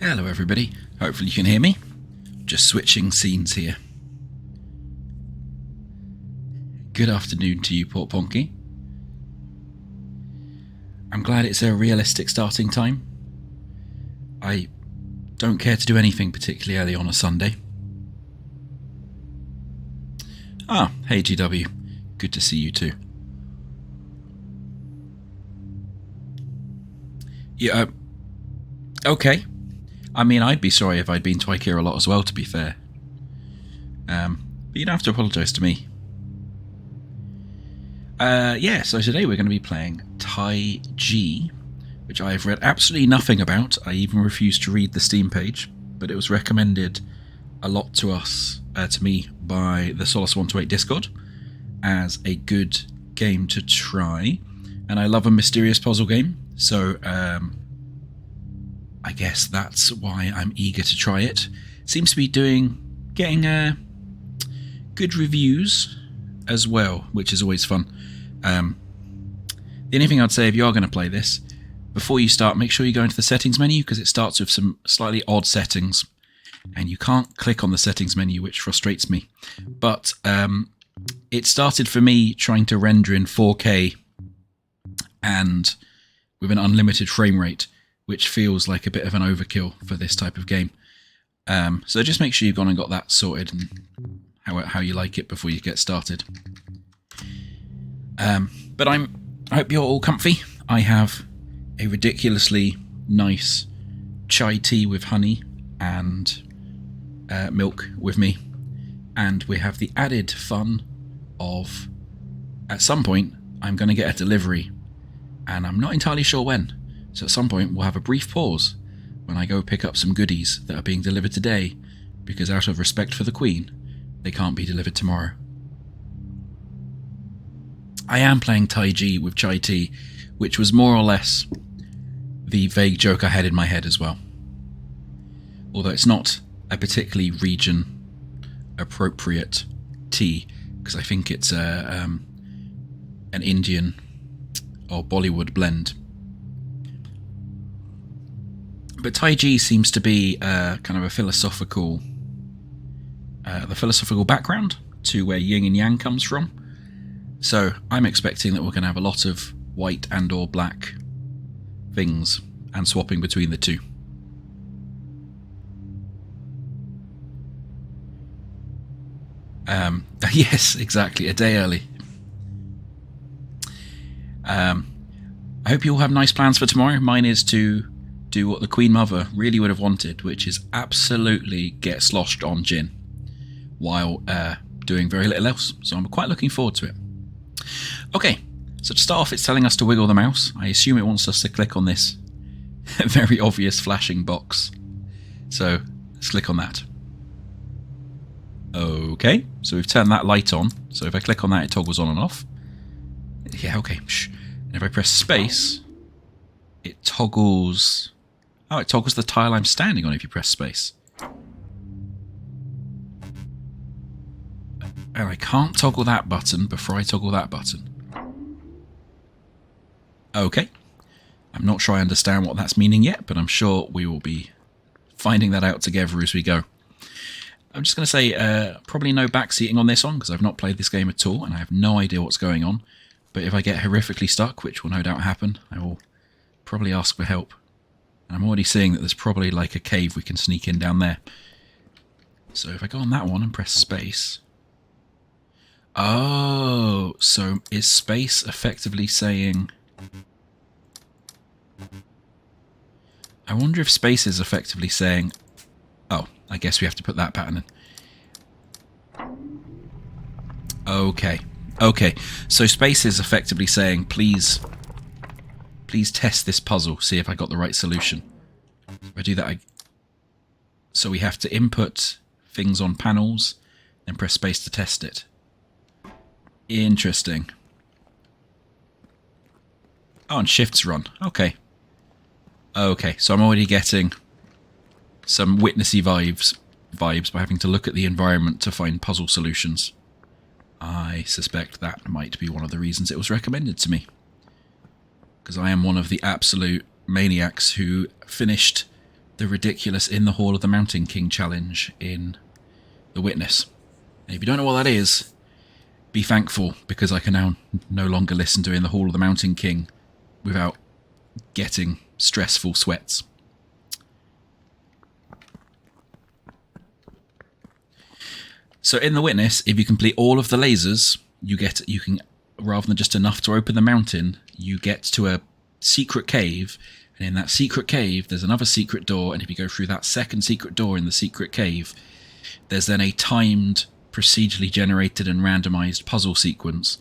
Hello everybody, hopefully you can hear me. Just switching scenes here. Good afternoon to you, Port Ponky. I'm glad it's a realistic starting time. I don't care to do anything particularly early on a Sunday. Ah, hey GW, good to see you too. Yeah, okay. I mean, I'd be sorry if I'd been to IKEA a lot as well, to be fair. But you don't have to apologise to me. Yeah, so today we're going to be playing Taiji, which I've read absolutely nothing about. I even refused to read the Steam page, but it was recommended a lot to me by the Solace128 Discord as a good game to try. And I love a mysterious puzzle game, so I guess that's why I'm eager to try it. Seems to be getting good reviews as well, which is always fun. The only thing I'd say if you are going to play this, before you start, make sure you go into the settings menu, because it starts with some slightly odd settings, and you can't click on the settings menu, which frustrates me. But it started for me trying to render in 4K and with an unlimited frame rate, which feels like a bit of an overkill for this type of game. So just make sure you've gone and got that sorted and how you like it before you get started. But I hope you're all comfy. I have a ridiculously nice chai tea with honey and milk with me, and we have the added fun of, at some point I'm going to get a delivery, and I'm not entirely sure when. So at some point we'll have a brief pause when I go pick up some goodies that are being delivered today, because out of respect for the Queen, they can't be delivered tomorrow. I am playing Taiji with chai tea, which was more or less the vague joke I had in my head as well. Although it's not a particularly region appropriate tea, because I think it's an Indian or Bollywood blend. But Taiji seems to be kind of a philosophical background to where yin and yang comes from. So I'm expecting that we're going to have a lot of white and or black things and swapping between the two. Yes, exactly, a day early. I hope you all have nice plans for tomorrow. Mine is to do what the Queen Mother really would have wanted, which is absolutely get sloshed on gin while doing very little else. So I'm quite looking forward to it. Okay, so to start off, it's telling us to wiggle the mouse. I assume it wants us to click on this very obvious flashing box. So let's click on that. Okay, so we've turned that light on. So if I click on that, it toggles on and off. Yeah, okay. Shh. And if I press space, it toggles... Oh, it toggles the tile I'm standing on if you press space. And I can't toggle that button before I toggle that button. Okay. I'm not sure I understand what that's meaning yet, but I'm sure we will be finding that out together as we go. I'm just going to say probably no backseating on this one, because I've not played this game at all and I have no idea what's going on. But if I get horrifically stuck, which will no doubt happen, I will probably ask for help. And I'm already seeing that there's probably like a cave we can sneak in down there. So if I go on that one and press space... Oh, so is space effectively saying... I wonder if space is effectively saying... Oh, I guess we have to put that pattern in. Okay. Okay, so space is effectively saying, please test this puzzle, see if I got the right solution. If I do that, so we have to input things on panels, then press space to test it. Interesting. Oh, and shifts run. Okay. Okay, so I'm already getting some witnessy vibes by having to look at the environment to find puzzle solutions. I suspect that might be one of the reasons it was recommended to me. Because I am one of the absolute maniacs who finished the ridiculous In the Hall of the Mountain King challenge in The Witness. And if you don't know what that is, be thankful, because I can now no longer listen to In the Hall of the Mountain King without getting stressful sweats. So in The Witness, if you complete all of the lasers, you can, rather than just enough to open the mountain, you get to a secret cave, and in that secret cave there's another secret door, and if you go through that second secret door in the secret cave, there's then a timed, procedurally generated and randomized puzzle sequence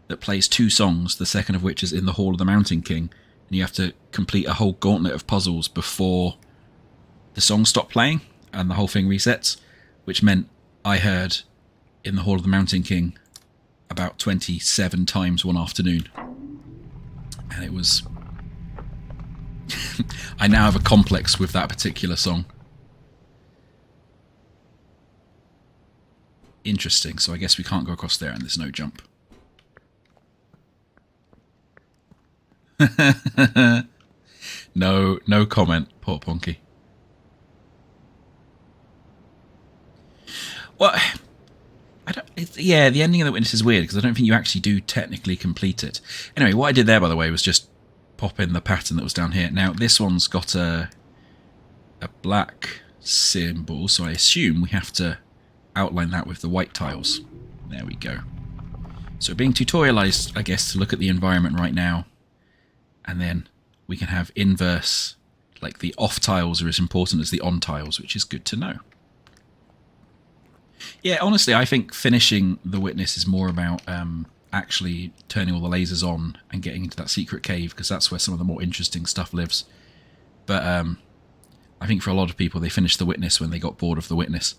that plays 2 songs, the second of which is In the Hall of the Mountain King, and you have to complete a whole gauntlet of puzzles before the songs stop playing and the whole thing resets, which meant I heard In the Hall of the Mountain King about 27 times one afternoon. And it was... I now have a complex with that particular song. Interesting, so I guess we can't go across there and there's no jump. No comment, poor Ponky. Well, yeah, the ending of The Witness is weird because I don't think you actually do technically complete it. Anyway, what I did there, by the way, was just pop in the pattern that was down here. Now, this one's got a black symbol, so I assume we have to outline that with the white tiles. There we go. So being tutorialized, I guess, to look at the environment right now, and then we can have inverse, like the off tiles are as important as the on tiles, which is good to know. Yeah, honestly, I think finishing The Witness is more about actually turning all the lasers on and getting into that secret cave, because that's where some of the more interesting stuff lives. But I think for a lot of people, they finished The Witness when they got bored of The Witness.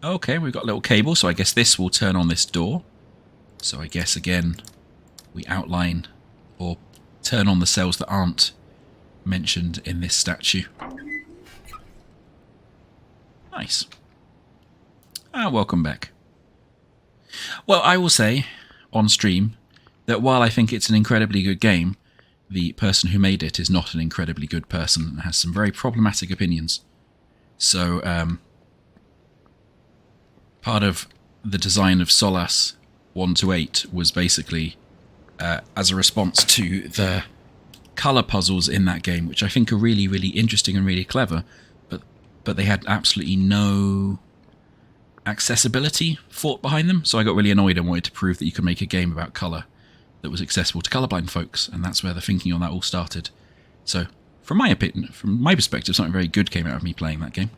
Okay, we've got a little cable, so I guess this will turn on this door. So I guess, again, we outline or turn on the cells that aren't mentioned in this statue. Nice. Welcome back. Well, I will say on stream that while I think it's an incredibly good game, the person who made it is not an incredibly good person and has some very problematic opinions. So, part of the design of Solas 1 to 8 was basically as a response to the colour puzzles in that game, which I think are really, really interesting and really clever, but they had absolutely no accessibility thought behind them, so I got really annoyed and wanted to prove that you could make a game about colour that was accessible to colourblind folks, and that's where the thinking on that all started. So, from my opinion, from my perspective, something very good came out of me playing that game.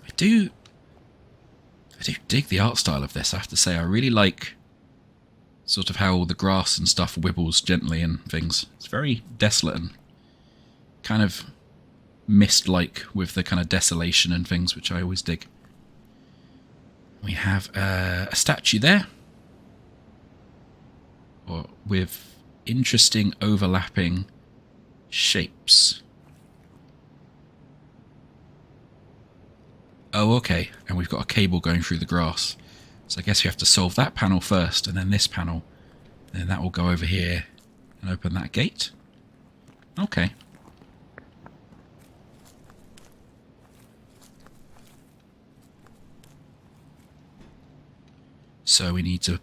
I do dig the art style of this, I have to say. I really like sort of how the grass and stuff wibbles gently and things. It's very desolate and kind of mist-like with the kind of desolation and things, which I always dig. We have a statue there, with interesting overlapping shapes. Oh, okay, and we've got a cable going through the grass. So I guess we have to solve that panel first, and then this panel, and then that will go over here and open that gate. Okay. So we need to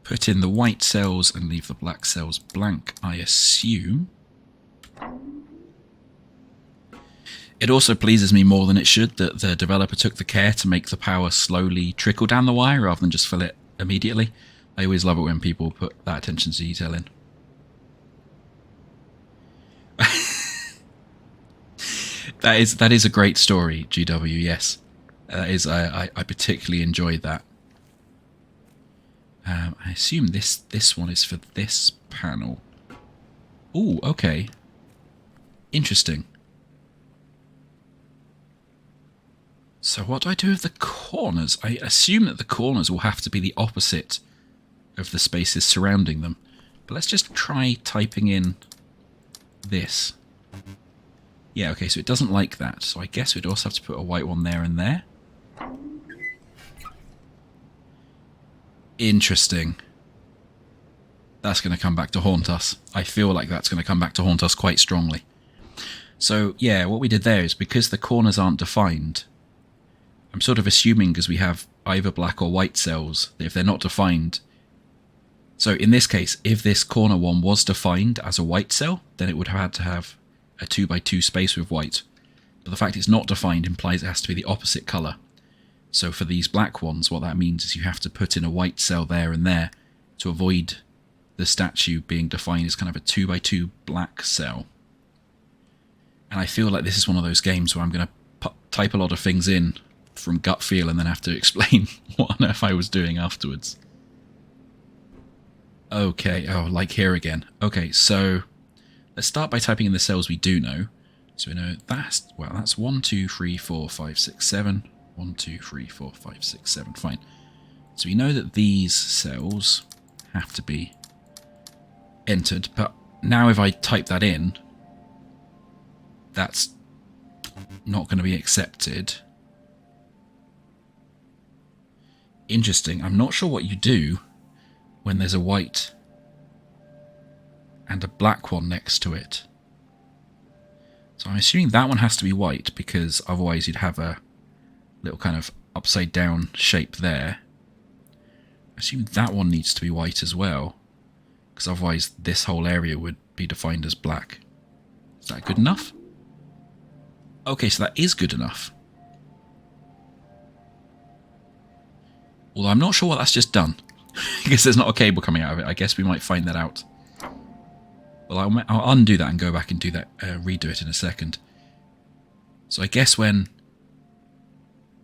put in the white cells and leave the black cells blank, I assume. It also pleases me more than it should that the developer took the care to make the power slowly trickle down the wire rather than just fill it immediately. I always love it when people put that attention to detail in. That is a great story, GW, yes. I particularly enjoyed that. I assume this one is for this panel. Ooh, okay. Interesting. So what do I do with the corners? I assume that the corners will have to be the opposite of the spaces surrounding them. But let's just try typing in this. Yeah, okay, so it doesn't like that. So I guess we'd also have to put a white one there and there. Interesting. that's going to come back to haunt us. I feel like that's going to come back to haunt us quite strongly. So, yeah, what we did there is because the corners aren't defined, I'm sort of assuming because we have either black or white cells, that if they're not defined... So in this case, if this corner one was defined as a white cell, then it would have had to have a 2x2 space with white. But the fact it's not defined implies it has to be the opposite colour. So for these black ones, what that means is you have to put in a white cell there and there to avoid the statue being defined as kind of a 2x2 black cell. And I feel like this is one of those games where I'm going to type a lot of things in from gut feel and then have to explain what on earth I was doing afterwards. Okay, oh, like here again. Okay, so let's start by typing in the cells we do know. So we know that's, well, that's 1, 2, 3, 4, 5, 6, 7. 1, 2, 3, 4, 5, 6, 7. Fine. So we know that these cells have to be entered, but now if I type that in, that's not going to be accepted. Interesting. I'm not sure what you do when there's a white and a black one next to it. So I'm assuming that one has to be white because otherwise you'd have a little kind of upside down shape there. I assume that one needs to be white as well because otherwise this whole area would be defined as black. Is that good enough? Okay, so that is good enough. Although I'm not sure what that's just done. Because there's not a cable coming out of it. I guess we might find that out. Well, I'll undo that and go back and do that, redo it in a second. So I guess when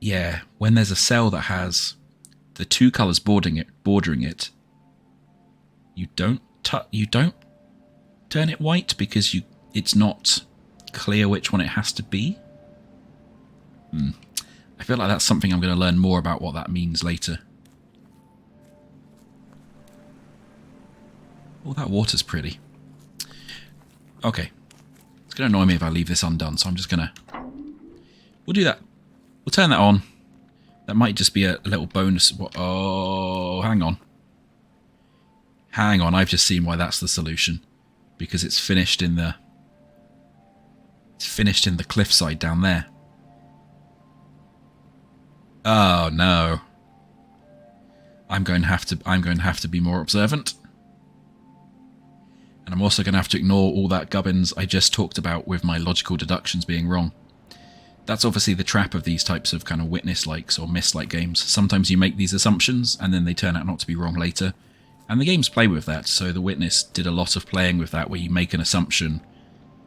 there's a cell that has the two colours bordering it, you don't turn it white because it's not clear which one it has to be. I feel like that's something I'm going to learn more about what that means later. Oh, that water's pretty. Okay. It's going to annoy me if I leave this undone, so I'm just going to... We'll do that. We'll turn that on. That might just be a little bonus. Oh, hang on. Hang on, I've just seen why that's the solution. Because it's finished in the... It's finished in the cliffside down there. Oh, no. I'm going to have to be more observant. And I'm also going to have to ignore all that gubbins I just talked about with my logical deductions being wrong. That's obviously the trap of these types of kind of witness-likes or Myst-like games. Sometimes you make these assumptions and then they turn out not to be wrong later. And the games play with that, so The Witness did a lot of playing with that where you make an assumption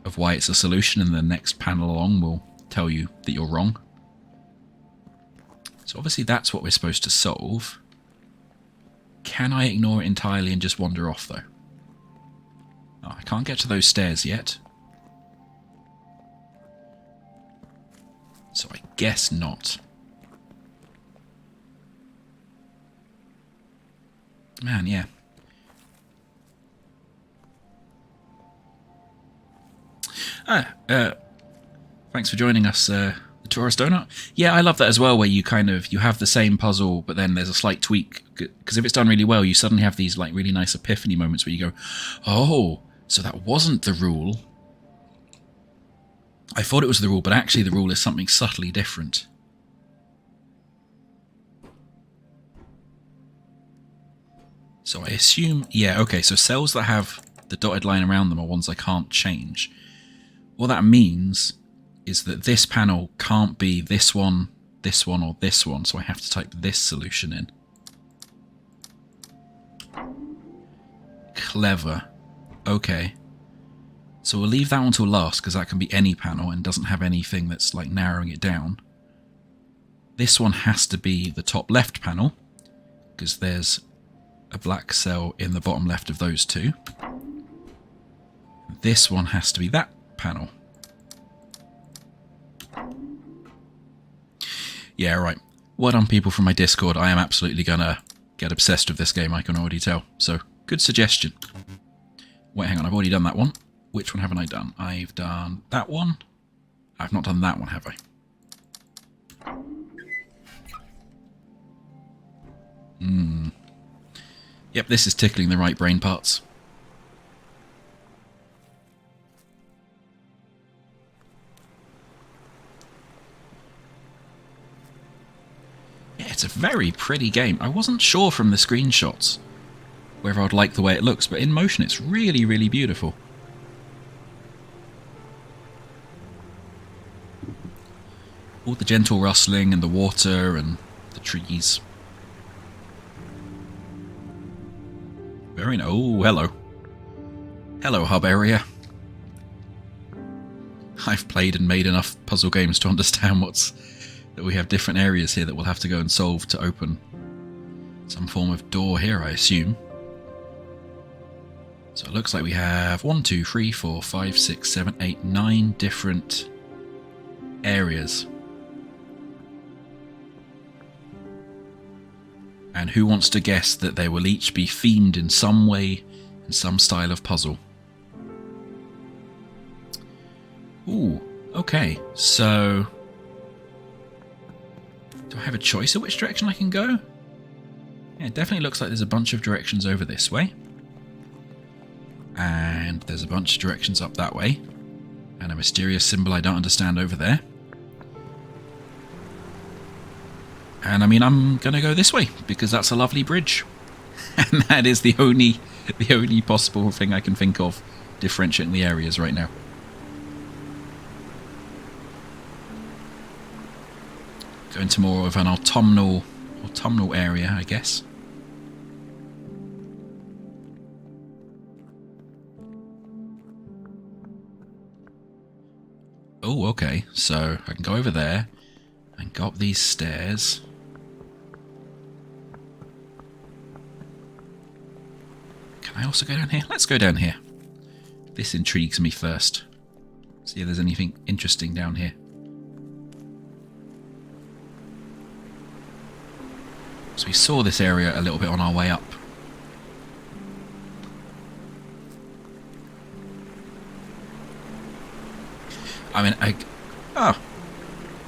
of why it's a solution and the next panel along will tell you that you're wrong. So obviously that's what we're supposed to solve. Can I ignore it entirely and just wander off though? Oh, I can't get to those stairs yet. So I guess not. Man, yeah. Thanks for joining us, the Tourist Donut. Yeah, I love that as well, where you have the same puzzle, but then there's a slight tweak. Because if it's done really well, you suddenly have these like really nice epiphany moments where you go, oh, so that wasn't the rule. I thought it was the rule, but actually the rule is something subtly different. So I assume, yeah, okay, so cells that have the dotted line around them are ones I can't change. What that means is that this panel can't be this one, or this one, so I have to type this solution in. Clever. Okay. So we'll leave that one till last, because that can be any panel and doesn't have anything that's like narrowing it down. This one has to be the top left panel, because there's a black cell in the bottom left of those two. This one has to be that panel. Yeah, right. Well done, people from my Discord. I am absolutely going to get obsessed with this game, I can already tell. So, good suggestion. Wait, hang on, I've already done that one. Which one haven't I done? I've done that one. I've not done that one, have I? Yep, this is tickling the right brain parts. It's a very pretty game. I wasn't sure from the screenshots whether I'd like the way it looks, but in motion it's really, really beautiful. All the gentle rustling and the water and the trees. Very nice. Oh, hello. Hello, hub area. I've played and made enough puzzle games to understand that we have different areas here that we'll have to go and solve to open some form of door here, I assume. So it looks like we have 1, 2, 3, 4, 5, 6, 7, 8, 9 different areas. And who wants to guess that they will each be themed in some way, in some style of puzzle? Ooh, okay, so do I have a choice of which direction I can go? Yeah, it definitely looks like there's a bunch of directions over this way. And there's a bunch of directions up that way. And a mysterious symbol I don't understand over there. And I mean, I'm going to go this way, because that's a lovely bridge. And that is the only possible thing I can think of differentiating the areas right now. Go into more of an autumnal area, I guess. Oh, okay. So I can go over there and go up these stairs. Can I also go down here? Let's go down here. This intrigues me first. See if there's anything interesting down here. So we saw this area a little bit on our way up. I mean, oh,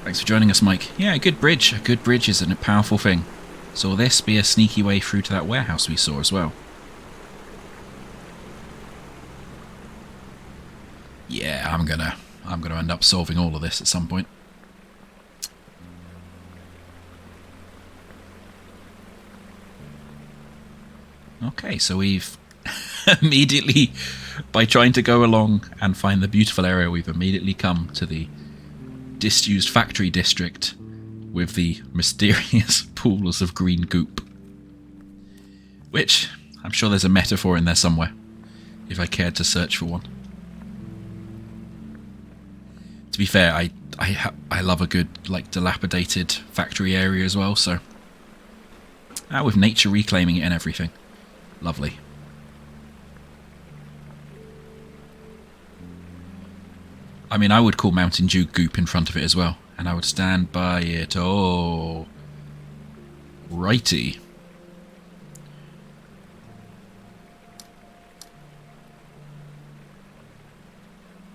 thanks for joining us, Mike. Yeah, a good bridge. A good bridge is a powerful thing. So will this be a sneaky way through to that warehouse we saw as well? Yeah, I'm gonna end up solving all of this at some point. Okay, so we've immediately, by trying to go along and find the beautiful area, we've immediately come to the disused factory district with the mysterious pools of green goop. Which, I'm sure there's a metaphor in there somewhere, if I cared to search for one. To be fair, I love a good, like, dilapidated factory area as well, so... with nature reclaiming it and everything. Lovely. I mean, I would call Mountain Dew goop in front of it as well, and I would stand by it. Oh, righty.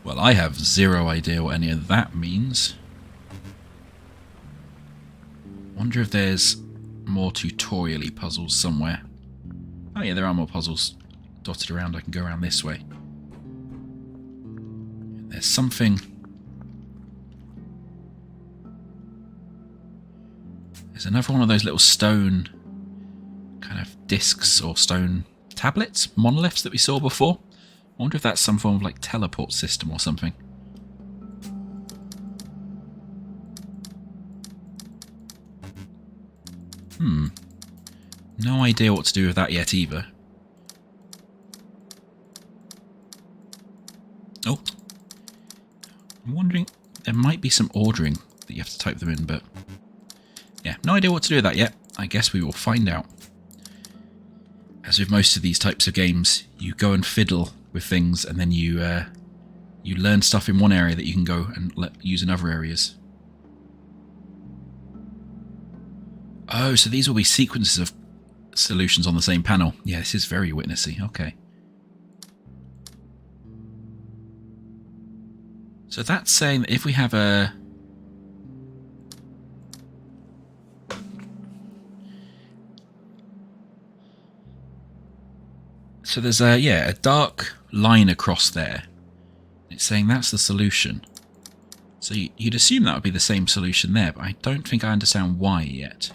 Well, I have zero idea what any of that means. Wonder if there's more tutorial-y puzzles somewhere. Oh yeah, there are more puzzles dotted around. I can go around this way. There's something... There's another one of those little stone kind of discs or stone tablets, monoliths that we saw before. I wonder if that's some form of like teleport system or something. No idea what to do with that yet either. Oh. I'm wondering, there might be some ordering that you have to type them in, but... yeah, no idea what to do with that yet. I guess we will find out. As with most of these types of games, you go and fiddle with things, and then you learn stuff in one area that you can go and use in other areas. Oh, so these will be sequences of solutions on the same panel. Yeah, this is very witnessy. Okay. So that's saying that if we have a... So there's a dark line across there. It's saying that's the solution. So you'd assume that would be the same solution there, but I don't think I understand why yet.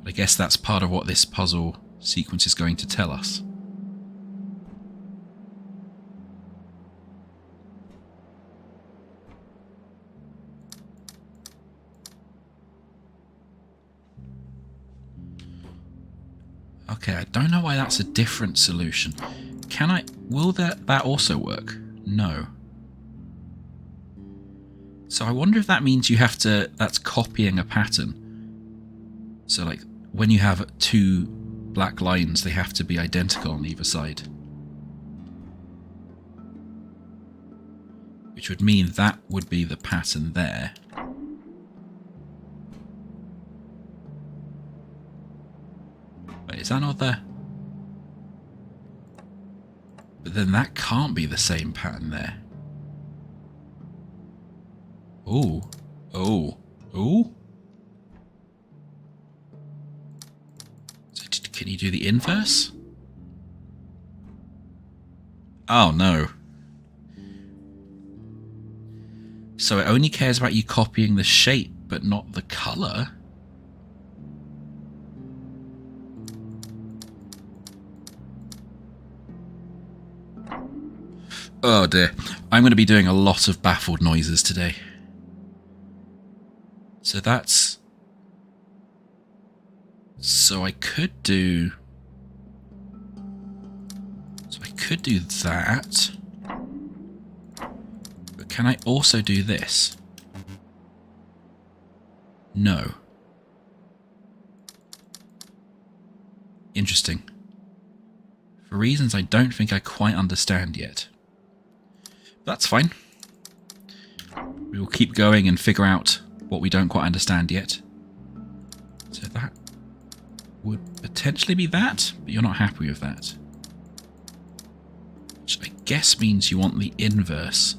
I guess that's part of what this puzzle sequence is going to tell us. Okay, I don't know why that's a different solution. Will that also work? No. So I wonder if that means you have to, that's copying a pattern. So like, when you have two black lines, they have to be identical on either side. Which would mean that would be the pattern there. Wait, is that not there? But then that can't be the same pattern there. Oh. Oh. Oh. So can you do the inverse? Oh no. So it only cares about you copying the shape, but not the colour? Oh dear. I'm going to be doing a lot of baffled noises today. So that's... So I could do... So I could do that. But can I also do this? No. Interesting. For reasons I don't think I quite understand yet. That's fine. We will keep going and figure out what we don't quite understand yet. So that would potentially be that, but you're not happy with that. Which I guess means you want the inverse.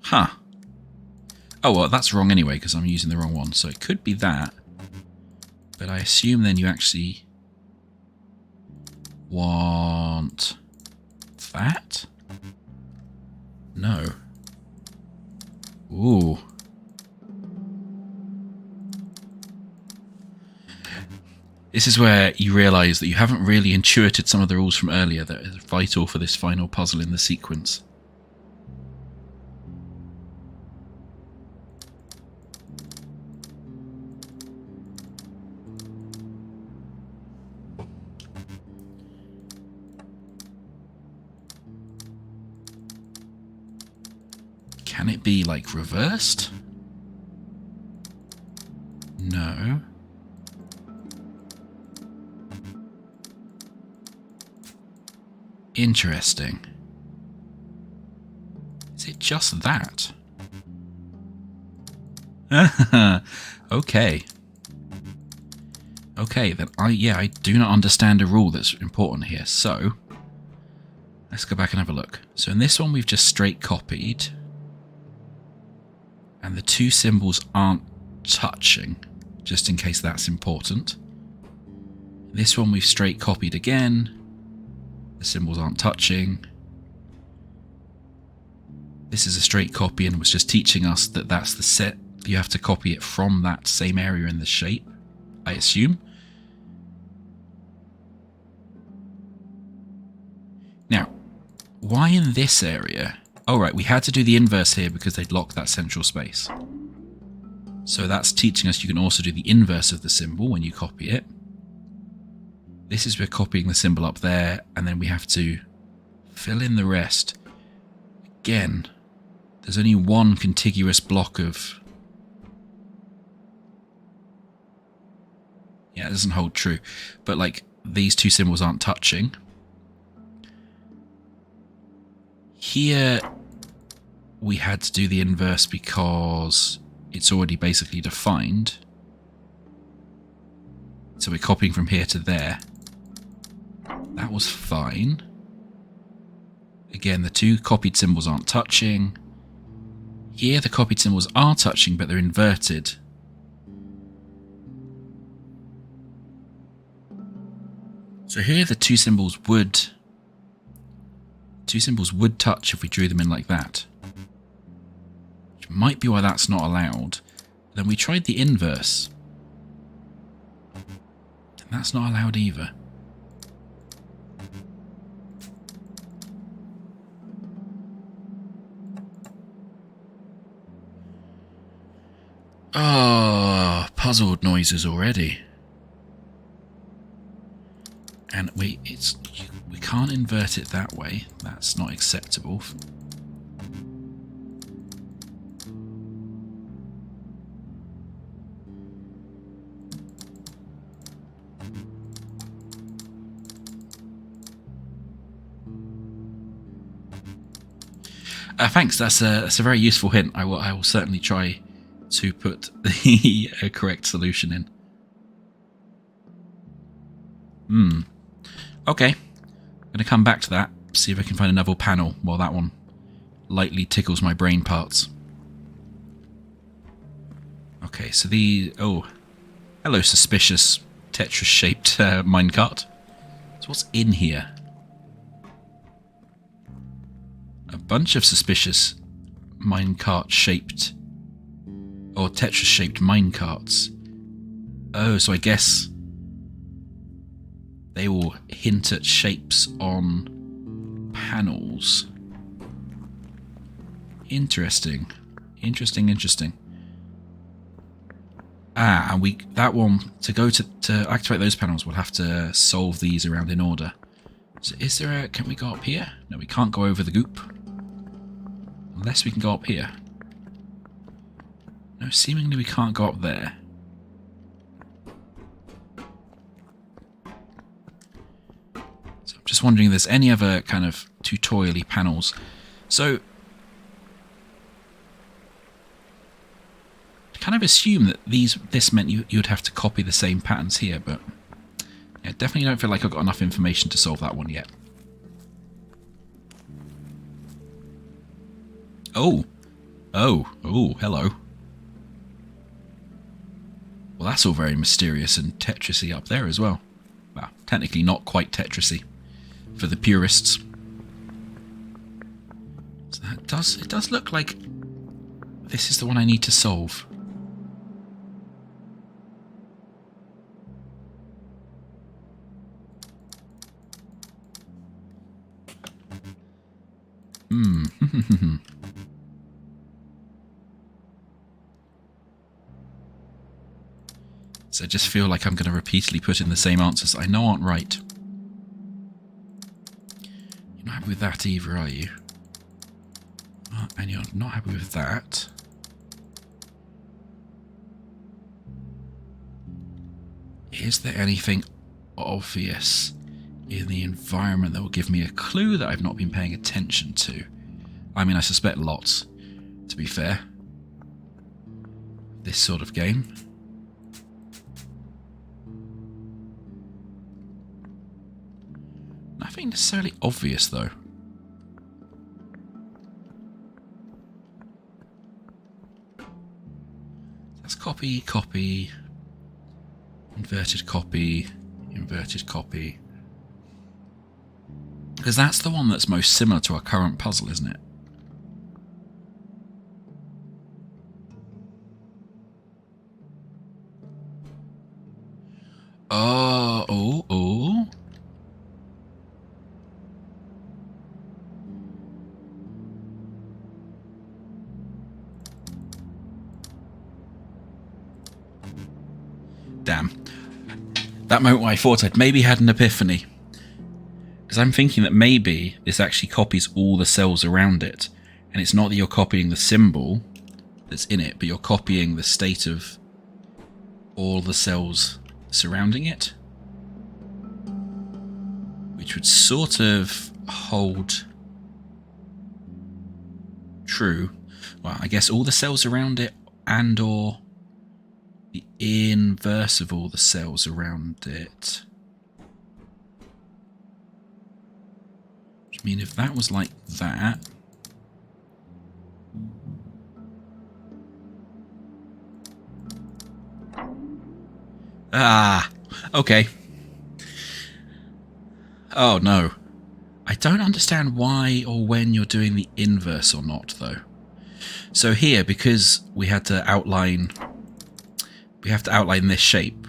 Huh. Oh, well, that's wrong anyway, because I'm using the wrong one. So it could be that. But I assume then you actually want that? No. Ooh. This is where you realise that you haven't really intuited some of the rules from earlier that are vital for this final puzzle in the sequence. Can it be, like, reversed? No. Interesting. Is it just that? Okay. Okay, then I do not understand a rule that's important here. So, let's go back and have a look. So in this one we've just straight copied. And the two symbols aren't touching, just in case that's important. This one we've straight copied again. The symbols aren't touching. This is a straight copy and was just teaching us that that's the set. You have to copy it from that same area in the shape, I assume. Now, why in this area? Oh right, we had to do the inverse here because they'd locked that central space. So that's teaching us you can also do the inverse of the symbol when you copy it. This is we're copying the symbol up there, and then we have to fill in the rest. Again, there's only one contiguous block of... Yeah, it doesn't hold true. But like, these two symbols aren't touching. Here, we had to do the inverse because it's already basically defined. So we're copying from here to there. That was fine. Again, the two copied symbols aren't touching. Here, the copied symbols are touching, but they're inverted. So here the two symbols would touch if we drew them in like that. Which might be why that's not allowed. Then we tried the inverse. And that's not allowed either. Oh, puzzled noises already. And we can't invert it that way. That's not acceptable. Thanks. That's a very useful hint. I will certainly try to put the correct solution in. Okay. I'm going to come back to that, see if I can find another panel while that one lightly tickles my brain parts. Okay, so oh, hello, suspicious Tetris-shaped minecart. So what's in here? A bunch of suspicious minecart-shaped or Tetris-shaped minecarts. Oh, so I guess they will hint at shapes on panels. Interesting. Interesting. Ah, and that one, to activate those panels, we'll have to solve these around in order. So is there can we go up here? No, we can't go over the goop. Unless we can go up here. No, seemingly we can't go up there. So I'm just wondering if there's any other kind of tutorial-y panels. So I kind of assume that this meant you'd have to copy the same patterns here, but yeah, definitely don't feel like I've got enough information to solve that one yet. Oh, hello. Well, that's all very mysterious and Tetris-y up there as well. Well, technically not quite Tetris-y for the purists. So it does look like this is the one I need to solve. So I just feel like I'm going to repeatedly put in the same answers I know aren't right. You're not happy with that either, are you? Oh, and you're not happy with that. Is there anything obvious in the environment that will give me a clue that I've not been paying attention to? I mean, I suspect lots, to be fair. This sort of game. Nothing necessarily obvious, though. That's copy, copy, inverted copy, inverted copy. Because that's the one that's most similar to our current puzzle, isn't it? Oh. Damn. That moment where I thought I'd maybe had an epiphany. Because I'm thinking that maybe this actually copies all the cells around it. And it's not that you're copying the symbol that's in it, but you're copying the state of all the cells surrounding it. Which would sort of hold true. Well, I guess all the cells around it and or the inverse of all the cells around it. Which means if that was like that, okay. Oh no. I don't understand why or when you're doing the inverse or not, though. So here, because we have to outline this shape,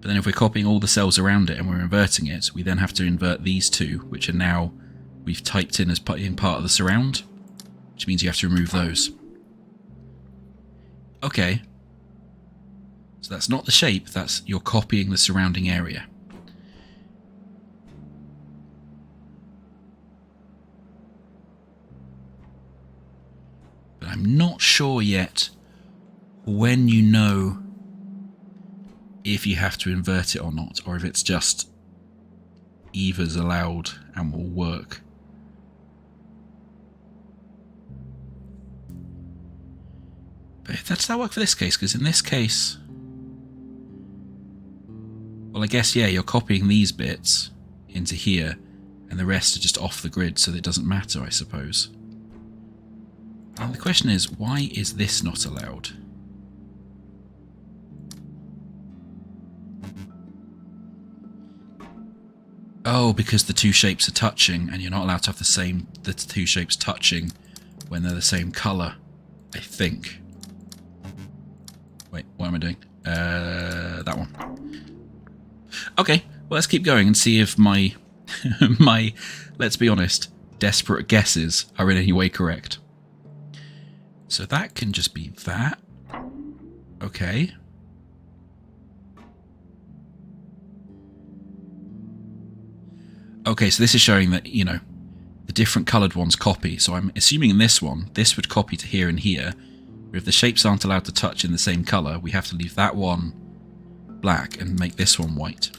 but then if we're copying all the cells around it and we're inverting it, we then have to invert these two, which are now we've typed in as being part of the surround, which means you have to remove those. Okay. So that's not the shape, that's you're copying the surrounding area. But I'm not sure yet when you know if you have to invert it or not, or if it's just either's allowed and will work. But does that work for this case? Because in this case, well, I guess, yeah, you're copying these bits into here, and the rest are just off the grid, so that it doesn't matter, I suppose. And the question is, why is this not allowed? Oh, because the two shapes are touching, and you're not allowed to have the two shapes touching when they're the same colour, I think. Wait, what am I doing? That one. Okay, well, let's keep going and see if my, let's be honest, desperate guesses are in any way correct. So that can just be that. Okay. Okay, so this is showing that, you know, the different coloured ones copy. So I'm assuming in this one, this would copy to here and here. But if the shapes aren't allowed to touch in the same colour, we have to leave that one black and make this one white.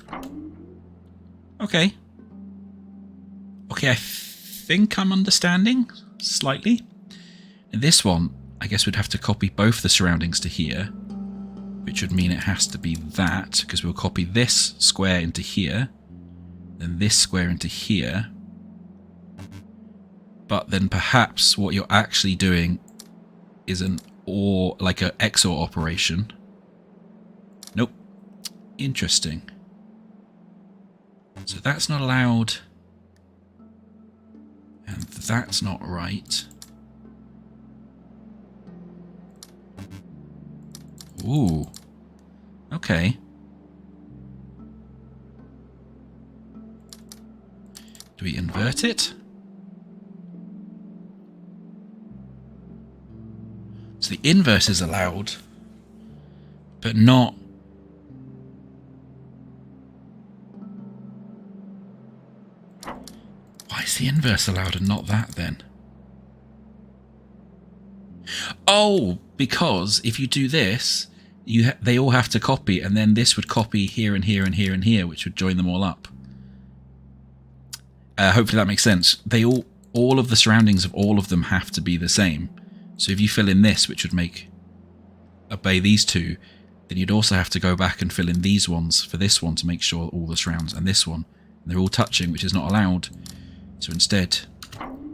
Okay. Okay, I think I'm understanding slightly. In this one, I guess we'd have to copy both the surroundings to here, which would mean it has to be that, because we'll copy this square into here, then this square into here. But then perhaps what you're actually doing is an OR, like an XOR operation. Nope. Interesting. So that's not allowed. And that's not right. Ooh. Okay. Do we invert it? So the inverse is allowed, but not... Why is the inverse allowed and not that then? Oh, because if you do this, they all have to copy, and then this would copy here and here and here and here, which would join them all up. Hopefully that makes sense. All of the surroundings of all of them have to be the same. So if you fill in this, which would obey these two, then you'd also have to go back and fill in these ones for this one to make sure all the surrounds, and this one. And they're all touching, which is not allowed. So instead,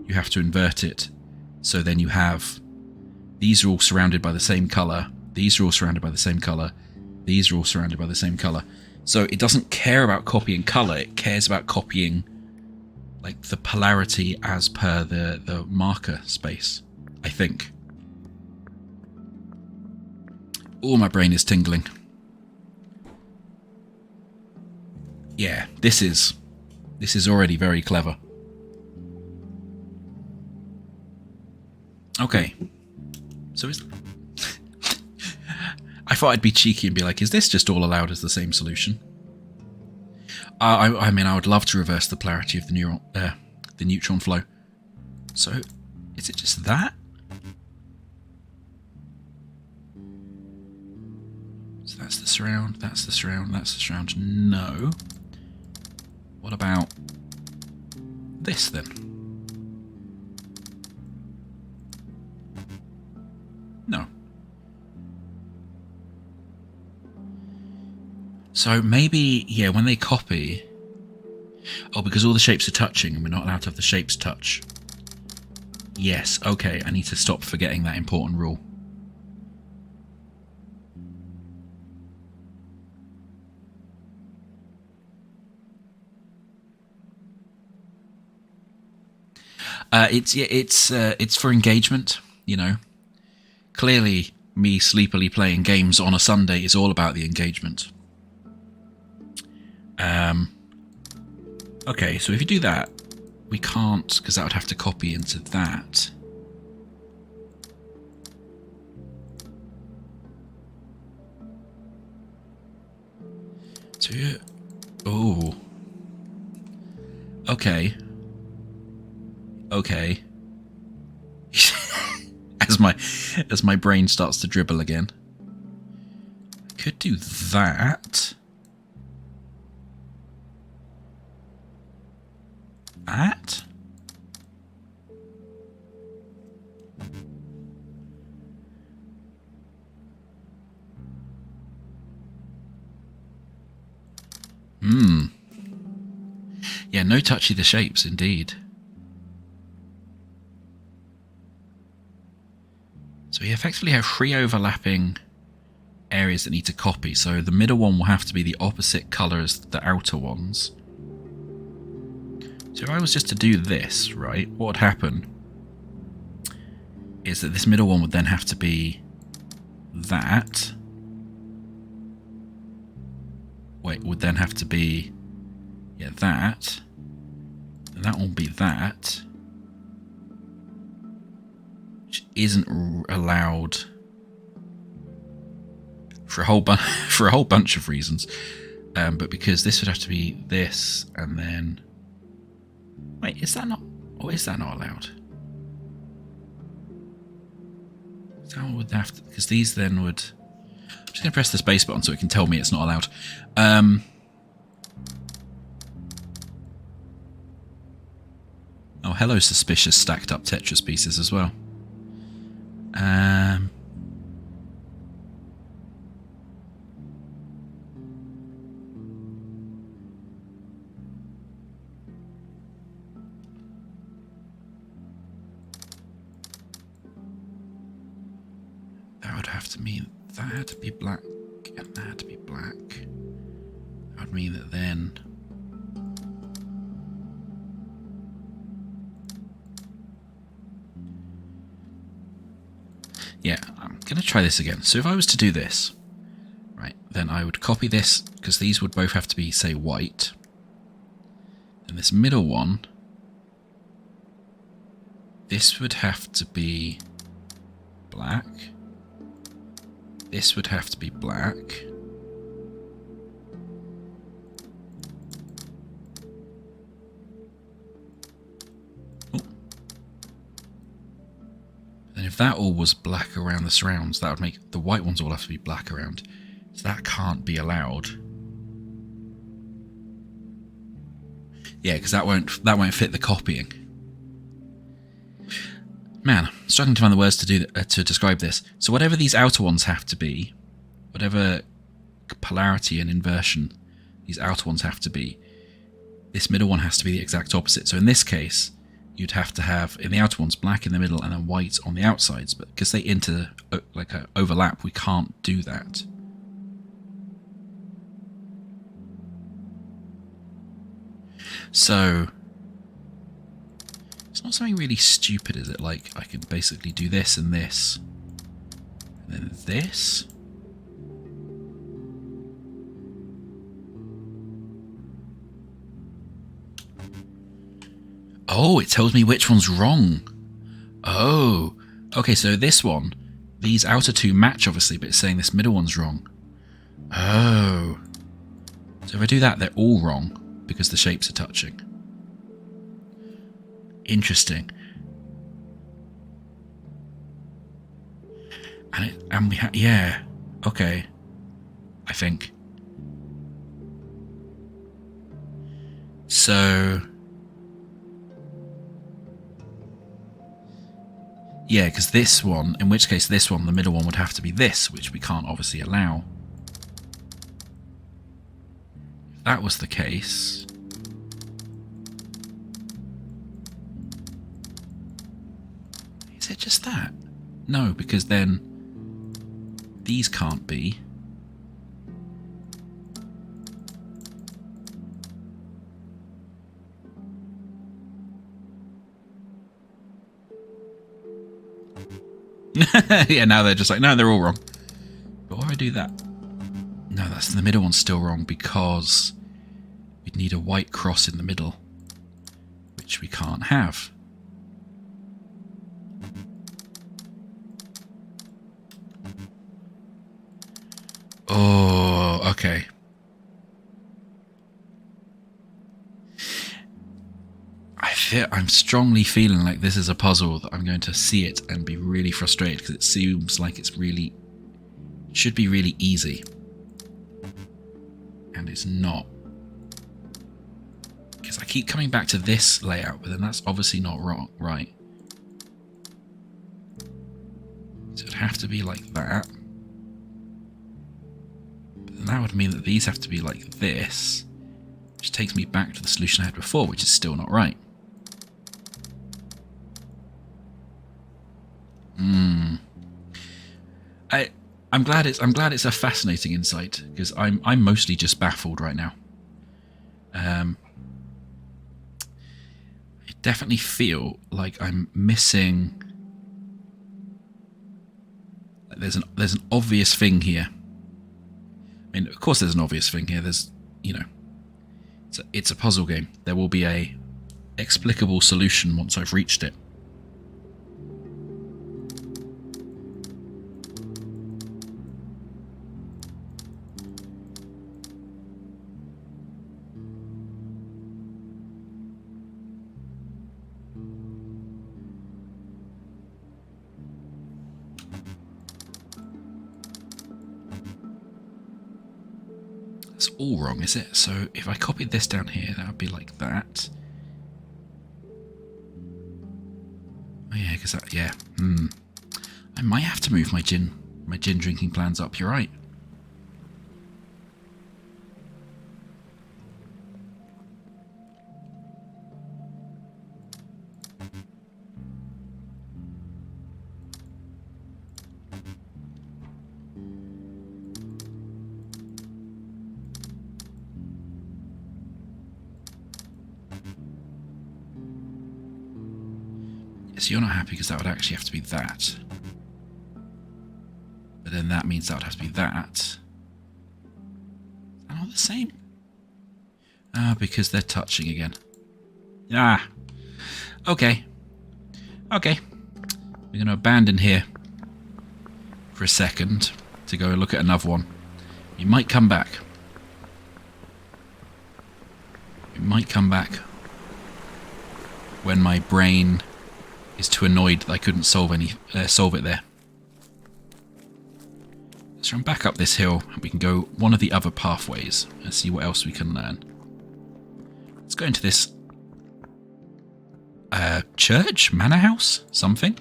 you have to invert it. So then you have... These are all surrounded by the same colour. These are all surrounded by the same colour. These are all surrounded by the same colour. So it doesn't care about copying colour. It cares about copying like the polarity as per the marker space, I think. Oh, my brain is tingling. Yeah, this is already very clever. Okay. So I thought I'd be cheeky and be like, is this just all allowed as the same solution? I mean, I would love to reverse the polarity of the neutron flow. So, is it just that? So that's the surround, that's the surround, that's the surround. No. What about this then? No. So maybe, yeah, when they copy... Oh, because all the shapes are touching and we're not allowed to have the shapes touch. Yes, okay, I need to stop forgetting that important rule. It's for engagement, you know. Clearly, me sleepily playing games on a Sunday is all about the engagement. Okay, so if you do that, we can't, because that would have to copy into that. So, oh, okay. as my brain starts to dribble again, I could do that. That. Yeah, no touchy the shapes, indeed. So we effectively have 3 overlapping areas that need to copy. So the middle one will have to be the opposite colour as the outer ones. So if I was just to do this, right, what would happen is that this middle one would then have to be that. Wait, would then have to be, yeah, that. And that will be that. Which isn't allowed for a whole bunch of reasons. But because this would have to be this, and then wait, is that not, or is that not allowed? So would have to, because these then would. I'm just going to press the space button so it can tell me it's not allowed. Oh, hello, suspicious stacked up Tetris pieces as well. That would have to mean that had to be black and that had to be black. That would mean that then. Yeah, I'm going to try this again. So if I was to do this, right, then I would copy this, because these would both have to be, say, white. And this middle one, this would have to be black. This would have to be black. And if that all was black around the surrounds, that would make the white ones all have to be black around. So that can't be allowed. Yeah, because that won't fit the copying. Man, I'm struggling to find the words to describe this. So whatever these outer ones have to be, whatever polarity and inversion these outer ones have to be, this middle one has to be the exact opposite. So in this case, you'd have to have, in the outer ones, black in the middle and then white on the outsides. But because they overlap, we can't do that. So it's not something really stupid, is it? Like, I can basically do this and this, and then this. Oh, it tells me which one's wrong. Oh, okay, so this one, these outer two match, obviously, but it's saying this middle one's wrong. Oh. So if I do that, they're all wrong, because the shapes are touching. Interesting. And we have, yeah, okay, I think. So, yeah, because this one, in which case this one, the middle one would have to be this, which we can't obviously allow. If that was the case, is it just that? No, because then these can't be. Yeah, now they're just like, no, they're all wrong. But why do I do that? No, that's the middle one's still wrong because we'd need a white cross in the middle, which we can't have. Oh, okay. I'm strongly feeling like this is a puzzle that I'm going to see it and be really frustrated because it seems like it should be really easy. And it's not. Because I keep coming back to this layout, but then that's obviously not right. So it'd have to be like that. But then that would mean that these have to be like this, which takes me back to the solution I had before, which is still not right. I'm glad it's a fascinating insight because I'm mostly just baffled right now. I definitely feel like I'm missing. There's an obvious thing here. I mean, of course, there's an obvious thing here. There's, you know, it's a puzzle game. There will be a explicable solution once I've reached it. It's all wrong, is it? So if I copied this down here, that would be like that. Oh yeah, because that, yeah. I might have to move my gin drinking plans up. You're right. So you're not happy because that would actually have to be that. But then that means that would have to be that. Is that not the same? Ah, because they're touching again. Ah. Okay. Okay. We're going to abandon here for a second to go and look at another one. You might come back. You might come back when my brain is too annoyed that I couldn't solve it there. Let's run back up this hill and we can go one of the other pathways and see what else we can learn. Let's go into this church, manor house, something.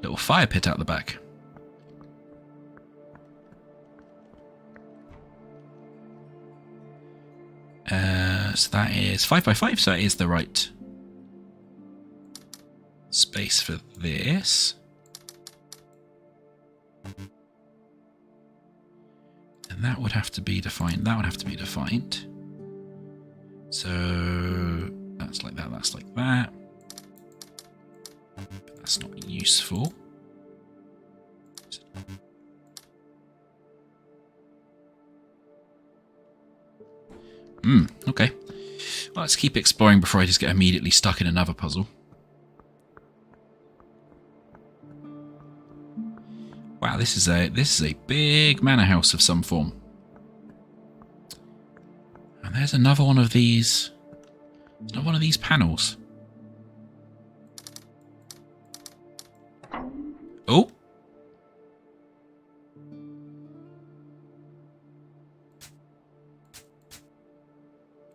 Little fire pit out the back. So that is 5x5, so that is the right space for this. And that would have to be defined. That would have to be defined. So that's like that, that's like that. But that's not useful. Okay. Well, let's keep exploring before I just get immediately stuck in another puzzle. Wow, this is a big manor house of some form. And there's another one of these. Another one of these panels. Oh.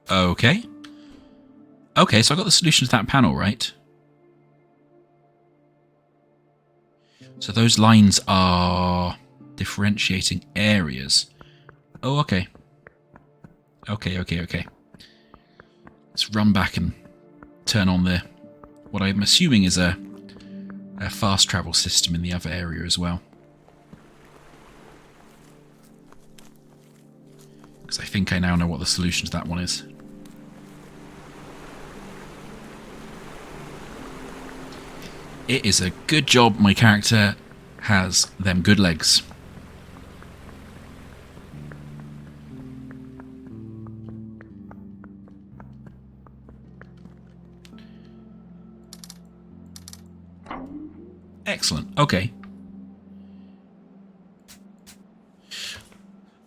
Okay. Okay, so I got the solution to that panel, right? So those lines are differentiating areas. Oh, okay. Okay. Let's run back and turn on the what I'm assuming is a fast travel system in the other area as well. Because I think I now know what the solution to that one is. It is a good job my character has them good legs. Excellent. Okay.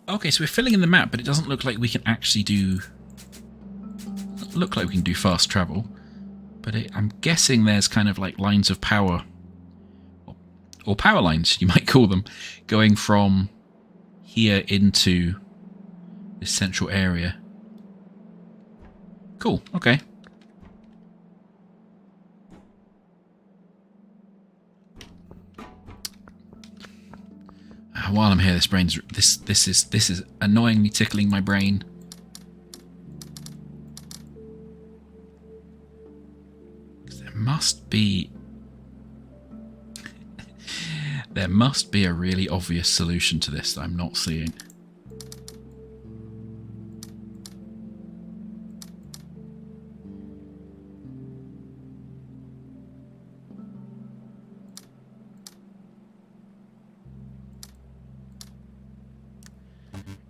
Okay, so we're filling in the map, but it doesn't look like we can actually do... Doesn't look like we can do fast travel. But I'm guessing there's kind of like lines of power, or power lines, you might call them, going from here into this central area. Cool, okay. While I'm here, this is annoyingly tickling my brain. There must be a really obvious solution to this that I'm not seeing.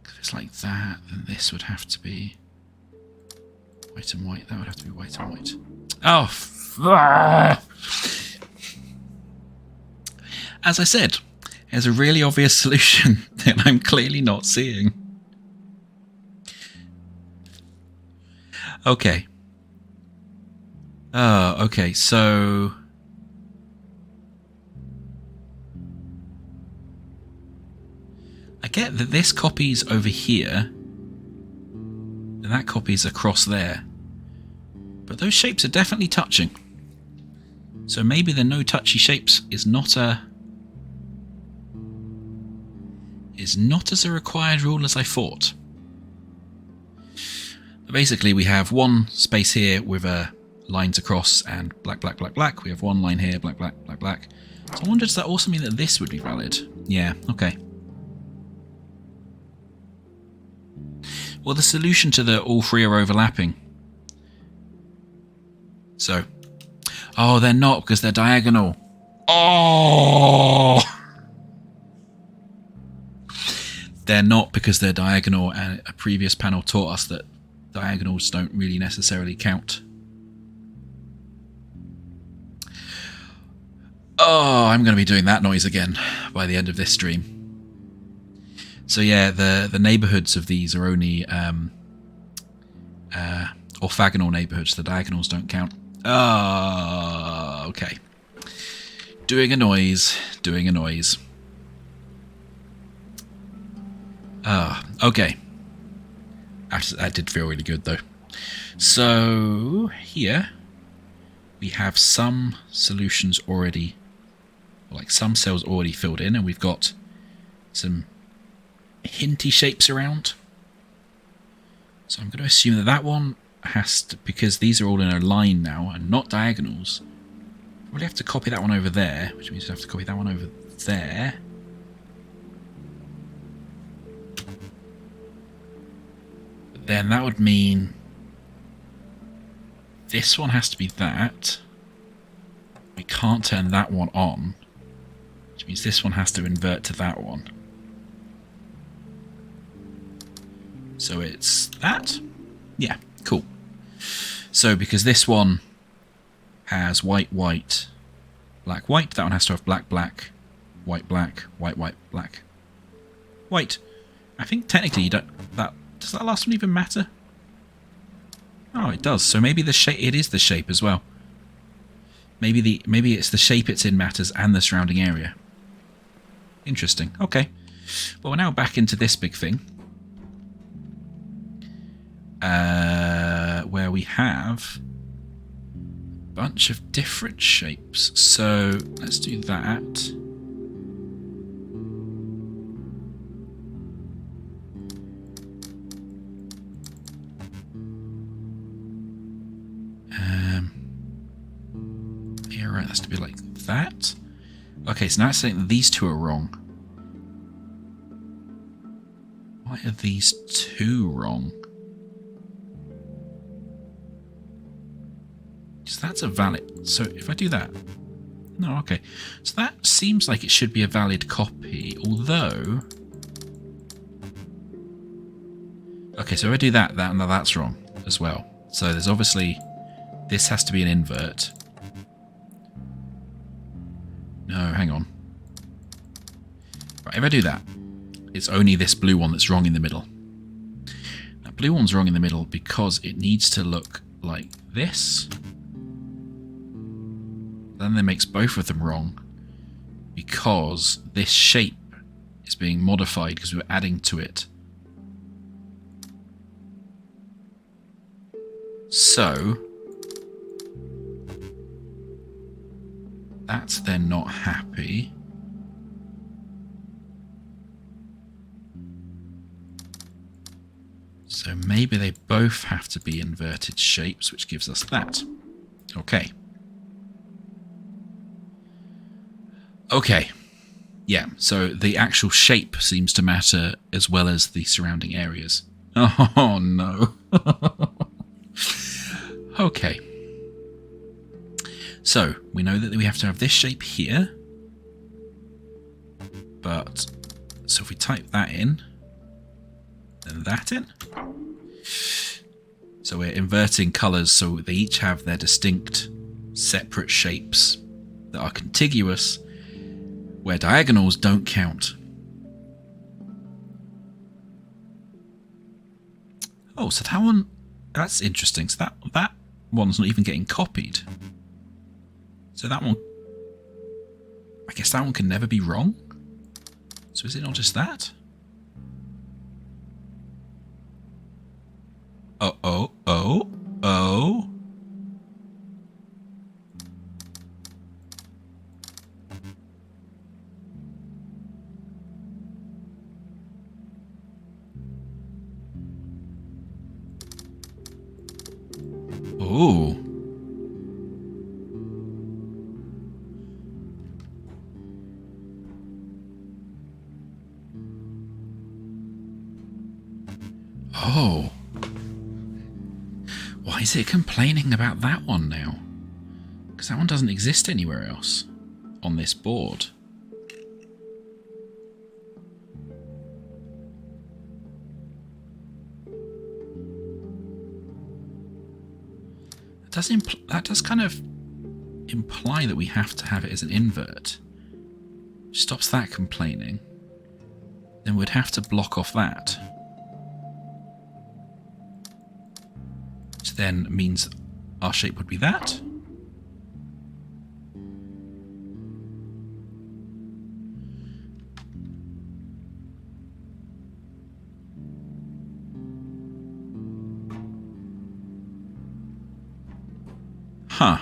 If it's like that, then this would have to be white and white. That would have to be white and white. Oh, as I said, there's a really obvious solution that I'm clearly not seeing. Okay. Okay, so... I get that this copies over here, and that copies across there. But those shapes are definitely touching. So maybe the no touchy shapes is not as a required rule as I thought. But basically we have one space here with lines across and black, black, black, black. We have one line here, black, black, black, black. So I wonder, does that also mean that this would be valid? Yeah, okay. Well, the solution to the all three are overlapping. So, oh, they're not because they're diagonal. Oh! They're not because they're diagonal, and a previous panel taught us that diagonals don't really necessarily count. Oh, I'm going to be doing that noise again by the end of this stream. So yeah, the neighbourhoods of these are only orthogonal neighbourhoods. The diagonals don't count. Oh, okay. Doing a noise. Okay. That did feel really good though. So here we have some solutions already, like some cells already filled in, and we've got some hinty shapes around. So I'm going to assume that that one has to, because these are all in a line now and not diagonals, probably have to copy that one over there, which means we have to copy that one over there. But then that would mean this one has to be that. We can't turn that one on, which means this one has to invert to that one. So it's that? Yeah, cool. So because this one has white, white, black, white, that one has to have black, black, white, black, white, white, black, white. I think technically you don't... Does that last one even matter? Oh, it does. So maybe the shape... It is the shape as well. Maybe it's the shape it's in matters and the surrounding area. Interesting. Okay. Well, we're now back into this big thing. Where we have a bunch of different shapes. So let's do that. Yeah, right, that's to be like that. Okay, so now it's saying that these two are wrong. Why are these two wrong? That's a valid. So if I do that, No, okay. So that seems like it should be a valid copy, although... Okay, so if I do that, no, that's wrong as well. So there's obviously... This has to be an invert. No, hang on. Right, if I do that, it's only this blue one that's wrong in the middle. Now, blue one's wrong in the middle because it needs to look like this. Then that makes both of them wrong because this shape is being modified because we're adding to it. So that's then not happy. So maybe they both have to be inverted shapes, which gives us that. Okay. Okay. Yeah, so the actual shape seems to matter as well as the surrounding areas. Oh, no. Okay. So, we know that we have to have this shape here. But, so if we type that in, then that in. So we're inverting colours so they each have their distinct separate shapes that are contiguous, where diagonals don't count. Oh, so that one, that's interesting. So that one's not even getting copied. So that one, I guess that one can never be wrong. So is it not just that? Oh. Oh. Oh. Why is it complaining about that one now? Because that one doesn't exist anywhere else on this board. That does kind of imply that we have to have it as an invert. Stops that complaining. Then we'd have to block off that. Which then means our shape would be that. Huh.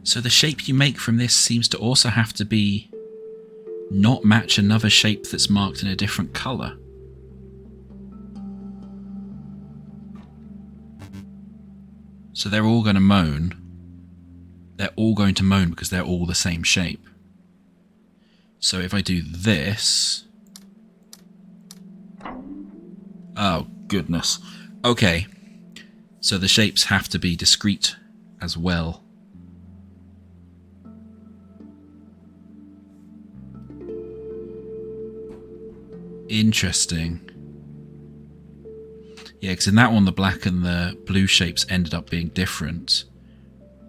So the shape you make from this seems to also have to be not match another shape that's marked in a different colour. So they're all going to moan. They're all going to moan because they're all the same shape. So if I do this... Oh, goodness. Okay. So the shapes have to be discrete as well. Interesting. Yeah, because in that one the black and the blue shapes ended up being different.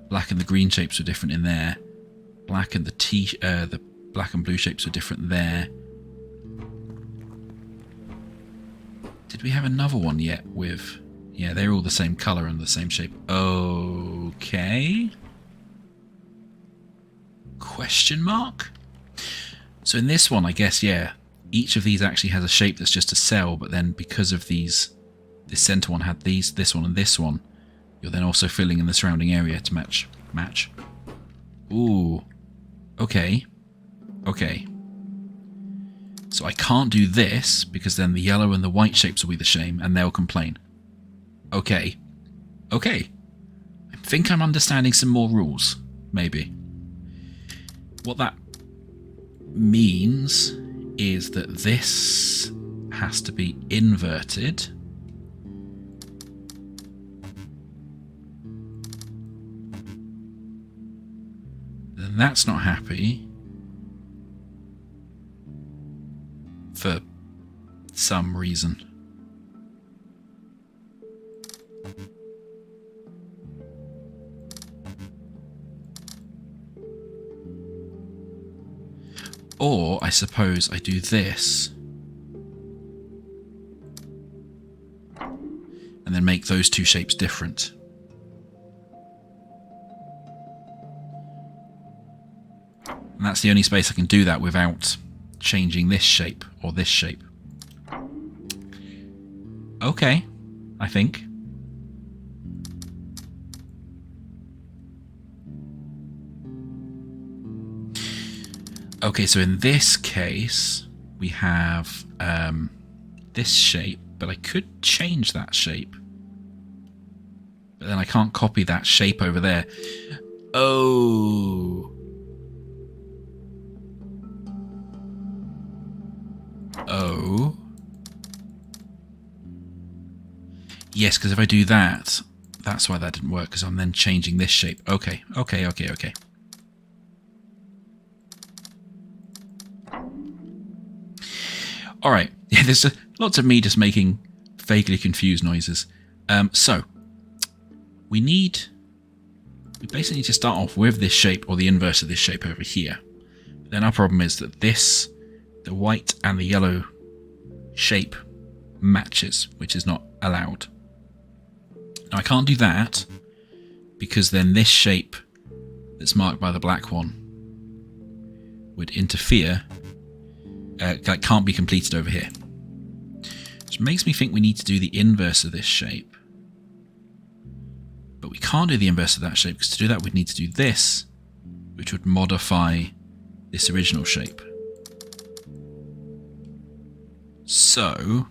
Black and the green shapes were different in there. Black and the black and blue shapes were different there. Did we have another one yet with... Yeah, they're all the same colour and the same shape. Okay. Question mark? So in this one, I guess, yeah, each of these actually has a shape that's just a cell, but then because of these, this centre one had these, this one and this one, you're then also filling in the surrounding area to match. Ooh. Okay. Okay. So I can't do this, because then the yellow and the white shapes will be the same, and they'll complain. Okay. Okay. I think I'm understanding some more rules. Maybe. What that means is that this has to be inverted. That's not happy. For some reason. Or, I suppose I do this. And then make those two shapes different. And that's the only space I can do that without changing this shape or this shape. Okay, I think. Okay, so in this case, we have this shape, but I could change that shape. But then I can't copy that shape over there. Oh. Oh. Yes, because if I do that, that's why that didn't work, because I'm then changing this shape. Okay, okay, okay, okay. Alright, yeah, there's lots of me just making vaguely confused noises. So, we basically need to start off with this shape, or the inverse of this shape over here. But then our problem is that this, the white and the yellow shape matches, which is not allowed. Now I can't do that, because then this shape that's marked by the black one would interfere. That can't be completed over here. Which makes me think we need to do the inverse of this shape. But we can't do the inverse of that shape, because to do that we'd need to do this, which would modify this original shape. So,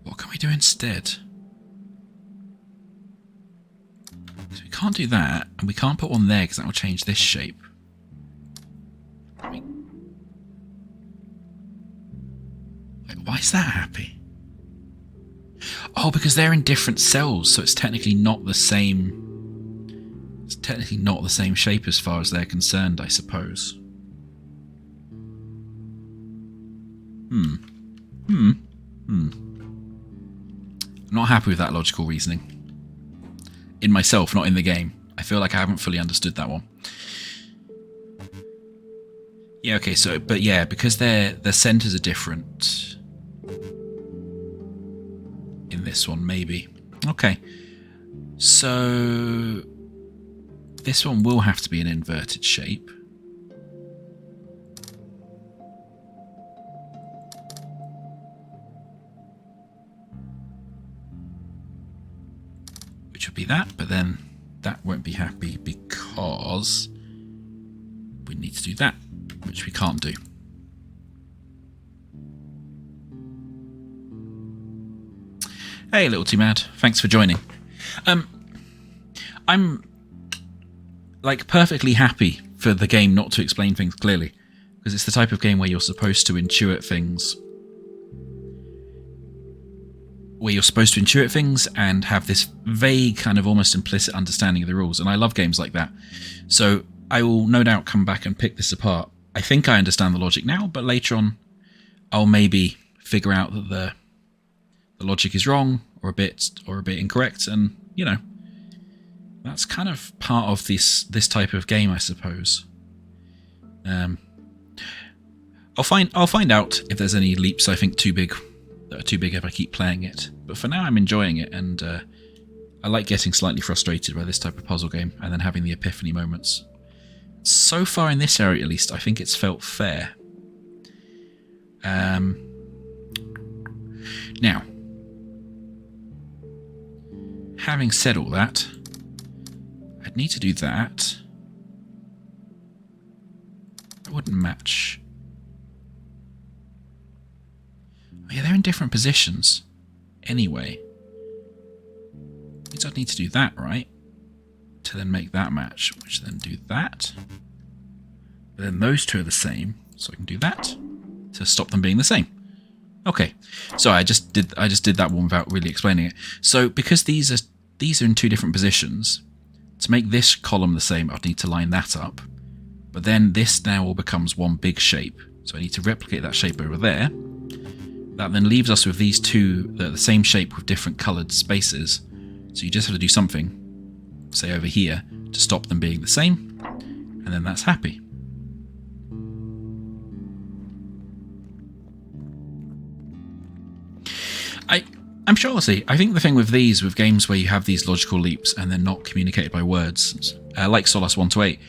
what can we do instead? So we can't do that, and we can't put one there because that will change this shape. Wait, why is that happy? Oh, because they're in different cells, so it's technically not the same. It's technically not the same shape as far as they're concerned, I suppose. I'm not happy with that logical reasoning. In myself, not in the game. I feel like I haven't fully understood that one. Yeah, okay, so, but yeah, because their centers are different in this one, maybe. Okay. So this one will have to be an inverted shape. Which would be that, but then that won't be happy because we need to do that, which we can't do. Hey, Little T-Mad, thanks for joining. I'm like perfectly happy for the game not to explain things clearly, because it's the type of game where you're supposed to intuit things. And have this vague, kind of almost implicit understanding of the rules, and I love games like that. So I will no doubt come back and pick this apart. I think I understand the logic now, but later on I'll maybe figure out that the logic is wrong or a bit incorrect, and you know, that's kind of part of this type of game, I suppose. I'll find out if there's any leaps I think that are too big if I keep playing it. But for now I'm enjoying it, and I like getting slightly frustrated by this type of puzzle game and then having the epiphany moments. So far in this area at least, I think it's felt fair. Now, having said all that, I'd need to do that. That wouldn't match. Oh yeah, they're in different positions. Anyway. Means I'd need to do that, right? To then make that match, which then do that. But then those two are the same, so I can do that to stop them being the same. Okay. So I just did that one without really explaining it. So because these are these are in two different positions. To make this column the same, I'd need to line that up. But then this now all becomes one big shape. So I need to replicate that shape over there. That then leaves us with these two that are the same shape with different coloured spaces. So you just have to do something, say over here, to stop them being the same. And then that's happy. I'm sure, honestly, I think the thing with these, with games where you have these logical leaps and they're not communicated by words, like Solace 1 to 8,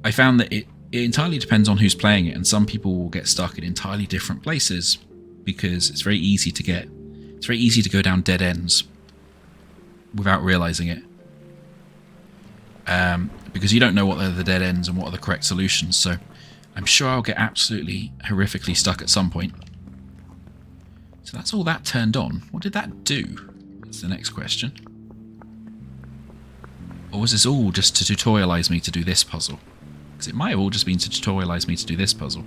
I found that it entirely depends on who's playing it, and some people will get stuck in entirely different places because it's very easy to go down dead ends without realising it. Because you don't know what are the dead ends and what are the correct solutions, so I'm sure I'll get absolutely horrifically stuck at some point. So that's all that turned on. What did that do? That's the next question. Or was this all just to tutorialise me to do this puzzle? Because it might have all just been to tutorialise me to do this puzzle.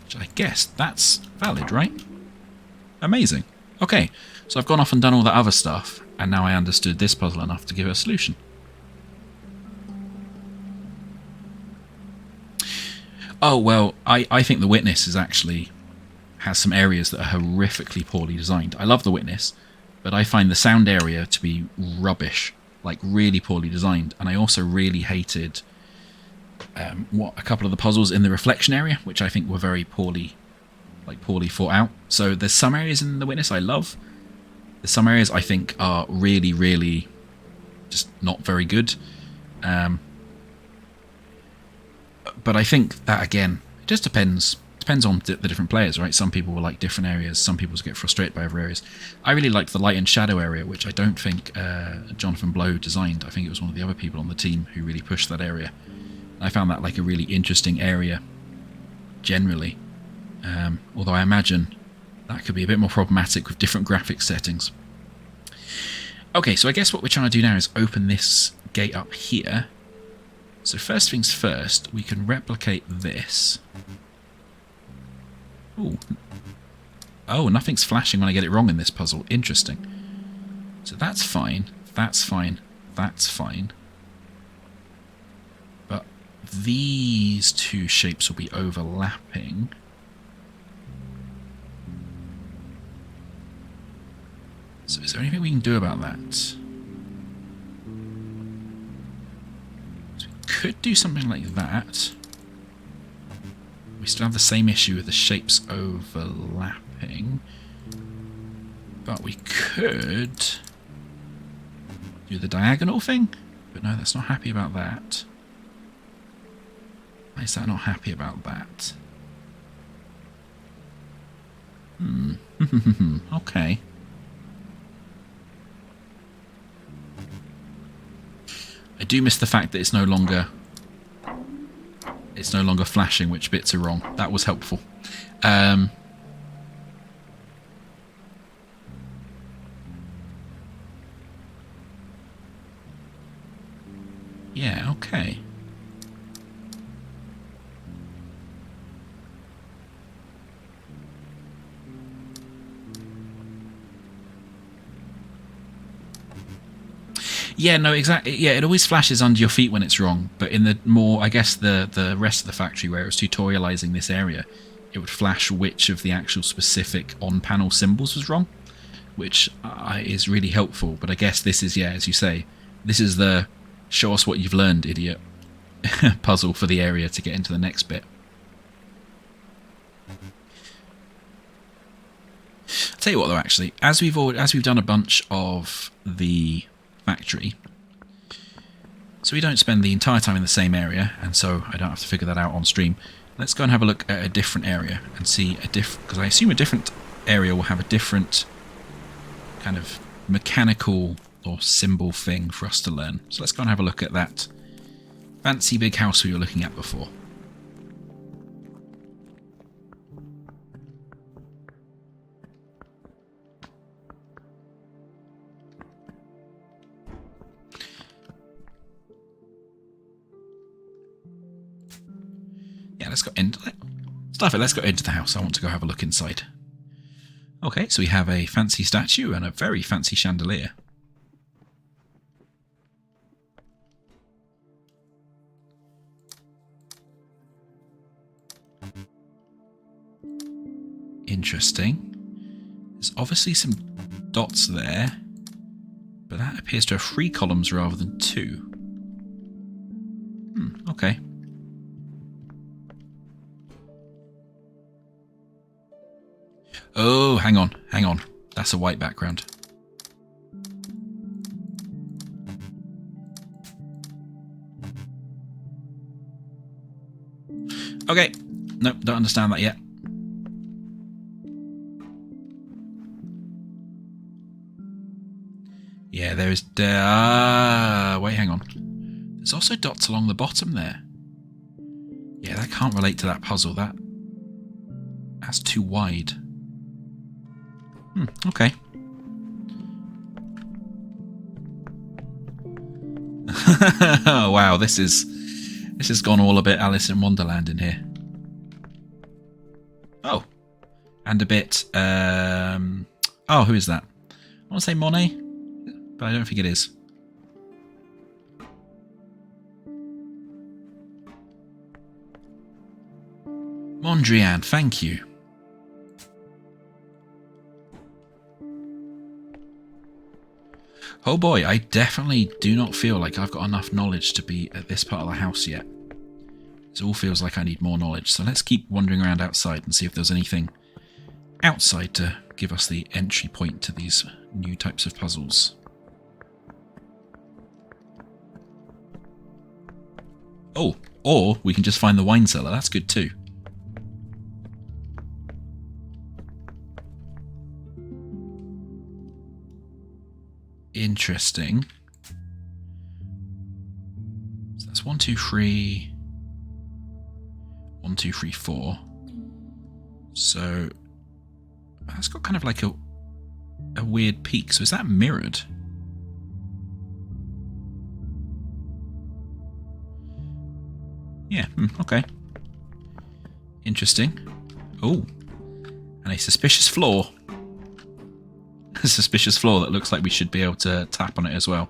Which I guess that's valid, right? Amazing. Okay, so I've gone off and done all that other stuff, and now I understood this puzzle enough to give it a solution. Oh, well, I think The Witness is actually has some areas that are horrifically poorly designed. I love The Witness, but I find the sound area to be rubbish, like really poorly designed. And I also really hated a couple of the puzzles in the reflection area, which I think were very poorly thought out. So there's some areas in The Witness I love. There's some areas I think are really, really just not very good. But I think that, again, it just depends on the different players, right? Some people will like different areas, some people get frustrated by other areas. I really liked the light and shadow area, which I don't think Jonathan Blow designed. I think it was one of the other people on the team who really pushed that area. I found that like a really interesting area, generally. Although I imagine that could be a bit more problematic with different graphics settings. Okay, so I guess what we're trying to do now is open this gate up here. So first things first, we can replicate this. Ooh. Oh, nothing's flashing when I get it wrong in this puzzle. Interesting. So that's fine. That's fine. That's fine. But these two shapes will be overlapping. So is there anything we can do about that? Could do something like that. We still have the same issue with the shapes overlapping. But we could do the diagonal thing. But no, that's not happy about that. Why is that not happy about that? Okay. I do miss the fact that it's no longer flashing which bits are wrong. That was helpful. Yeah, okay. Yeah, no, exactly. Yeah, it always flashes under your feet when it's wrong, but in the more, I guess, the rest of the factory where it was tutorializing this area, it would flash which of the actual specific on-panel symbols was wrong, which is really helpful. But I guess this is, yeah, as you say, this is the show us what you've learned, idiot puzzle for the area to get into the next bit. I'll tell you what, though, actually, as we've done a bunch of the factory, so we don't spend the entire time in the same area, and so I don't have to figure that out on stream. Let's go and have a look at a different area and see because I assume a different area will have a different kind of mechanical or symbol thing for us to learn. So let's go and have a look at that fancy big house we were looking at before. Let's Stuff it, let's go into the house. I want to go have a look inside. Okay, so we have a fancy statue and a very fancy chandelier. Interesting. There's obviously some dots there, but that appears to have 3 columns rather than 2. Okay. Oh, hang on. That's a white background. Okay. Nope, don't understand that yet. Yeah, there is... wait, hang on. There's also dots along the bottom there. Yeah, that can't relate to that puzzle. That's too wide. Okay. Oh, wow, this has gone all a bit Alice in Wonderland in here. Oh. And a bit... oh, who is that? I want to say Monet, but I don't think it is. Mondrian, thank you. Oh boy, I definitely do not feel like I've got enough knowledge to be at this part of the house yet. It all feels like I need more knowledge, so let's keep wandering around outside and see if there's anything outside to give us the entry point to these new types of puzzles. Oh, or we can just find the wine cellar, that's good too. Interesting. So that's 1, 2, 3. 1, 2, 3, 4. So that's got kind of like a weird peak. So is that mirrored? Yeah, okay. Interesting. Oh, and a suspicious floor. A suspicious floor that looks like we should be able to tap on it as well.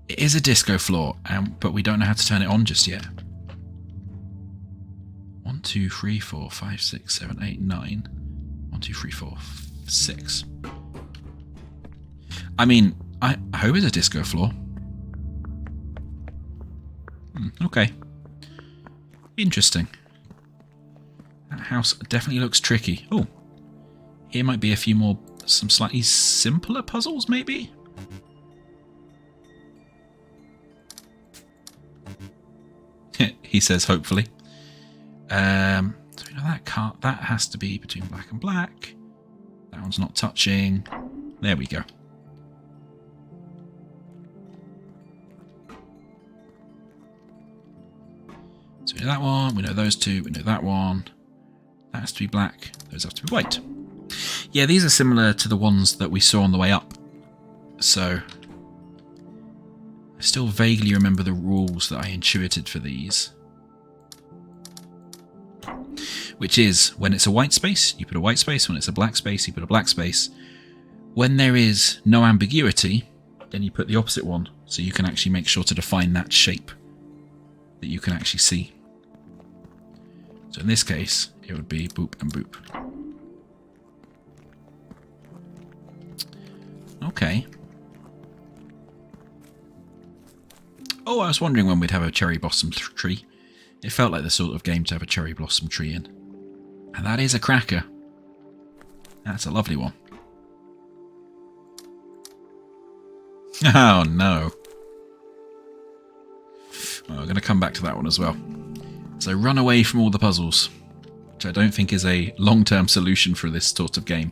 It is a disco floor, but we don't know how to turn it on just yet. 1, 2, 3, 4, 5, 6, 7, 8, 9. 1, 2, 3, 4, 6. I mean, I hope it's a disco floor. Okay. Interesting. That house definitely looks tricky. Oh, here might be a few more, some slightly simpler puzzles, maybe? He says, hopefully. So we know that has to be between black and black. That one's not touching. There we go. So we know that one, we know those two, we know that one. That has to be black, those have to be white. Yeah, these are similar to the ones that we saw on the way up. So I still vaguely remember the rules that I intuited for these. Which is, when it's a white space, you put a white space. When it's a black space, you put a black space. When there is no ambiguity, then you put the opposite one. So you can actually make sure to define that shape that you can actually see. So in this case, it would be boop and boop. Okay. Oh, I was wondering when we'd have a cherry blossom tree. It felt like the sort of game to have a cherry blossom tree in. And that is a cracker. That's a lovely one. Oh no. Well, we're going to come back to that one as well. So run away from all the puzzles, which I don't think is a long-term solution for this sort of game.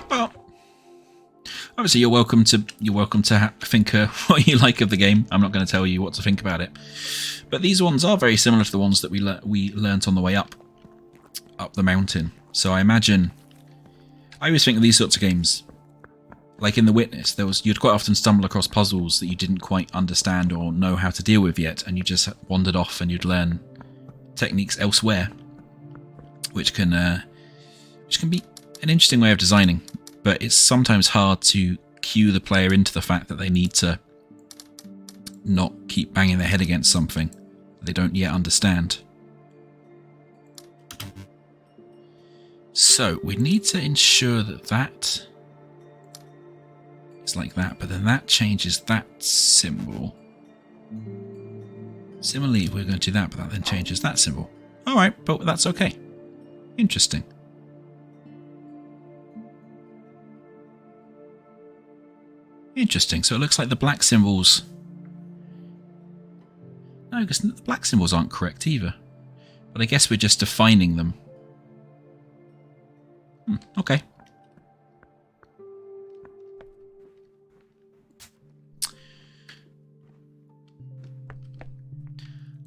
Well, Obviously, you're welcome to think what you like of the game. I'm not going to tell you what to think about it. But these ones are very similar to the ones that we learnt on the way up the mountain. So I imagine, I always think of these sorts of games, like in The Witness, you'd quite often stumble across puzzles that you didn't quite understand or know how to deal with yet, and you just wandered off and you'd learn techniques elsewhere, which can be an interesting way of designing. But it's sometimes hard to cue the player into the fact that they need to not keep banging their head against something they don't yet understand. So we need to ensure that is like that, but then that changes that symbol. Similarly, we're going to do that, but that then changes that symbol. Alright, but that's okay. Interesting. Interesting. So it looks like the black symbols... No, because the black symbols aren't correct either. But I guess we're just defining them. Okay.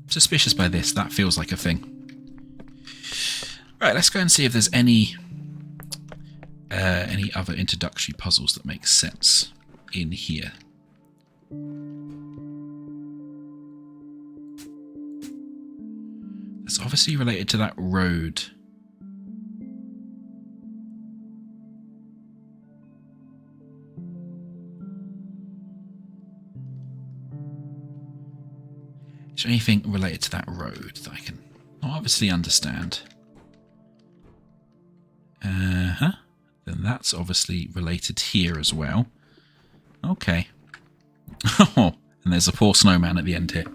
I'm suspicious by this. That feels like a thing. Right, let's go and see if there's any other introductory puzzles that make sense in here. That's obviously related to that road. Is there anything related to that road that I can not obviously understand? Then that's obviously related here as well. Okay. Oh, and there's a poor snowman at the end here.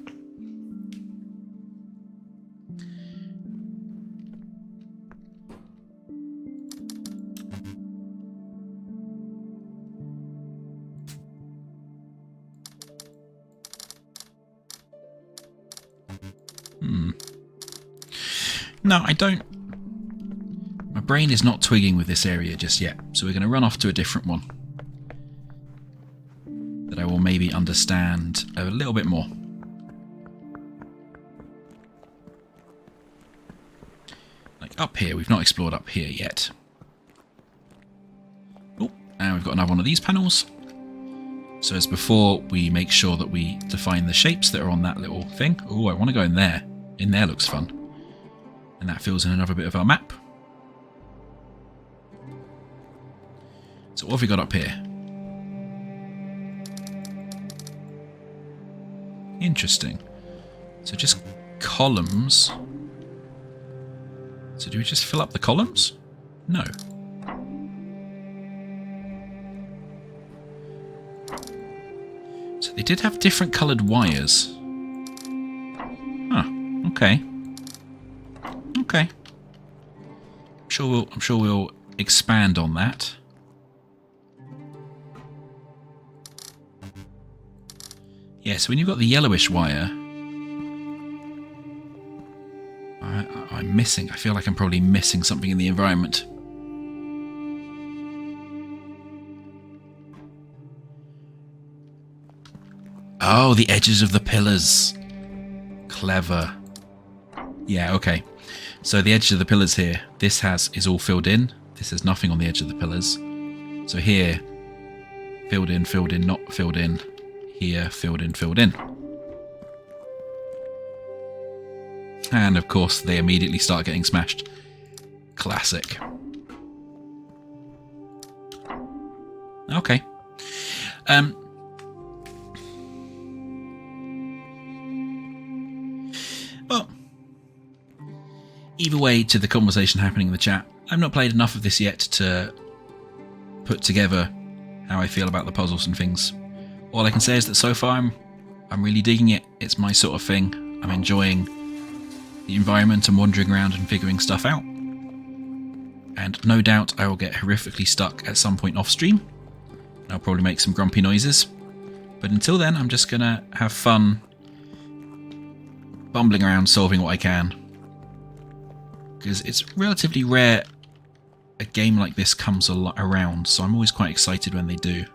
No, I don't. My brain is not twigging with this area just yet, so we're going to run off to a different one that I will maybe understand a little bit more. Like up here, we've not explored up here yet. Oh, and we've got another one of these panels. So as before, we make sure that we define the shapes that are on that little thing. Oh, I want to go in there. In there looks fun. And that fills in another bit of our map. So what have we got up here? Interesting. So just columns. So do we just fill up the columns? No. So they did have different coloured wires. Huh, okay. Okay. I'm sure we'll expand on that. Yeah, so when you've got the yellowish wire, I'm missing. I feel like I'm probably missing something in the environment. Oh, the edges of the pillars. Clever. Yeah, okay. So the edge of the pillars here, this is all filled in. This has nothing on the edge of the pillars. So here, filled in, not filled in. Here, filled in, filled in. And of course, they immediately start getting smashed. Classic. Okay. Well, either way to the conversation happening in the chat, I've not played enough of this yet to put together how I feel about the puzzles and things. All I can say is that so far I'm really digging it. It's my sort of thing. I'm enjoying the environment and wandering around and figuring stuff out. And no doubt I will get horrifically stuck at some point off stream. I'll probably make some grumpy noises. But until then, I'm just gonna have fun bumbling around solving what I can. Because it's relatively rare a game like this comes around, so I'm always quite excited when they do.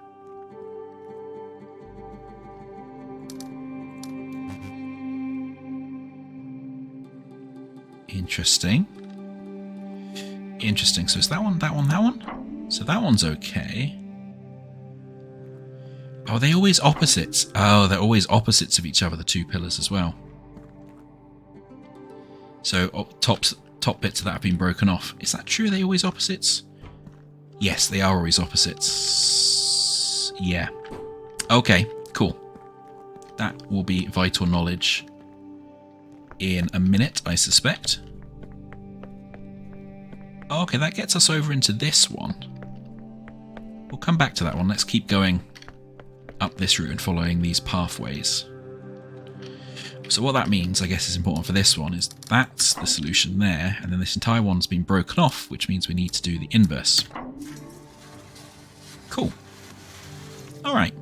Interesting. Interesting. So is that one, that one, that one? So that one's okay. Oh, are they always opposites? Oh, they're always opposites of each other, the two pillars as well. So top bits of that have been broken off. Is that true? Are they always opposites? Yes, they are always opposites. Yeah. Okay, cool. That will be vital knowledge in a minute, I suspect. Okay, that gets us over into this one. We'll come back to that one. Let's keep going up this route and following these pathways. So what that means, I guess, is important for this one, is that's the solution there, and then this entire one's been broken off, which means we need to do the inverse. Cool. Alright.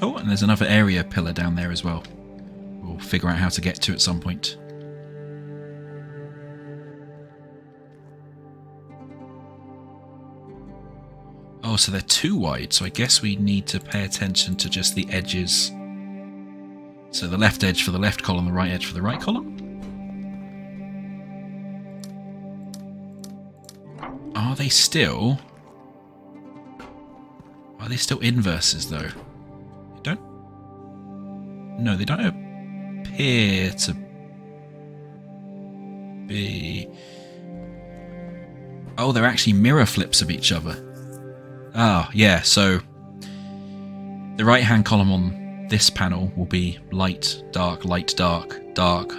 Oh, and there's another area pillar down there as well. We'll figure out how to get to at some point. Oh, so they're too wide, so I guess we need to pay attention to just the edges. So the left edge for the left column, the right edge for the right column. Are they still inverses though? They don't. No, they don't appear to be. Oh, they're actually mirror flips of each other. Ah, yeah, so the right-hand column on this panel will be light, dark, dark,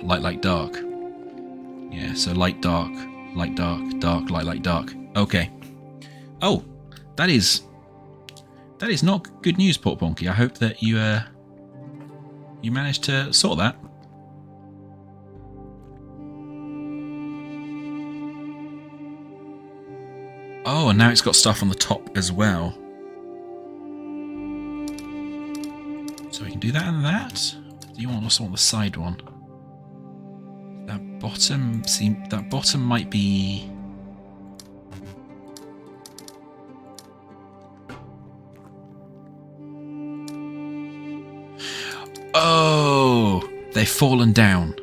light, dark. Yeah, so light, dark, dark, light, dark. Okay. Oh, that is not good news, Port Bonky. I hope that you managed to sort that. Oh, and now it's got stuff on the top as well. So we can do that and that. Do you also want the side one? That bottom might be. Oh, they've fallen down.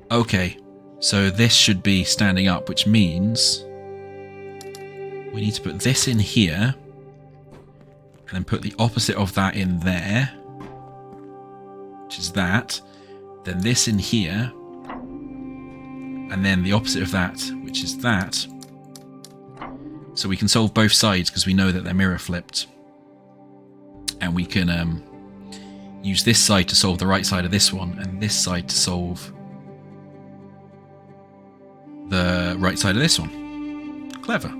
Okay, so this should be standing up, which means we need to put this in here, and then put the opposite of that in there, which is that, then this in here, and then the opposite of that, which is that. So we can solve both sides because we know that they're mirror flipped, and we can use this side to solve the right side of this one, and this side to solve the right side of this one. Clever.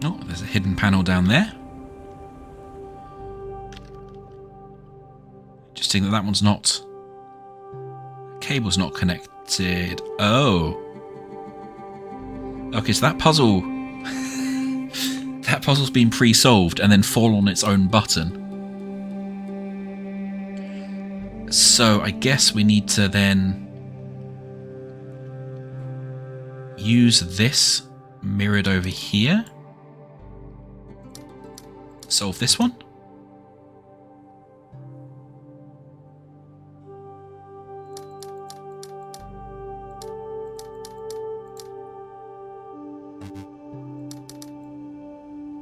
Oh, there's a hidden panel down there. Interesting that that one's not. Cable's not connected. Oh. Okay, so that puzzle. That puzzle's been pre-solved and then fall on its own button. So I guess we need to then use this mirrored over here. Solve this one.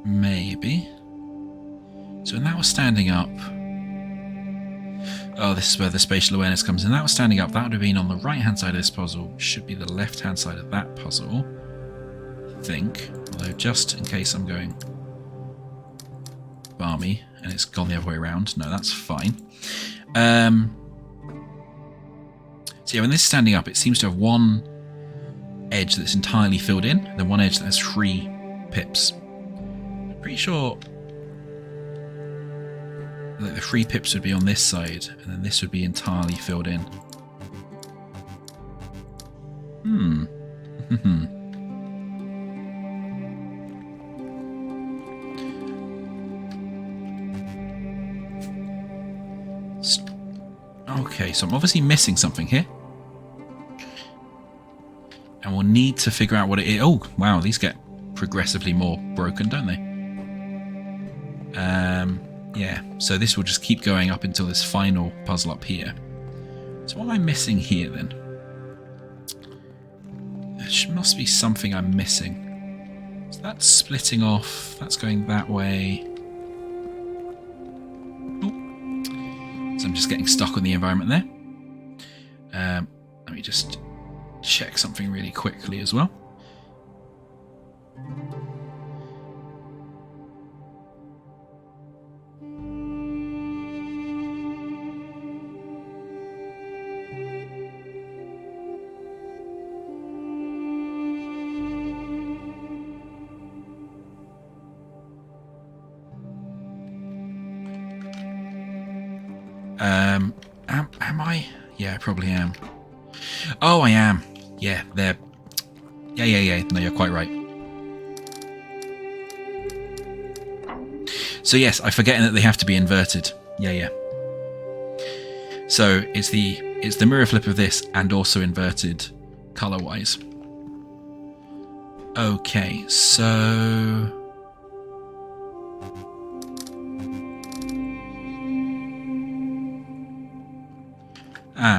Maybe. So when that was standing up. Oh, this is where the spatial awareness comes in. That was standing up. That would have been on the right-hand side of this puzzle. Should be the left-hand side of that puzzle. I think. Although, just in case I'm going balmy and it's gone the other way around. No, that's fine. So yeah, when this is standing up, it seems to have one edge that's entirely filled in, and then one edge that has 3 pips. I'm pretty sure that the 3 pips would be on this side, and then this would be entirely filled in. Okay, so I'm obviously missing something here. And we'll need to figure out what it is. Oh, wow, these get progressively more broken, don't they? Yeah, so this will just keep going up until this final puzzle up here. So what am I missing here, then? There must be something I'm missing. So that's splitting off. That's going that way. Oh. So I'm just getting stuck on the environment there. Let me just check something really quickly as well. Am I? Yeah, I probably am. Oh, I am. Yeah, they're... Yeah. No, you're quite right. So yes, I'm forgetting that they have to be inverted. Yeah. So it's the mirror flip of this and also inverted color-wise. Okay, so...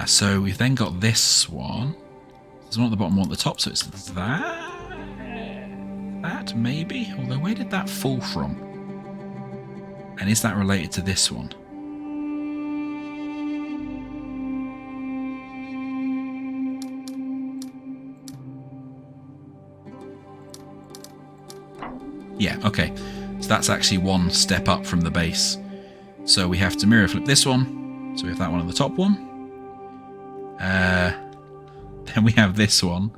so we've then got this one. There's one at the bottom, one at the top, so it's that? That, maybe? Although, where did that fall from? And is that related to this one? Yeah, okay. So that's actually one step up from the base. So we have to mirror flip this one. So we have that one on the top one. Then we have this one.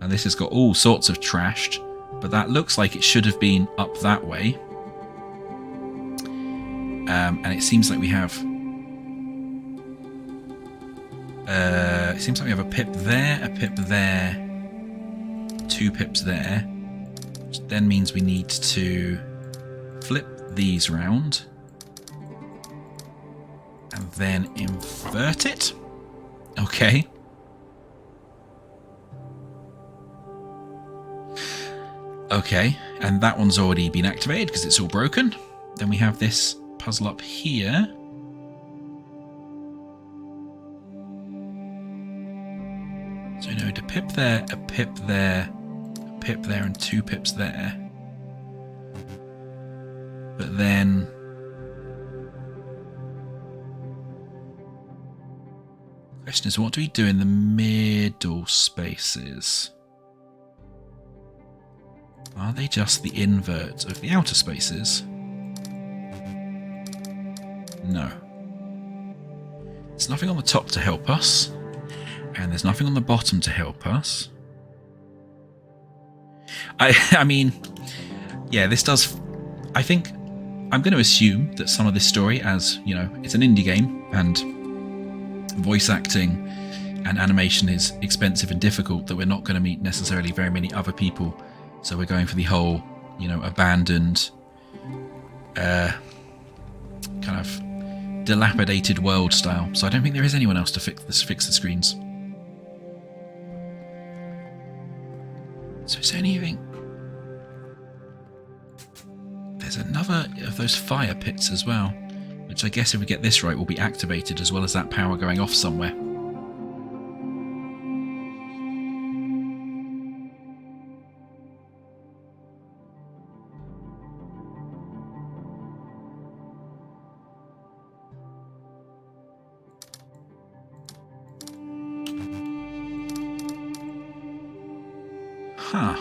And this has got all sorts of trashed. But that looks like it should have been up that way. And it seems like we have... it seems like we have a pip there, 2 pips there. Which then means we need to flip these round. And then invert it. Okay. Okay, and that one's already been activated because it's all broken. Then we have this puzzle up here. So we know a pip there, a pip there, a pip there, and 2 pips there. But then... the question is, what do we do in the middle spaces? Are they just the invert of the outer spaces? No. There's nothing on the top to help us. And there's nothing on the bottom to help us. I mean, yeah, this does... I think I'm going to assume that some of this story, as, you know, it's an indie game, and voice acting and animation is expensive and difficult, that we're not going to meet necessarily very many other people. So we're going for the whole, you know, abandoned, kind of dilapidated world style. So I don't think there is anyone else to fix the screens. So is there anything? There's another of those fire pits as well, which I guess if we get this right will be activated as well as that power going off somewhere. Huh.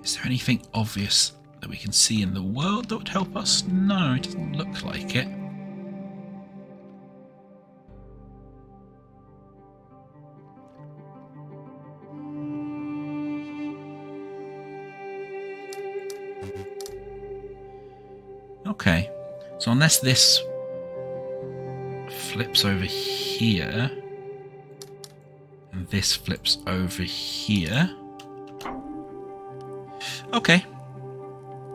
Is there anything obvious that we can see in the world that would help us? No, it doesn't look like it. Okay, so unless this flips over here, and this flips over here. Okay.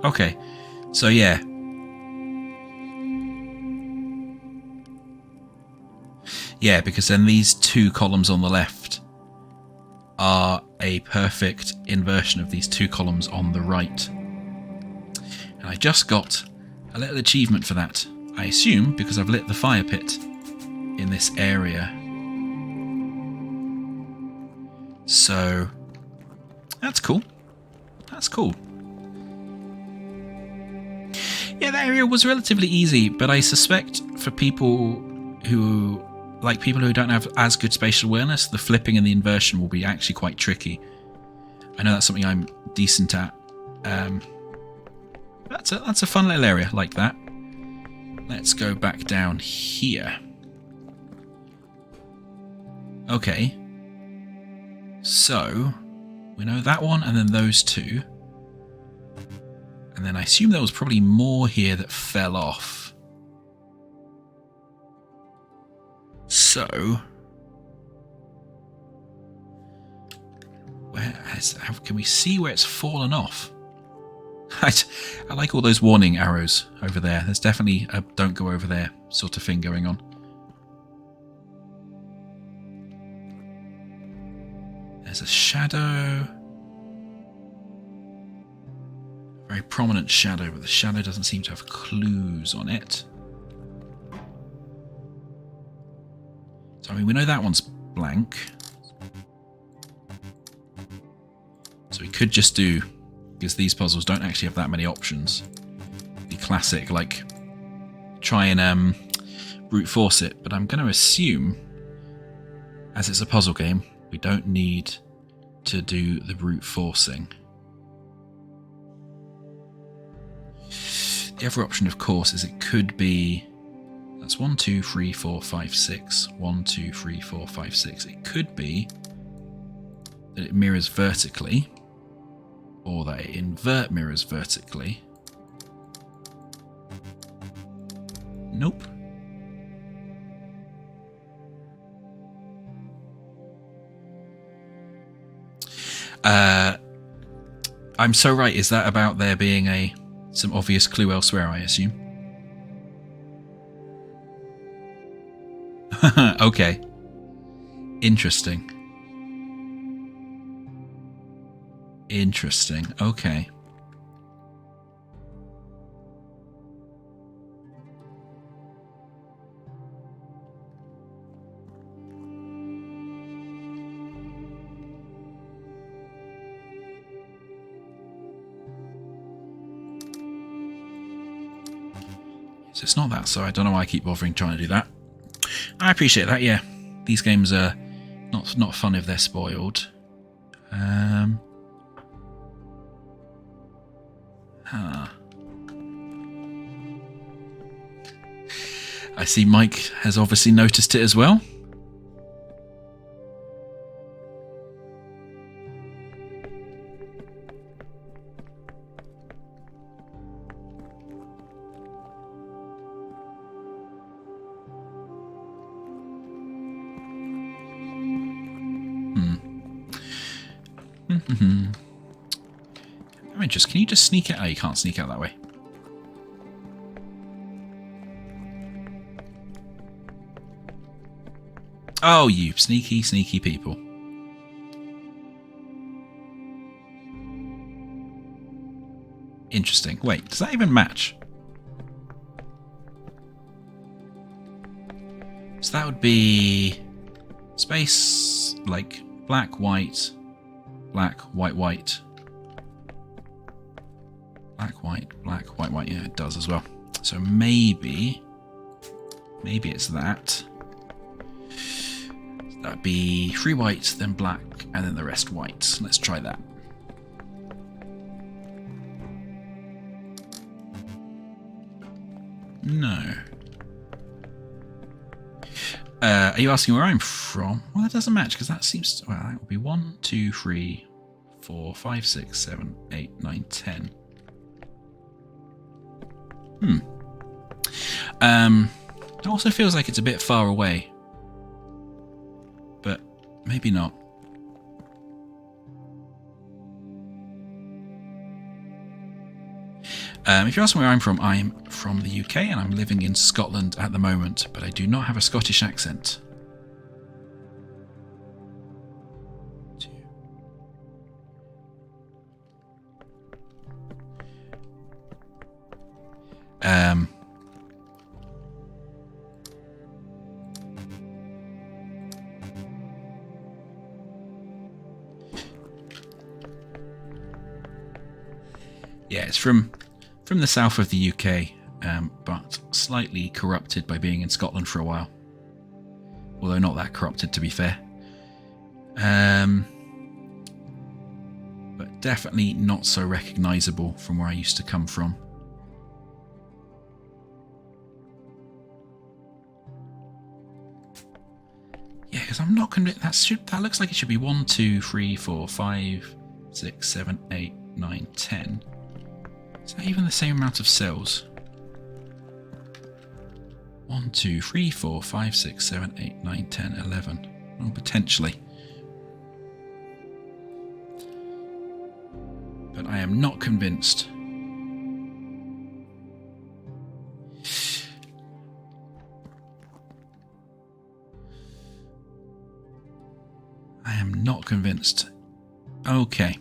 Okay. So yeah. Yeah, because then these two columns on the left are a perfect inversion of these two columns on the right. And I just got a little achievement for that. I assume because I've lit the fire pit in this area. So that's cool. That's cool. Yeah, that area was relatively easy, but I suspect for people who don't have as good spatial awareness, the flipping and the inversion will be actually quite tricky. I know that's something I'm decent at. That's a fun little area like that. Let's go back down here. Okay. So, we know that one and then those two. And then I assume there was probably more here that fell off. So, how can we see where it's fallen off? I like all those warning arrows over there. There's definitely a don't go over there sort of thing going on. There's a shadow. Very prominent shadow, but the shadow doesn't seem to have clues on it. So, I mean, we know that one's blank. So we could just do, because these puzzles don't actually have that many options, the classic, like, try and brute force it. But I'm going to assume, as it's a puzzle game, we don't need to do the brute forcing. The other option, of course, is it could be... That's 1, 2, 3, 4, 5, 6. 1, 2, 3, 4, 5, 6. It could be that it mirrors vertically, or that it invert mirrors vertically. Nope. I'm so right. Is that about there being some obvious clue elsewhere, I assume? Okay. Interesting. Interesting. Okay. So it's not that, so I don't know why I keep bothering trying to do that. I appreciate that, yeah. These games are not fun if they're spoiled. I see Mike has obviously noticed it as well. I'm interested. Can you just sneak out? Oh, you can't sneak out that way. Oh, you sneaky, sneaky people. Interesting. Wait, does that even match? So that would be space, like black, white, black, white, white. Black, white, black, white, white. Yeah, it does as well. So maybe it's that. That'd be 3 white, then black, and then the rest white. Let's try that. No. Are you asking where I'm from? Well, that doesn't match because that seems... Well, that would be 1, 2, 3, 4, 5, 6, 7, 8, 9, 10. It also feels like it's a bit far away. But maybe not. If you're asking where I'm from the UK and I'm living in Scotland at the moment, but I do not have a Scottish accent. it's from the south of the UK, but slightly corrupted by being in Scotland for a while. Although not that corrupted, to be fair. But definitely not so recognisable from where I used to come from. Yeah, because I'm not convinced. That looks like it should be 1, 2, 3, 4, 5, 6, 7, 8, 9, 10. Is that even the same amount of cells? 1, 2, 3, 4, 5, 6, 7, 8, 9, 10, 11. Well, potentially. But I am not convinced. I am not convinced. Okay.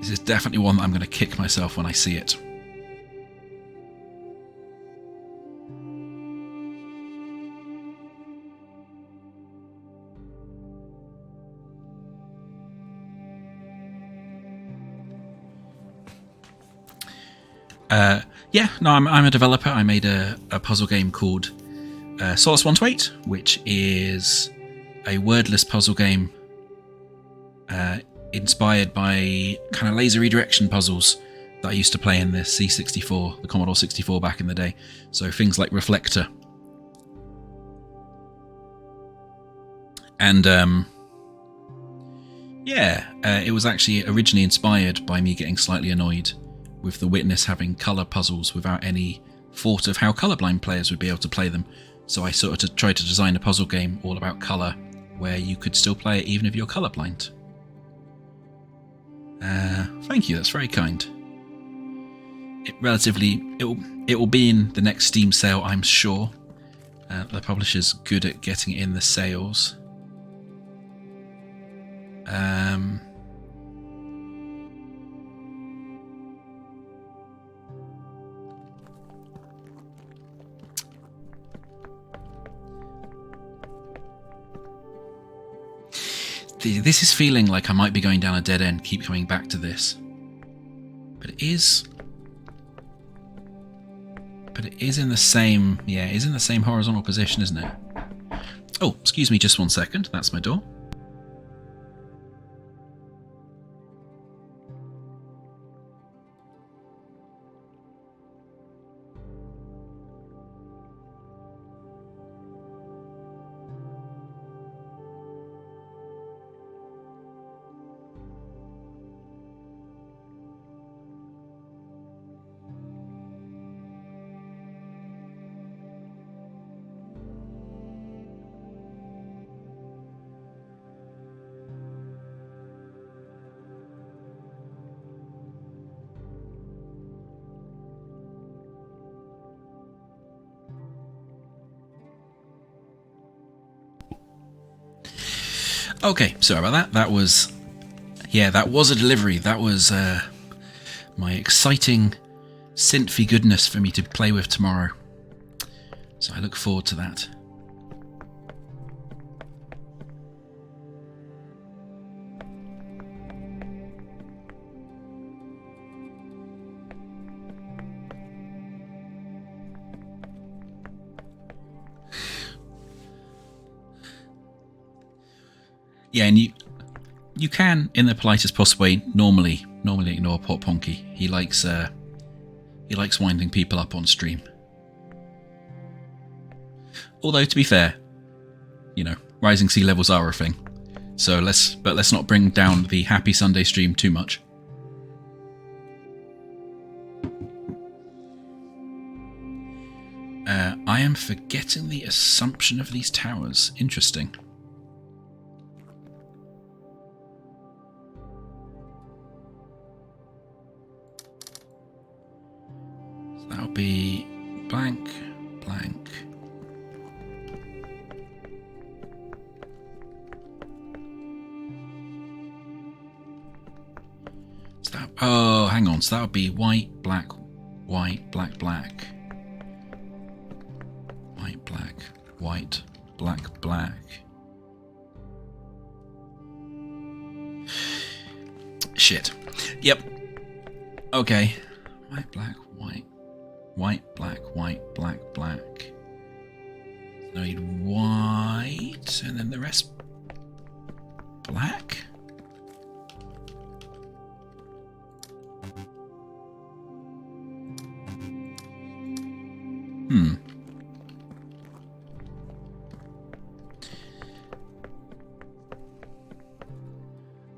This is definitely one that I'm going to kick myself when I see it. Yeah, no, I'm a developer. I made a puzzle game called Solace 128, which is a wordless puzzle game inspired by kind of laser redirection puzzles that I used to play in the C64, the Commodore 64 back in the day. So things like Reflector. And it was actually originally inspired by me getting slightly annoyed with The Witness having colour puzzles without any thought of how colourblind players would be able to play them. So I sort of tried to design a puzzle game all about colour where you could still play it even if you're colourblind. Thank you, that's very kind. It will be in the next Steam sale, I'm sure. The publisher's good at getting it in the sales. This is feeling like I might be going down a dead end, keep coming back to this. But it is in the same, it is in the same horizontal position, isn't it? Oh, excuse me just 1 second, that's my door. Okay, sorry about that. That was a delivery. That was my exciting synthy goodness for me to play with tomorrow. So I look forward to that. Yeah, and you can, in the politest possible way, normally ignore Port Ponky. He likes winding people up on stream. Although, to be fair, rising sea levels are a thing. So let's not bring down the happy Sunday stream too much. I am forgetting the assumption of these towers. Interesting. That'll be blank, blank. So that, oh, hang on. So that would be white, black, white, black, black. White, black, white, black, black. Shit. Yep. Okay. White, black, white. White, black, white, black, black. So I need white, and then the rest black?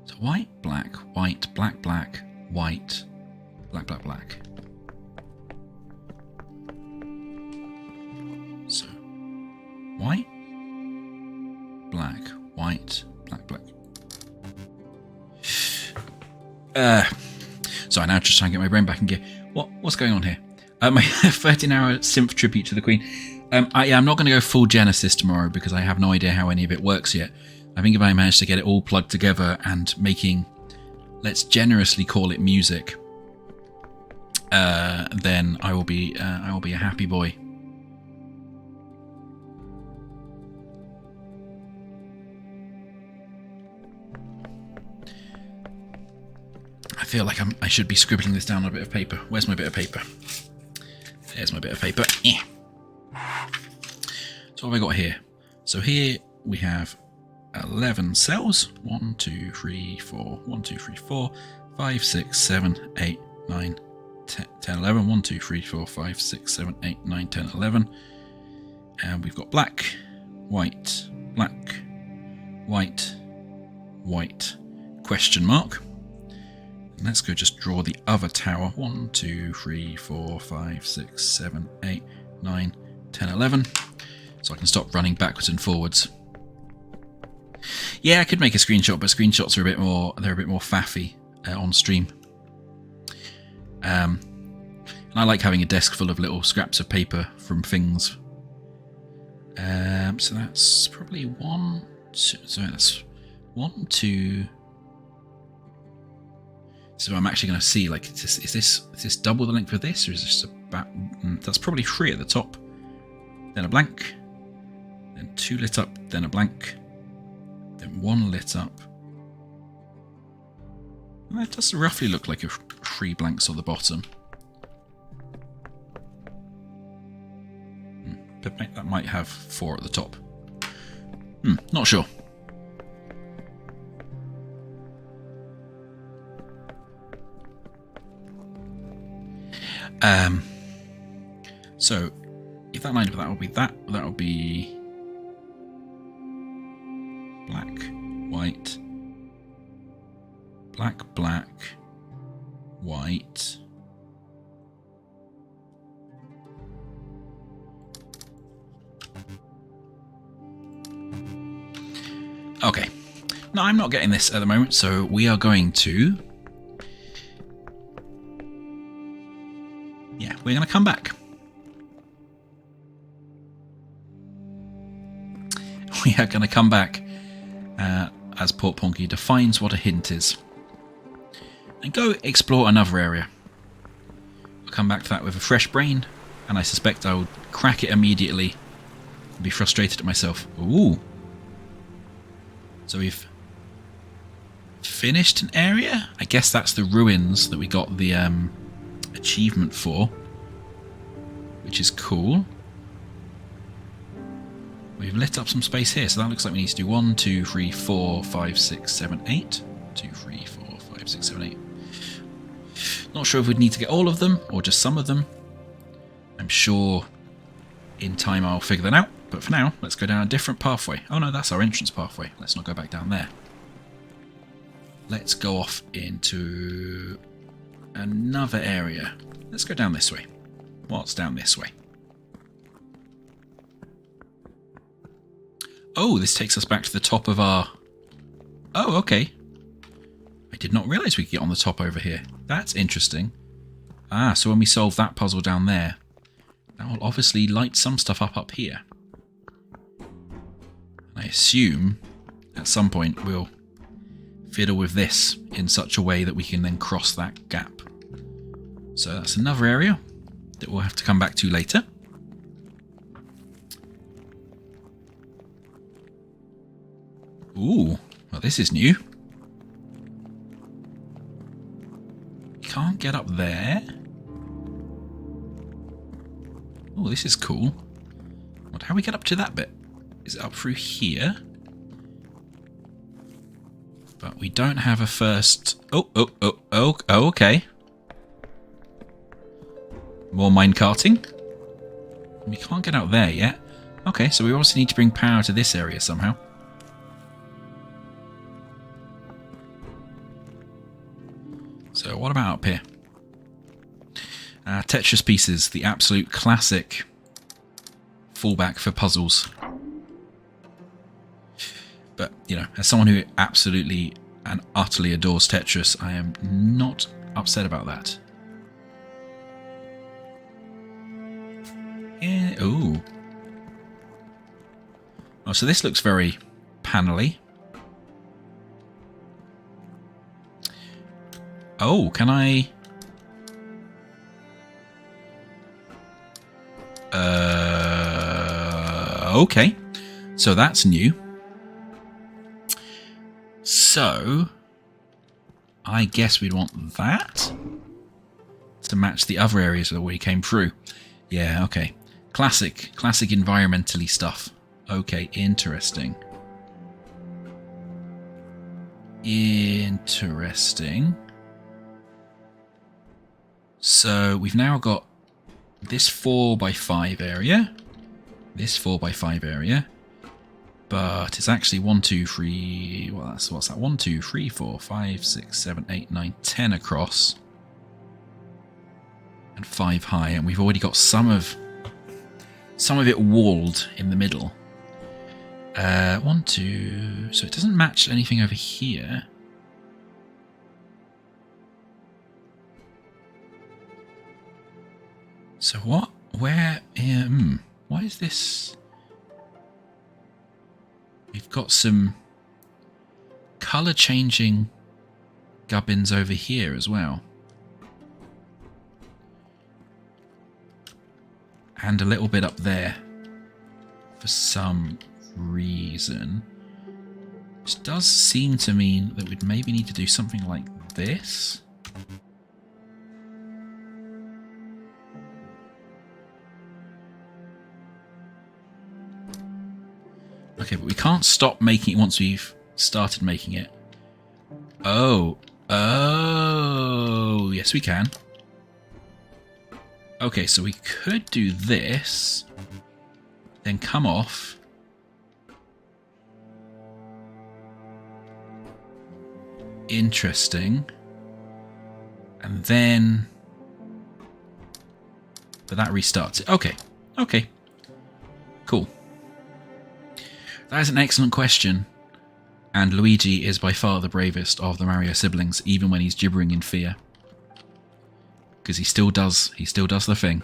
So white, black, white, black, black, white, black, black, black. So white, black, white, black, black. Sorry, now just trying to get my brain back in gear. What's going on here? My 13-hour synth tribute to the Queen. I'm not going to go full Genesis tomorrow because I have no idea how any of it works yet. I think if I manage to get it all plugged together and making, let's generously call it music, then I will be a happy boy. I feel like I should be scribbling this down on a bit of paper. Where's my bit of paper? There's my bit of paper. Yeah. So what have I got here? So here we have 11 cells. 1, 2, 3, 4. 1, 2, 3, 4. 5, 6, 7, 8, 9, 10, 11. 1, 2, 3, 4, 5, 6, 7, 8, 9, 10, 11. And we've got black, white, black, white, white, question mark. And let's go just draw the other tower. 1, 2, 3, 4, 5, 6, 7, 8, 9, 10, 11. So I can stop running backwards and forwards. Yeah, I could make a screenshot, but screenshots are a bit more faffy on stream. And I like having a desk full of little scraps of paper from things. So that's probably 1, 2, so that's 1, 2. So I'm actually going to see, like, is this double the length of this, or is this about? That's probably 3 at the top, then a blank, then 2 lit up, then a blank, then 1 lit up. And that does roughly look like 3 blanks on the bottom. But that might have 4 at the top. Not sure. So if that lined up, that would be that would be black, white, black, black, white, okay. No, I'm not getting this at the moment, so we are going to, yeah, we're going to come back. We are going to come back as Port Ponky defines what a hint is, and go explore another area. I'll come back to that with a fresh brain, and I suspect I will crack it immediately and be frustrated at myself. Ooh. So we've finished an area? I guess that's the ruins that we got the achievement for, which is cool. We've lit up some space here, so that looks like we need to do 1, 2, 3, 4, 5, 6, 7, 8. 2, 3, 4, 5, 6, 7, 8. Not sure if we'd need to get all of them, or just some of them. I'm sure in time I'll figure that out, but for now, let's go down a different pathway. Oh no, that's our entrance pathway. Let's not go back down there. Let's go off into another area. Let's go down this way. What's down this way? Oh, this takes us back to the top of our... Oh, okay. I did not realise we could get on the top over here. That's interesting. Ah, so when we solve that puzzle down there, that will obviously light some stuff up here. I assume at some point we'll fiddle with this in such a way that we can then cross that gap. So that's another area that we'll have to come back to later. Ooh, well this is new. You can't get up there. Oh, this is cool. What? How do we get up to that bit? Is it up through here? But we don't have a first... Oh, okay. More minecarting. We can't get out there yet. Okay, so we also need to bring power to this area somehow. So what about up here? Tetris pieces, the absolute classic fallback for puzzles. But, you know, as someone who absolutely and utterly adores Tetris, I am not upset about that. Yeah, ooh. Oh, so this looks very panelly. Oh, can I... Okay. So that's new. So, I guess we'd want that to match the other areas that we came through. Yeah, okay. Classic environmentally stuff. Okay, interesting. Interesting. So, we've now got this 4x5 area, this 4x5 area, but it's actually 1, 2, 3, well, that's, what's that? 1, 2, 3, 4, 5, 6, 7, 8, 9, 10 across, and 5 high, and we've already got some of it walled in the middle. 1, 2, so it doesn't match anything over here. So what? Where? Why is this? We've got some colour changing gubbins over here as well. And a little bit up there for some reason. This does seem to mean that we'd maybe need to do something like this. Okay, but we can't stop making it once we've started making it. Oh, yes we can. Okay, so we could do this, then come off. Interesting. And then... but that restarts it. Okay, okay. Cool. That is an excellent question. And Luigi is by far the bravest of the Mario siblings, even when he's gibbering in fear. Because he still does the thing.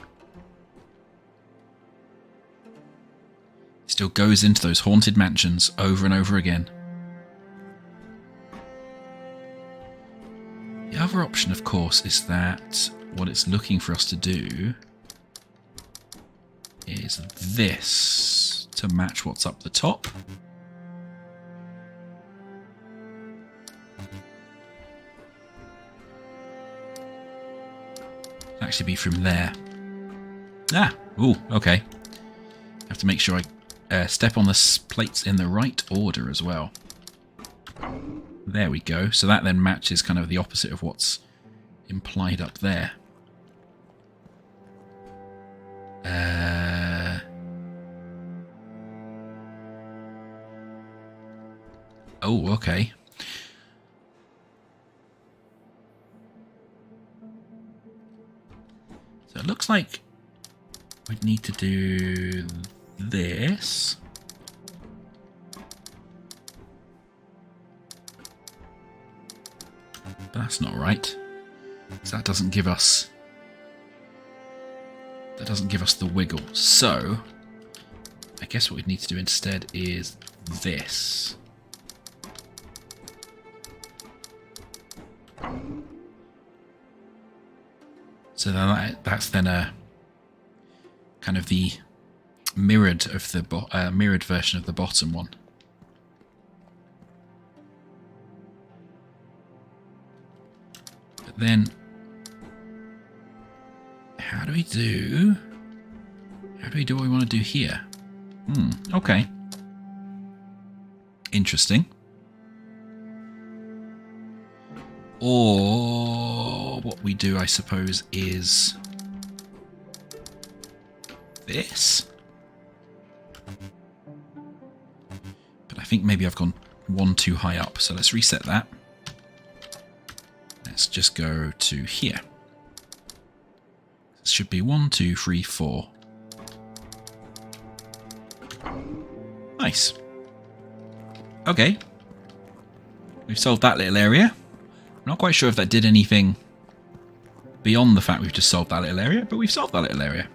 He still goes into those haunted mansions over and over again. The other option, of course, is that what it's looking for us to do is this to match what's up the top. Actually be from there. Ah, ooh, okay. Have to make sure I step on the plates in the right order as well. There we go. So that then matches kind of the opposite of what's implied up there. Oh, okay. So it looks like we'd need to do this. But that's not right. So that doesn't give us... that doesn't give us the wiggle. So I guess what we need to do instead is this. So then that's then a kind of the mirrored of the mirrored version of the bottom one. But then How do we do what we want to do here? Okay. Interesting. Or what we do, I suppose, is this. But I think maybe I've gone one too high up, so let's reset that. Let's just go to here. This should be 1, 2, 3, 4. Nice. Okay. We've solved that little area. I'm not quite sure if that did anything beyond the fact we've just solved that little area, but we've solved that little area.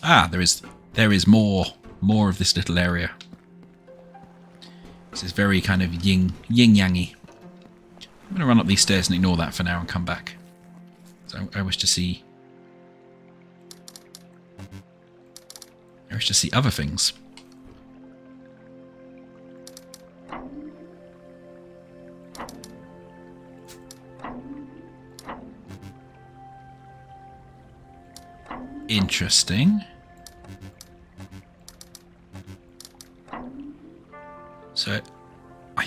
Ah, there is more of this little area. This is very kind of yin-yangy. I'm going to run up these stairs and ignore that for now and come back. So I wish to see other things. Interesting. So I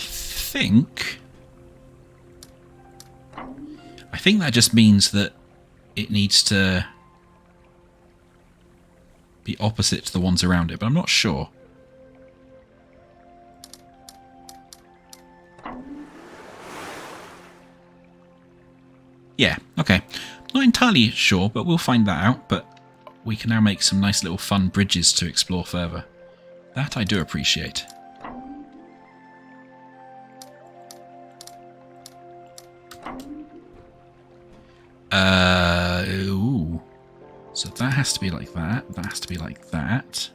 think that just means that it needs to be opposite to the ones around it, but I'm not sure. Yeah, okay. Not entirely sure, but we'll find that out. But we can now make some nice little fun bridges to explore further. That I do appreciate. Ooh. So that has to be like that. That has to be like that.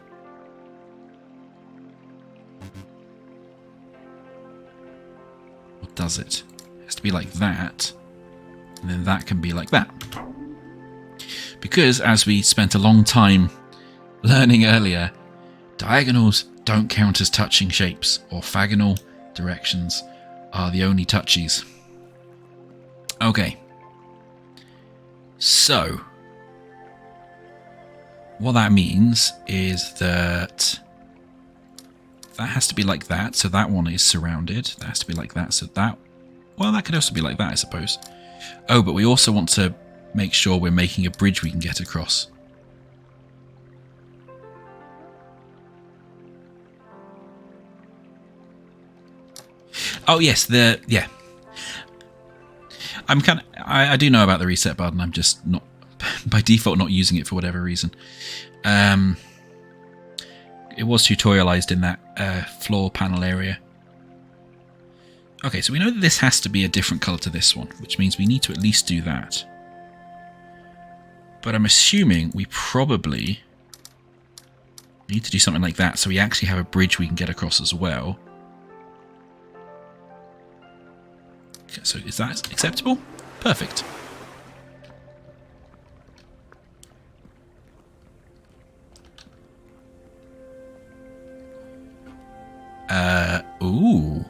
Or does it? It has to be like that. And then that can be like that. Because, as we spent a long time learning earlier, diagonals don't count as touching shapes. Orthogonal directions are the only touchies. Okay. So, what that means is that has to be like that, so that one is surrounded. That has to be like that, so that... Well, that could also be like that, I suppose. Oh, but we also want to make sure we're making a bridge we can get across. Oh, yes, yeah. I do know about the reset button. I'm just not, by default, not using it for whatever reason. It was tutorialized in that floor panel area. Okay, so we know that this has to be a different color to this one, which means we need to at least do that. But I'm assuming we probably need to do something like that, so we actually have a bridge we can get across as well. Okay, so is that acceptable? Perfect. Ooh.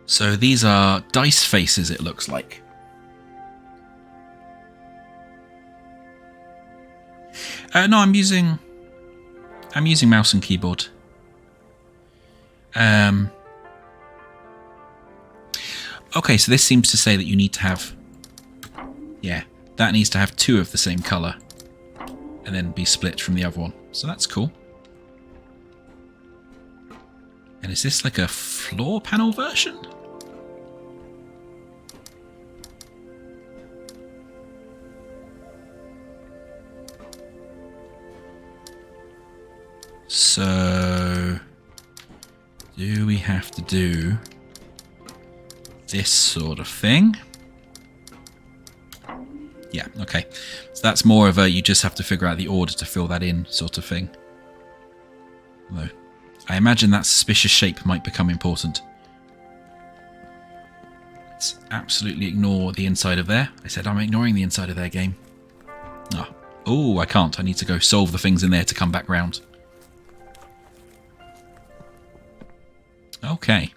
So these are dice faces, it looks like. No, I'm using mouse and keyboard. Okay, so this seems to say that you need to have... Yeah, that needs to have 2 of the same colour. And then be split from the other one. So that's cool. And is this like a floor panel version? So, do we have to do this sort of thing? Yeah, okay. So that's more of a you just have to figure out the order to fill that in sort of thing. Although, I imagine that suspicious shape might become important. Let's absolutely ignore the inside of there. I said I'm ignoring the inside of their game. Oh, I can't. I need to go solve the things in there to come back round. Okay.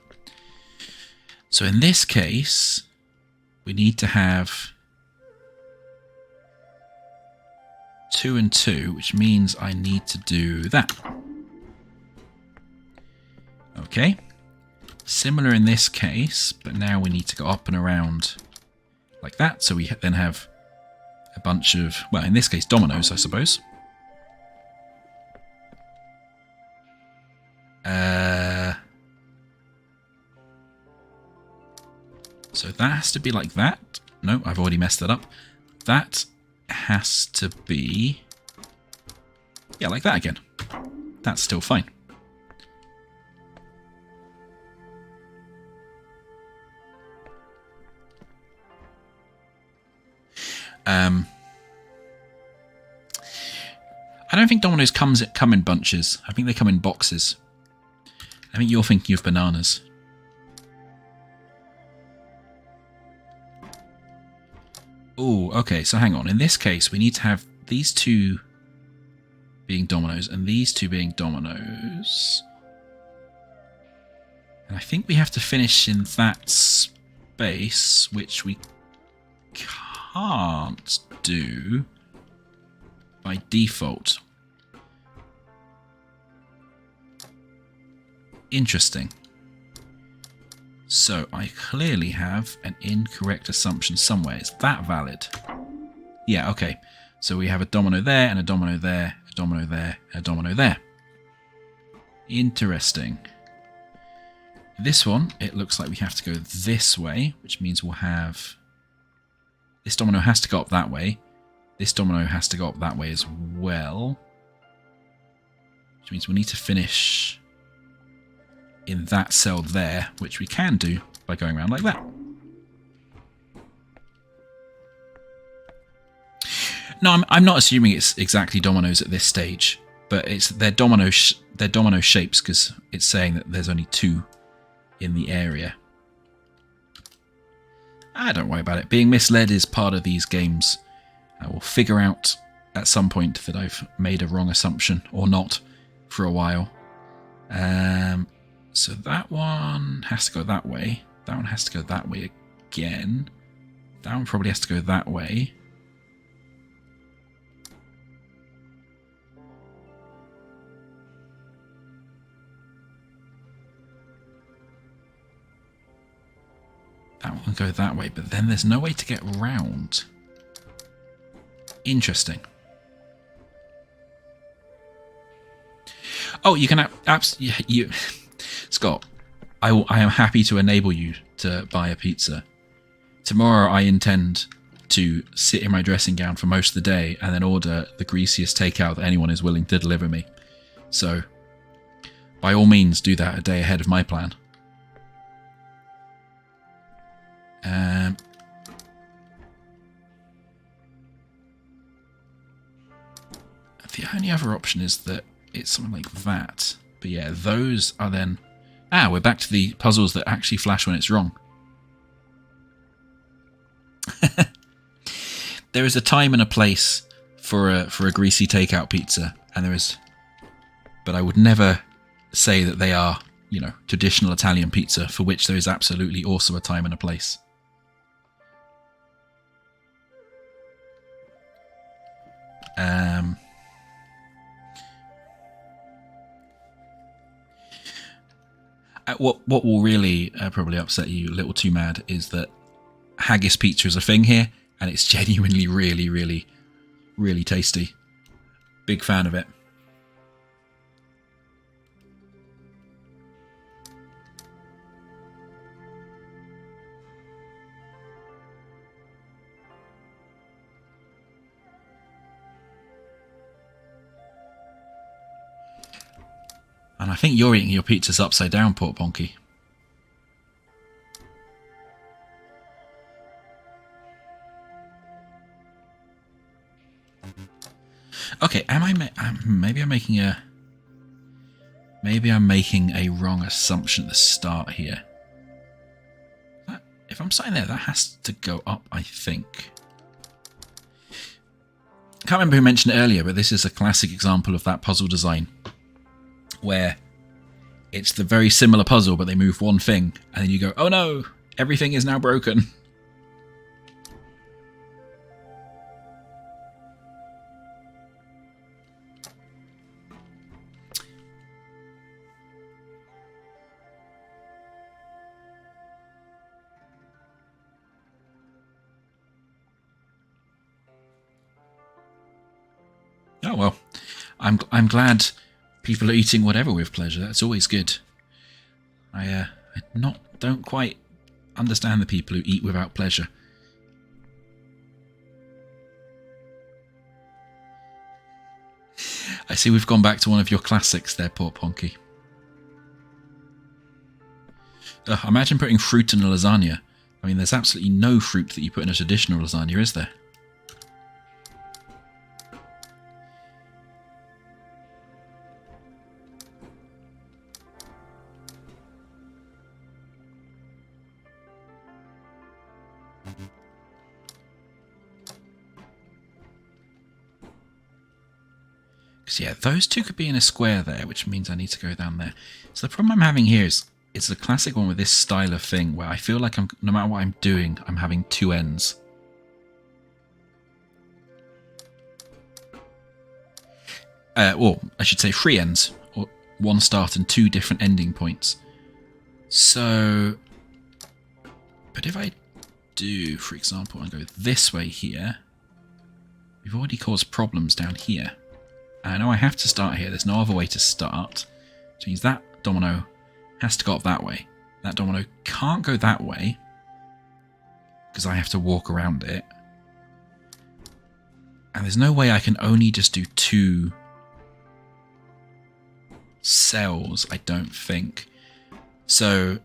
So in this case, we need to have 2 and 2, which means I need to do that. Okay. Similar in this case, but now we need to go up and around like that. So we then have a bunch of, well, in this case, dominoes, I suppose. So that has to be like that. No, I've already messed that up. That has to be, yeah, like that again. That's still fine. I don't think dominoes come in bunches. I think they come in boxes. I think you're thinking of bananas. Oh, okay, so hang on. In this case, we need to have these two being dominoes and these two being dominoes. And I think we have to finish in that space, which we can't do by default. Interesting. So I clearly have an incorrect assumption somewhere. Is that valid? Yeah, okay. So we have a domino there and a domino there, a domino there, and a domino there. Interesting. This one, it looks like we have to go this way, which means we'll have... This domino has to go up that way. This domino has to go up that way as well. Which means we need to finish in that cell there, which we can do by going around like that. No, I'm not assuming it's exactly dominoes at this stage, but it's they're domino shapes because it's saying that there's only 2 in the area. Don't worry about it. Being misled is part of these games. I will figure out at some point that I've made a wrong assumption or not for a while. So that one has to go that way. That one has to go that way again. That one probably has to go that way. That one can go that way, but then there's no way to get round. Interesting. Oh, you can you Scott, I am happy to enable you to buy a pizza. Tomorrow I intend to sit in my dressing gown for most of the day and then order the greasiest takeout that anyone is willing to deliver me. So, by all means, do that a day ahead of my plan. The only other option is that it's something like that. But yeah, those are then... we're back to the puzzles that actually flash when it's wrong. There is a time and a place for a greasy takeout pizza, and there is... But I would never say that they are, you know, traditional Italian pizza, for which there is absolutely also a time and a place. What will really probably upset you a little too mad is that haggis pizza is a thing here, and it's genuinely really, really, really tasty. Big fan of it. And I think you're eating your pizzas upside down, Port Bonky. Okay, maybe I'm making a... Maybe I'm making a wrong assumption at the start here. If I'm sitting there, that has to go up, I think. I can't remember who mentioned it earlier, but this is a classic example of that puzzle design, where it's the very similar puzzle, but they move one thing, and then you go, oh no, everything is now broken. Oh well, I'm glad people are eating whatever with pleasure. That's always good. I don't quite understand the people who eat without pleasure. I see we've gone back to one of your classics there, poor Ponky. Imagine putting fruit in a lasagna. I mean, there's absolutely no fruit that you put in a traditional lasagna, is there? Because yeah, those two could be in a square there, which means I need to go down there. So the problem I'm having here is it's the classic one with this style of thing where I feel like no matter what I'm doing, I'm having two ends. Or I should say three ends, or one start and two different ending points. So, but if I do, for example, and go this way here, we've already caused problems down here. I know I have to start here. There's no other way to start, which means that domino has to go up that way. That domino can't go that way because I have to walk around it. And there's no way I can only just do two cells, I don't think. So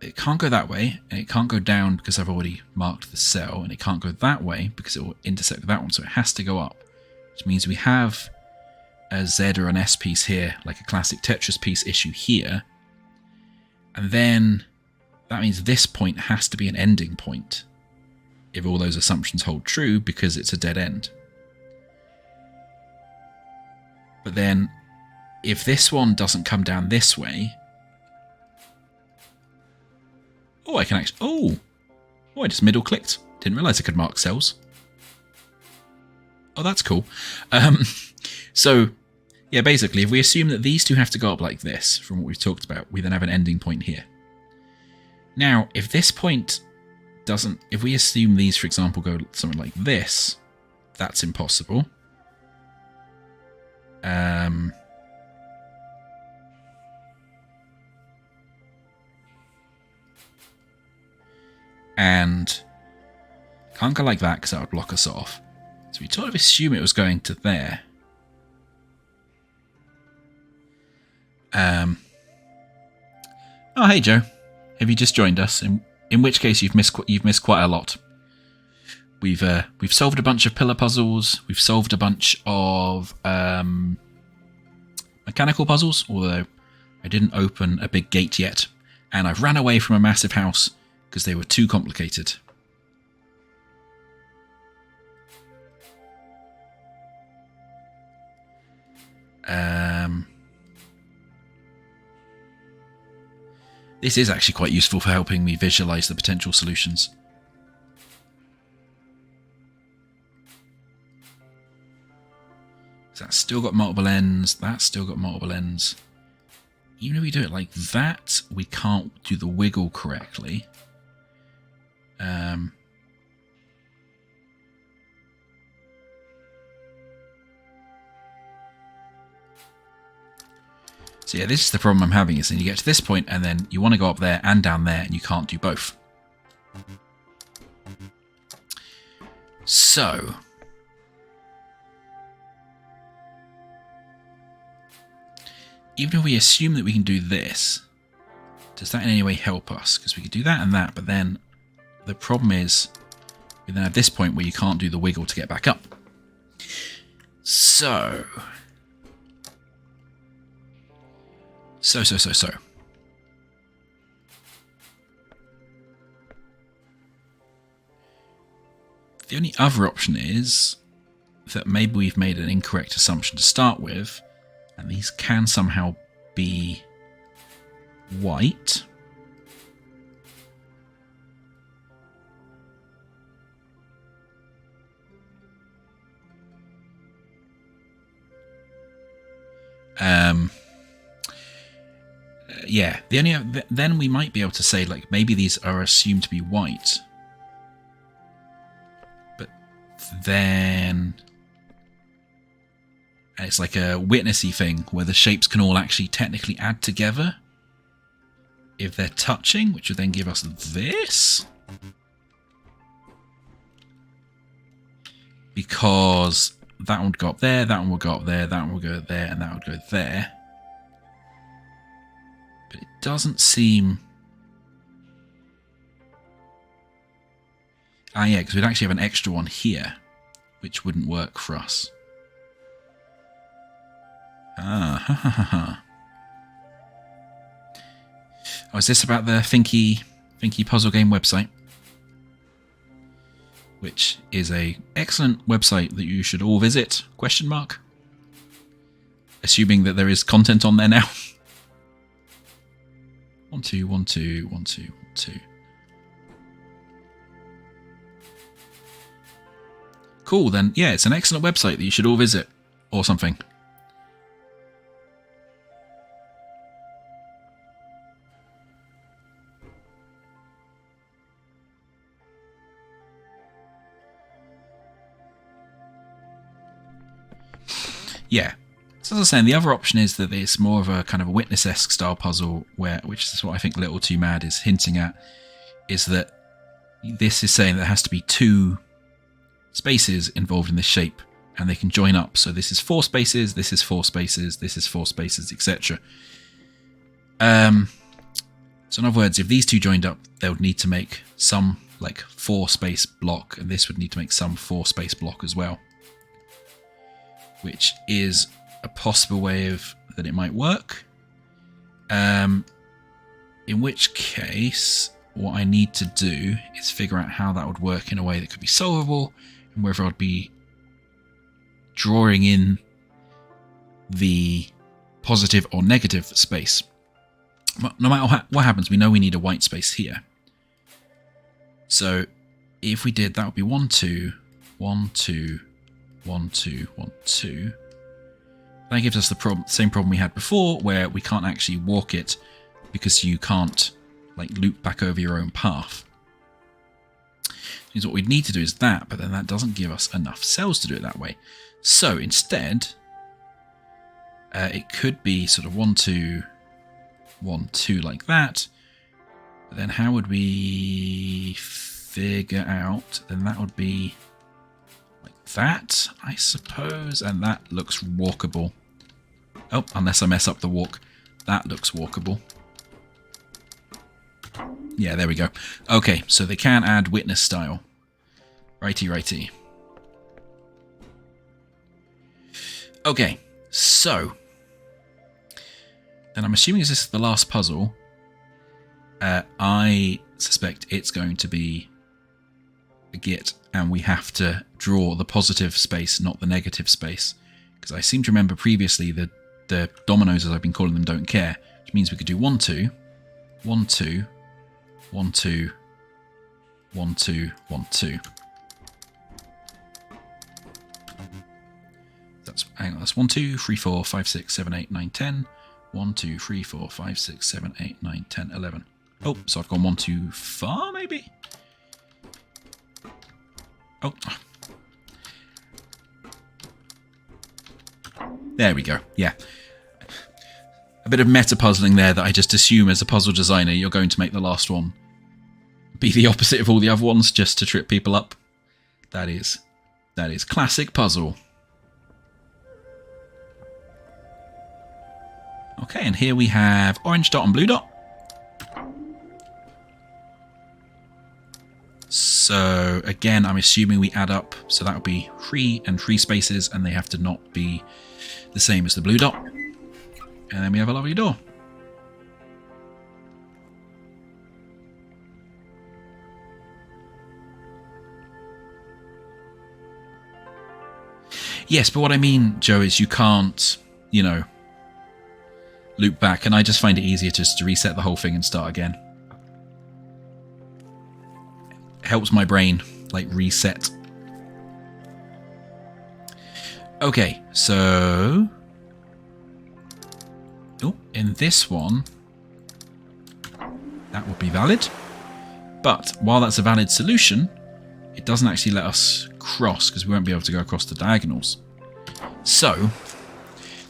it can't go that way, and it can't go down because I've already marked the cell, and it can't go that way because it will intersect with that one, so it has to go up. Which means we have a Z or an S piece here, like a classic Tetris piece issue here. And then that means this point has to be an ending point, if all those assumptions hold true, because it's a dead end. But then, if this one doesn't come down this way... Oh, I can actually... Oh, I just middle clicked. Didn't realise I could mark cells. Oh, that's cool. So, yeah, basically, if we assume that these two have to go up like this, from what we've talked about, we then have an ending point here. Now, if this point doesn't... If we assume these, for example, go something like this, that's impossible. And can't go like that because that would block us off. So we sort of assume it was going to there. Oh, hey Joe, have you just joined us? In which case you've missed quite a lot. We've solved a bunch of pillar puzzles. We've solved a bunch of mechanical puzzles, although I didn't open a big gate yet, and I've ran away from a massive house because they were too complicated. This is actually quite useful for helping me visualize the potential solutions. So that's still got multiple ends. That's still got multiple ends. Even if we do it like that, we can't do the wiggle correctly. So yeah, this is the problem I'm having, is then you get to this point and then you want to go up there and down there and you can't do both. So, even if we assume that we can do this, does that in any way help us? Because we could do that and that, but then the problem is we then have this point where you can't do the wiggle to get back up. So... The only other option is that maybe we've made an incorrect assumption to start with, and these can somehow be white. Yeah, then we might be able to say, like, maybe these are assumed to be white. But then it's like a witnessy thing where the shapes can all actually technically add together if they're touching, which would then give us this. Because that one would go up there, that one would go up there, that one would go there, and that would go there. But it doesn't seem... Ah, yeah, because we'd actually have an extra one here, which wouldn't work for us. Ah, ha ha ha ha. Oh, is this about the Thinky puzzle game website? Which is a excellent website that you should all visit, ? Assuming that there is content on there now. 1, 2, 1, 2, 1, 2, 1, 2. Cool, then, yeah, it's an excellent website that you should all visit, or something. Yeah. So as I was saying, the other option is that it's more of a kind of a Witness-esque style puzzle, which is what I think Little Too Mad is hinting at, is that this is saying there has to be 2 spaces involved in this shape, and they can join up. So this is 4 spaces, this is 4 spaces, this is 4 spaces, etc. So in other words, if these 2 joined up, they would need to make some like 4-space block, and this would need to make some 4-space block as well. Which is a possible way of that it might work. In which case, what I need to do is figure out how that would work in a way that could be solvable, and whether I'd be drawing in the positive or negative space. No matter what happens, we know we need a white space here. So if we did, that would be 1, 2, 1, 2, 1, 2, 1, 2. That gives us the same problem we had before, where we can't actually walk it because you can't like loop back over your own path. Means what we'd need to do is that, but then that doesn't give us enough cells to do it that way. So instead, it could be sort of 1, 2, 1, 2 like that. But then how would we figure out? Then that would be that, I suppose, and that looks walkable. Oh, unless I mess up the walk. That looks walkable. Yeah, there we go. Okay, so they can add Witness style. Righty, righty. Okay, so then I'm assuming this is the last puzzle. I suspect it's going to be a git, and we have to draw the positive space, not the negative space. Because I seem to remember previously that the dominoes, as I've been calling them, don't care. Which means we could do 1, 2, 1, 2, 1, 2, 1, 2, 1, 2. Hang on, that's 1, 2, 3, 4, 5, 6, 7, 8, 9, 10. 1, 2, 3, 4, 5, 6, 7, 8, 9, 10, 11. Oh, so I've gone 1 too far, maybe? Oh. There we go. Yeah. A bit of meta puzzling there that I just assume as a puzzle designer you're going to make the last one be the opposite of all the other ones just to trip people up. That is classic puzzle. Okay, and here we have orange dot and blue dot. So again, I'm assuming we add up, so that would be 3 and 3 spaces, and they have to not be the same as the blue dot. And then we have a lovely door. Yes, but what I mean, Joe, is you can't, loop back, and I just find it easier just to reset the whole thing and start again. Helps my brain, like, reset. Okay, so... oh, in this one, that would be valid. But while that's a valid solution, it doesn't actually let us cross, because we won't be able to go across the diagonals. So,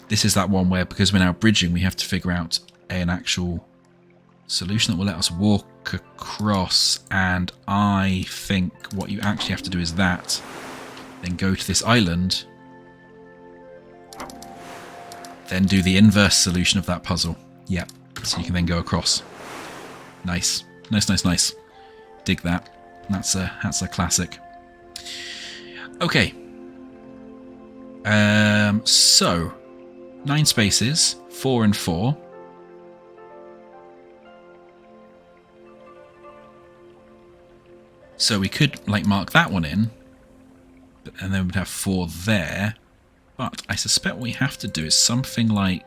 this is that one where, because we're now bridging, we have to figure out an actual solution that will let us walk across. And I think what you actually have to do is that. Then go to this island. Then do the inverse solution of that puzzle. Yep. So you can then go across. Nice. Nice, nice, nice. Dig that. That's a classic. Okay. So 9 spaces, 4 and 4. So we could like mark that one in, and then we'd have 4 there. But I suspect what we have to do is something like...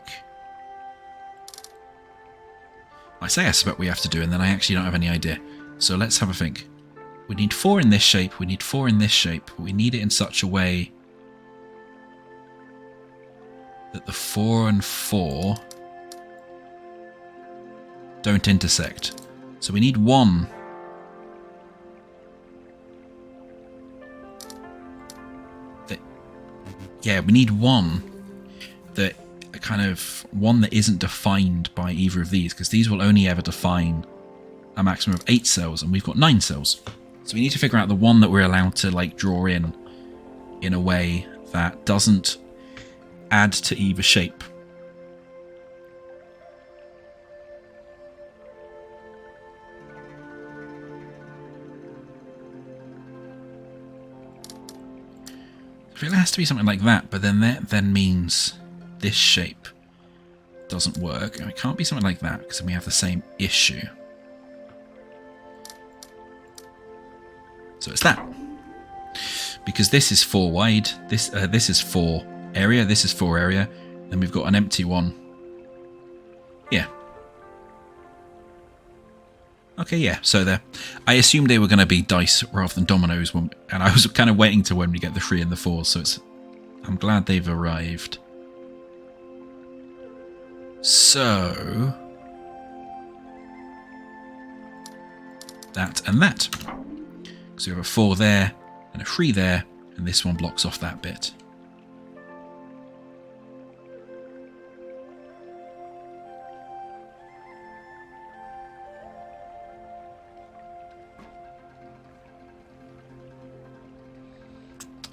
I say I suspect we have to do, and then I actually don't have any idea. So let's have a think. We need 4 in this shape, we need 4 in this shape, but we need it in such a way that the 4 and 4 don't intersect. So we need 1. Yeah, we need 1 that kind of one that isn't defined by either of these, because these will only ever define a maximum of 8 cells, and we've got 9 cells. So we need to figure out the one that we're allowed to like draw in a way that doesn't add to either shape. It has to be something like that, but then that then means this shape doesn't work, and it can't be something like that because then we have the same issue. So it's that, because this is 4 wide, this is 4 area, this is 4 area, then we've got an empty one. Yeah. Okay, yeah, so there. I assumed they were going to be dice rather than dominoes, and I was kind of waiting to when we get the 3 and the 4, so it's... I'm glad they've arrived. So... that and that. So we have a 4 there, and a 3 there, and this one blocks off that bit.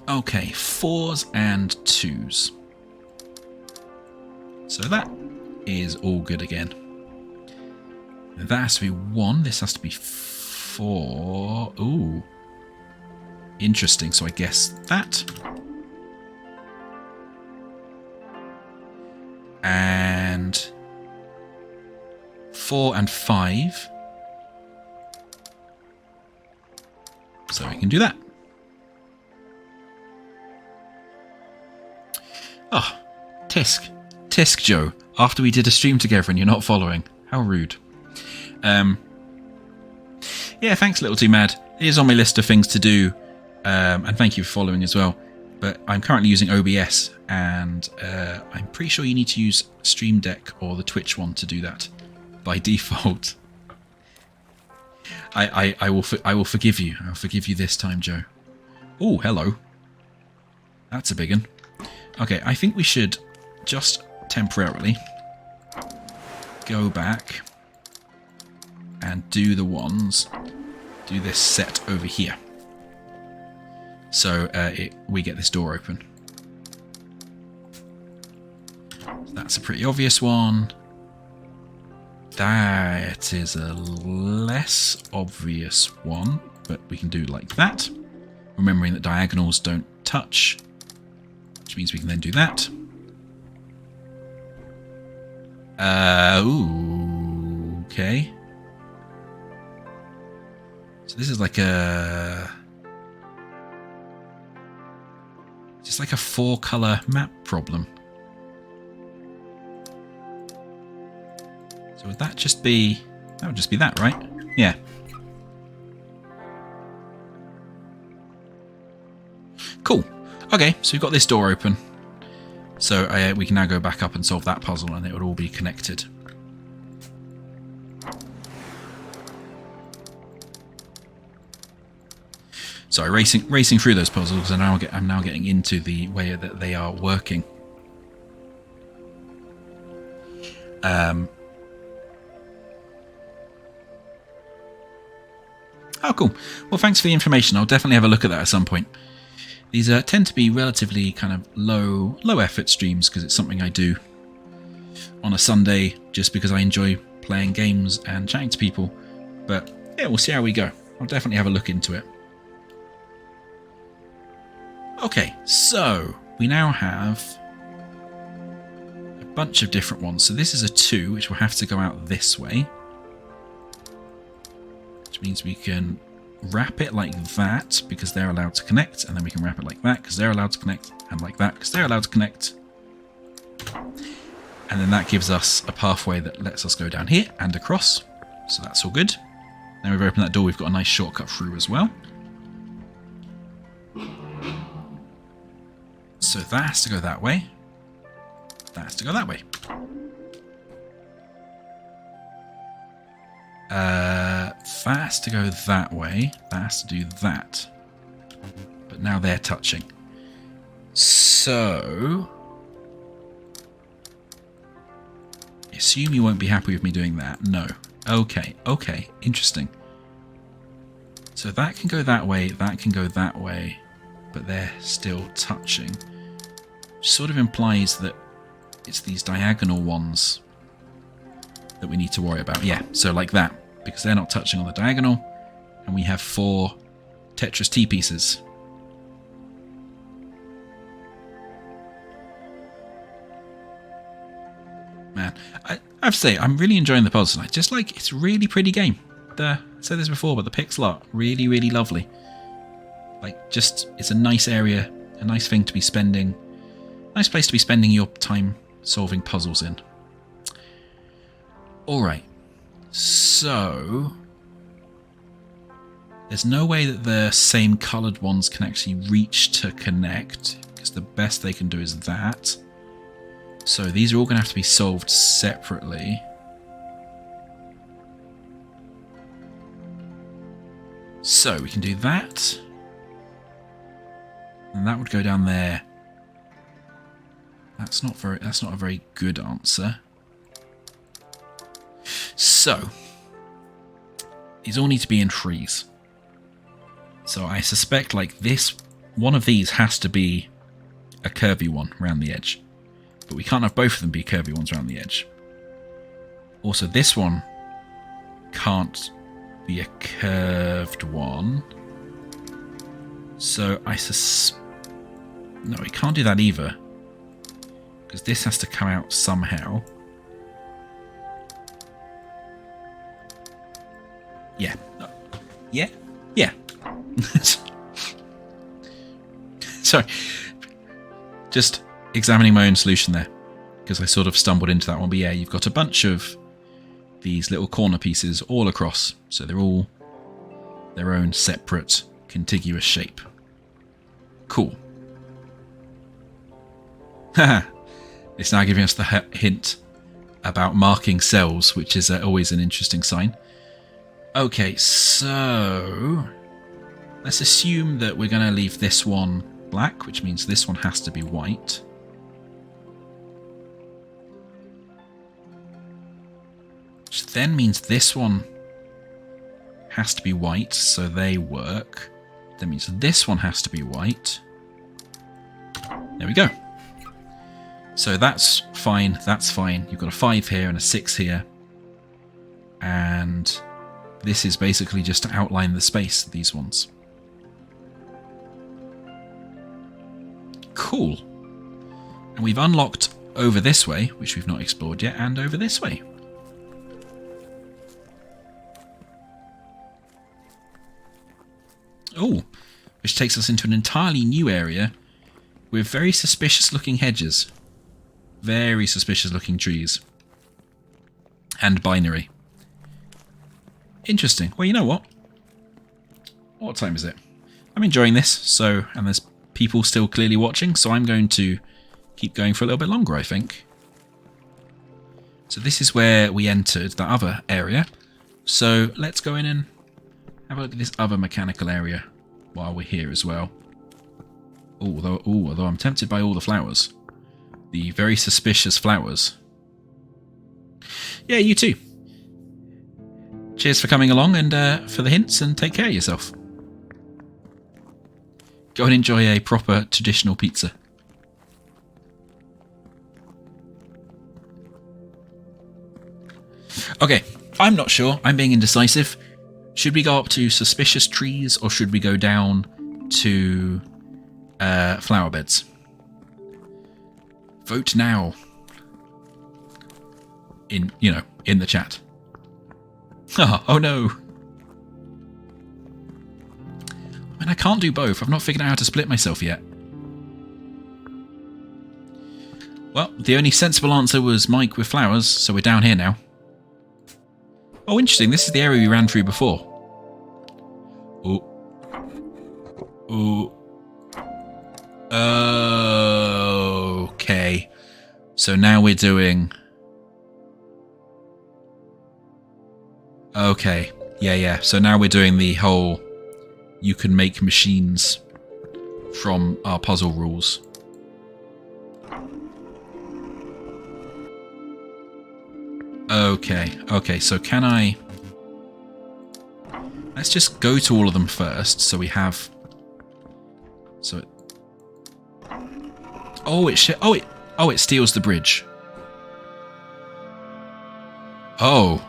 Okay, 4s and 2s. So that is all good again. That has to be 1, this has to be 4. Ooh. Interesting, so I guess that. And 4 and 5. So we can do that. Oh, Tisk. Tisk, Joe. After we did a stream together and you're not following. How rude. Yeah, thanks, Little Too Mad. It is on my list of things to do. And thank you for following as well. But I'm currently using OBS, and I'm pretty sure you need to use Stream Deck or the Twitch one to do that by default. I will forgive you. I'll forgive you this time, Joe. Oh, hello. That's a big one. Okay, I think we should just temporarily go back and do the ones. Do this set over here. So we get this door open. So that's a pretty obvious one. That is a less obvious one, but we can do like that. Remembering that diagonals don't touch, which means we can then do that. Ooh, okay. So this is like a... just like a 4-color map problem. So would that just be... That would just be that, right? Yeah. Cool. Okay, so we've got this door open. So we can now go back up and solve that puzzle and it would all be connected. Sorry, racing through those puzzles, and I'm now getting into the way that they are working. Oh, cool. Well, thanks for the information. I'll definitely have a look at that at some point. These tend to be relatively kind of low effort streams because it's something I do on a Sunday just because I enjoy playing games and chatting to people. But yeah, we'll see how we go. I'll definitely have a look into it. Okay, so we now have a bunch of different ones. So this is a 2, which will have to go out this way. Which means we can wrap it like that because they're allowed to connect, and then we can wrap it like that because they're allowed to connect, and like that because they're allowed to connect. And then that gives us a pathway that lets us go down here and across. So that's all good. Now we've opened that door, we've got a nice shortcut through as well. So that has to go that way. That has to go that way. That has to go that way. That has to do that. But now they're touching. So... I assume you won't be happy with me doing that. No. Okay, okay. Interesting. So that can go that way, that can go that way, but they're still touching. Which sort of implies that it's these diagonal ones that we need to worry about. Yeah, so like that, because they're not touching on the diagonal, and we have 4 Tetris T pieces. Man, I have to say, I'm really enjoying the puzzle. I just like, it's a really pretty game. I said this before, but the pixel art, really, really lovely. Like, just, it's a nice area, a nice thing to be spending. Nice place to be spending your time solving puzzles in. Alright, so... There's no way that the same coloured ones can actually reach to connect, because the best they can do is that. So these are all going to have to be solved separately. So we can do that. And that would go down there. That's not a very good answer. So these all need to be in threes. So I suspect like this, one of these has to be a curvy one around the edge. But we can't have both of them be curvy ones around the edge. Also, this one can't be a curved one. So I no, we can't do that either. Because this has to come out somehow. Yeah. Yeah? Yeah. Sorry. Just examining my own solution there. Because I sort of stumbled into that one. But yeah, you've got a bunch of these little corner pieces all across. So they're all their own separate, contiguous shape. Cool. Haha. It's now giving us the hint about marking cells, which is always an interesting sign. Okay, so let's assume that we're going to leave this one black, which means this one has to be white. Which then means this one has to be white, so they work. That means this one has to be white. There we go. So that's fine, that's fine. You've got a 5 here and a 6 here. And this is basically just to outline the space, these ones. Cool. And we've unlocked over this way, which we've not explored yet, and over this way. Oh, which takes us into an entirely new area with very suspicious looking hedges. Very suspicious looking trees. and binary. Interesting. Well, you know what? What time is it? I'm enjoying this, so, and there's people still clearly watching, so I'm going to keep going for a little bit longer, I think. So this is where we entered the other area. So let's go in and have a look at this other mechanical area while we're here as well. Although I'm tempted by all the flowers. The very suspicious flowers. Yeah, you too. Cheers for coming along and for the hints, and take care of yourself. Go and enjoy a proper traditional pizza. Okay, I'm not sure. I'm being indecisive. Should we go up to suspicious trees or should we go down to flower beds? Vote now. In the chat. Oh no. I mean, I can't do both. I've not figured out how to split myself yet. Well, the only sensible answer was Mike with flowers, so we're down here now. Oh, interesting. This is the area we ran through before. Oh. Oh. Okay. So now we're doing... Okay. Yeah. So now we're doing the whole... You can make machines from our puzzle rules. Okay, so can I... Let's just go to all of them first, so we have... So it... Oh, it steals the bridge. Oh.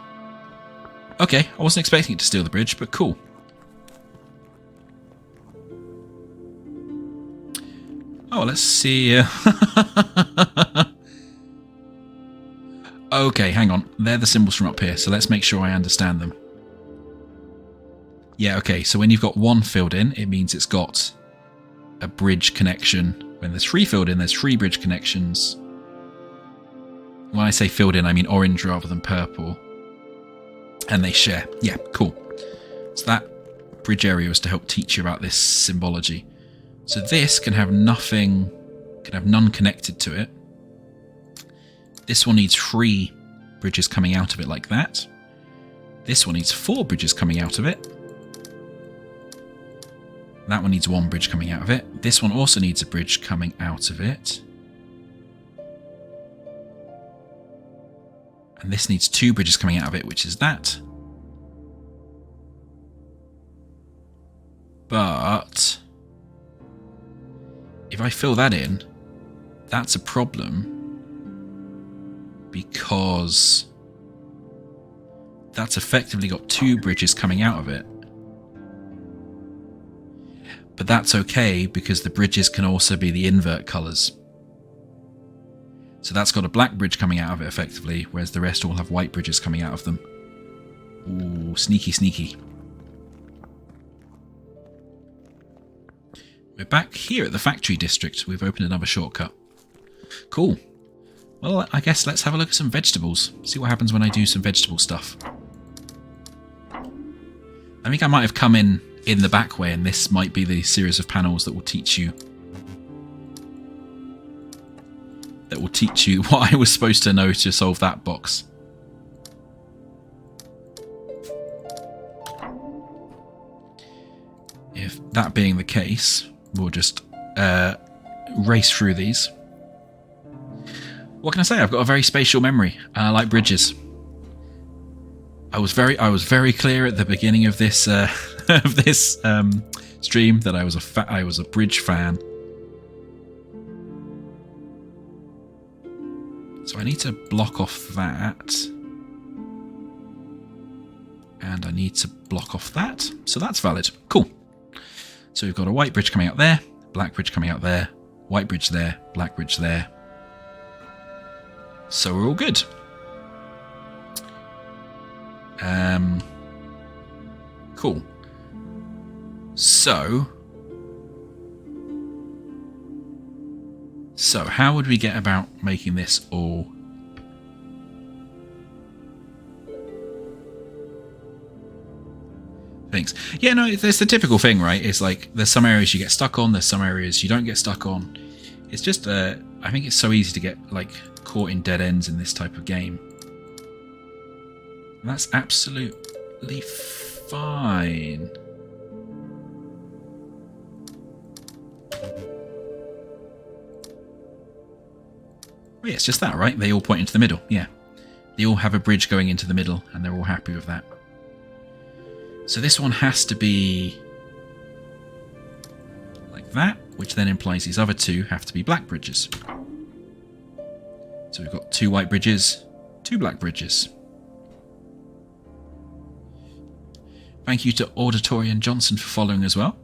Okay, I wasn't expecting it to steal the bridge, but cool. Oh, let's see... Okay, hang on. They're the symbols from up here, so let's make sure I understand them. Yeah, okay, so when you've got one filled in, it means it's got a bridge connection. When there's three filled in, there's three bridge connections. When I say filled in, I mean orange rather than purple. And they share. Yeah, cool. So that bridge area was to help teach you about this symbology. So this can have nothing, can have none connected to it. This one needs 3 bridges coming out of it like that. This one needs 4 bridges coming out of it. That one needs 1 bridge coming out of it. This one also needs a bridge coming out of it. And this needs 2 bridges coming out of it, which is that. But if I fill that in, that's a problem. Because that's effectively got 2 bridges coming out of it. But that's okay because the bridges can also be the invert colours. So that's got a black bridge coming out of it effectively, whereas the rest all have white bridges coming out of them. Ooh, sneaky, sneaky. We're back here at the factory district. We've opened another shortcut. Cool. Well, I guess let's have a look at some vegetables. See what happens when I do some vegetable stuff. I think I might have come in the back way, and this might be the series of panels that will teach you... what I was supposed to know to solve that box. If that being the case, we'll just race through these. What can I say? I've got a very spatial memory. I like bridges. I was very clear at the beginning of this stream that I was a bridge fan. So I need to block off that, and I need to block off that. So that's valid. Cool. So we've got a white bridge coming out there, black bridge coming out there, white bridge there, black bridge there. So we're all good. Cool. So how would we get about making this all things. Yeah, no, it's the typical thing, right? It's like there's some areas you get stuck on, there's some areas you don't get stuck on. It's just, I think it's so easy to get like caught in dead ends in this type of game. And that's absolutely fine. Oh, yeah, it's just that, right? They all point into the middle, yeah. They all have a bridge going into the middle, and they're all happy with that. So this one has to be like that, which then implies these other two have to be black bridges. So we've got 2 white bridges, 2 black bridges. Thank you to Auditorian Johnson for following as well.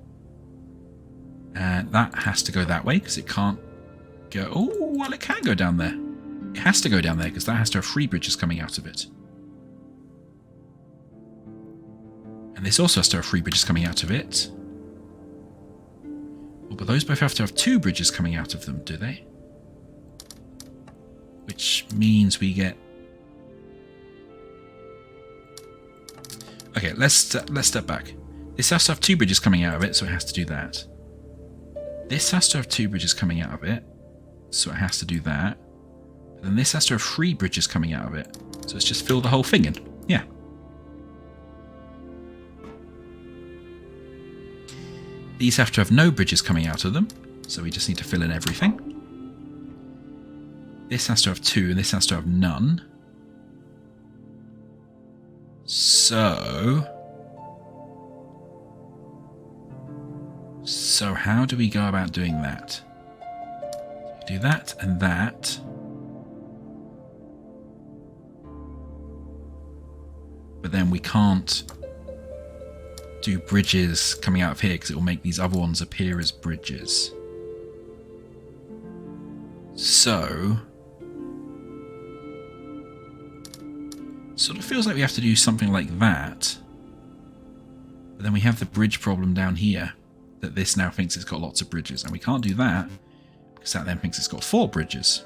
That has to go that way because it can't go... Oh, well, it can go down there. It has to go down there because that has to have 3 bridges coming out of it. And this also has to have 3 bridges coming out of it. Oh, but those both have to have 2 bridges coming out of them, do they? Which means we get... Okay, let's step back. This has to have 2 bridges coming out of it, so it has to do that. This has to have 2 bridges coming out of it, so it has to do that. But then this has to have 3 bridges coming out of it, so let's just fill the whole thing in. Yeah. These have to have no bridges coming out of them, so we just need to fill in everything. This has to have 2, and this has to have none. So how do we go about doing that? Do that and that. But then we can't do bridges coming out of here because it will make these other ones appear as bridges. So sort of feels like we have to do something like that. But then we have the bridge problem down here, that this now thinks it's got lots of bridges, and we can't do that because that then thinks it's got 4 bridges.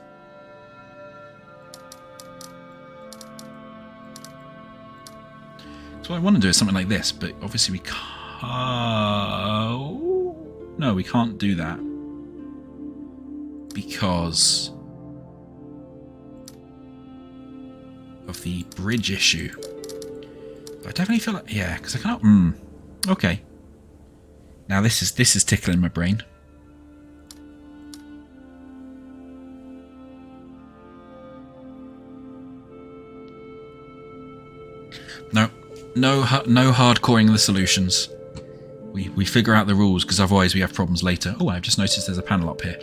So what I want to do is something like this, but obviously we can't... No, we can't do that because of the bridge issue. I definitely feel like... Yeah, because I can't... Okay. Now this is tickling my brain. No hardcoring the solutions. We figure out the rules because otherwise we have problems later. Oh, I've just noticed there's a panel up here.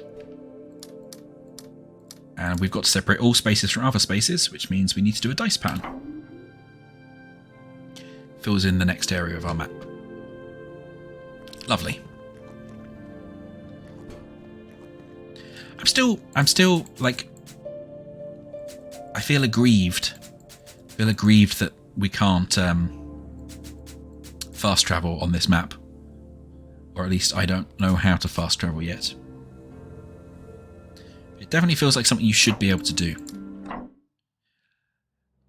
And we've got to separate all spaces from other spaces, which means we need to do a dice pattern. Fills in the next area of our map. Lovely. I'm still like, I feel aggrieved. That we can't fast travel on this map. Or at least I don't know how to fast travel yet. It definitely feels like something you should be able to do.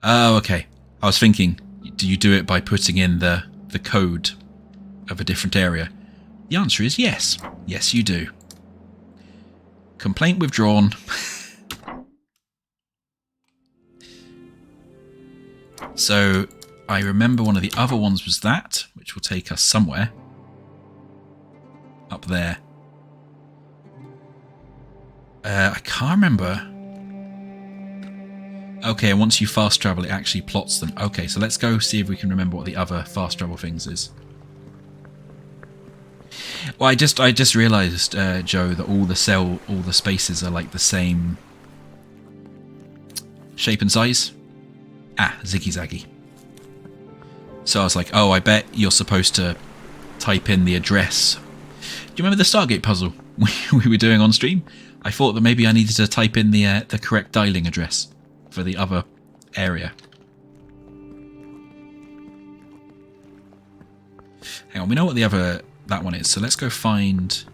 Oh, okay. I was thinking, do you do it by putting in the code of a different area? The answer is yes. Yes, you do. Complaint withdrawn. So, I remember one of the other ones was that, which will take us somewhere. Up there. I can't remember. Okay, and once you fast travel, it actually plots them. Okay, so let's go see if we can remember what the other fast travel things is. Well, I just realised, Joe, that all the spaces are like the same shape and size. Ah, ziggy zaggy. So I was like, oh, I bet you're supposed to type in the address. Do you remember the Stargate puzzle we were doing on stream? I thought that maybe I needed to type in the correct dialing address for the other area. Hang on, we know what that one is, so let's go find...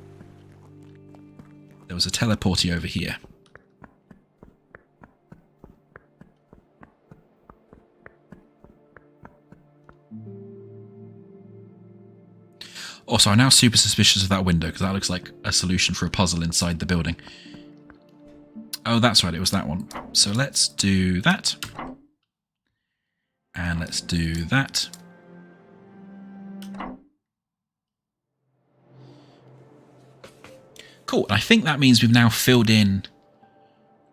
There was a teleporty over here. Also, I'm now super suspicious of that window because that looks like a solution for a puzzle inside the building. Oh, that's right, it was that one. So let's do that. And let's do that. Cool, I think that means we've now filled in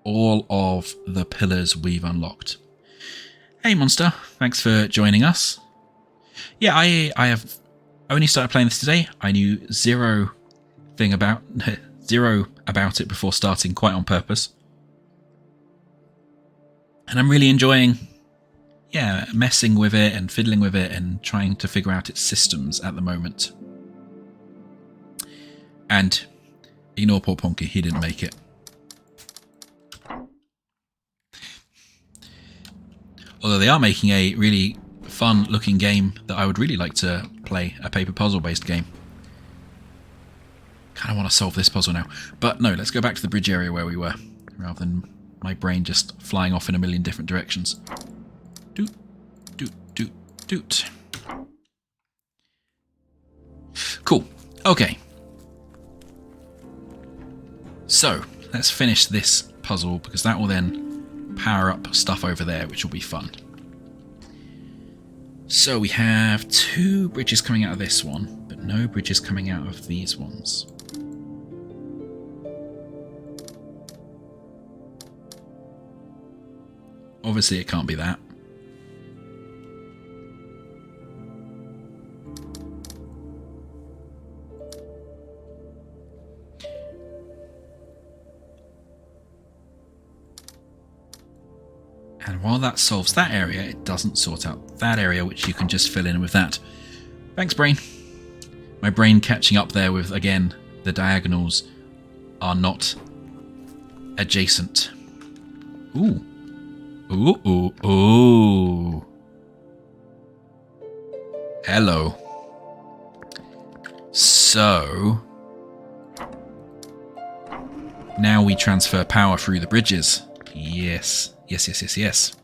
all of the pillars we've unlocked. Hey Monster, thanks for joining us. Yeah, I have only started playing this today. I knew zero about it before starting, quite on purpose. And I'm really enjoying, yeah, messing with it and fiddling with it and trying to figure out its systems at the moment. And ignore poor Ponky, he didn't make it. Although they are making a really fun looking game that I would really like to play, a paper puzzle based game. Kind of want to solve this puzzle now. But no, let's go back to the bridge area where we were, rather than my brain just flying off in a million different directions. Doot, doot, doot, doot. Cool. Okay. So, let's finish this puzzle, because that will then power up stuff over there, which will be fun. So we have 2 bridges coming out of this one, but no bridges coming out of these ones. Obviously it can't be that. And while that solves that area, it doesn't sort out that area, which you can just fill in with that. Thanks, brain. My brain catching up there with, again, the diagonals are not adjacent. Ooh. Ooh, ooh, ooh. Hello. So, now we transfer power through the bridges. Yes. Yes, yes, yes, yes.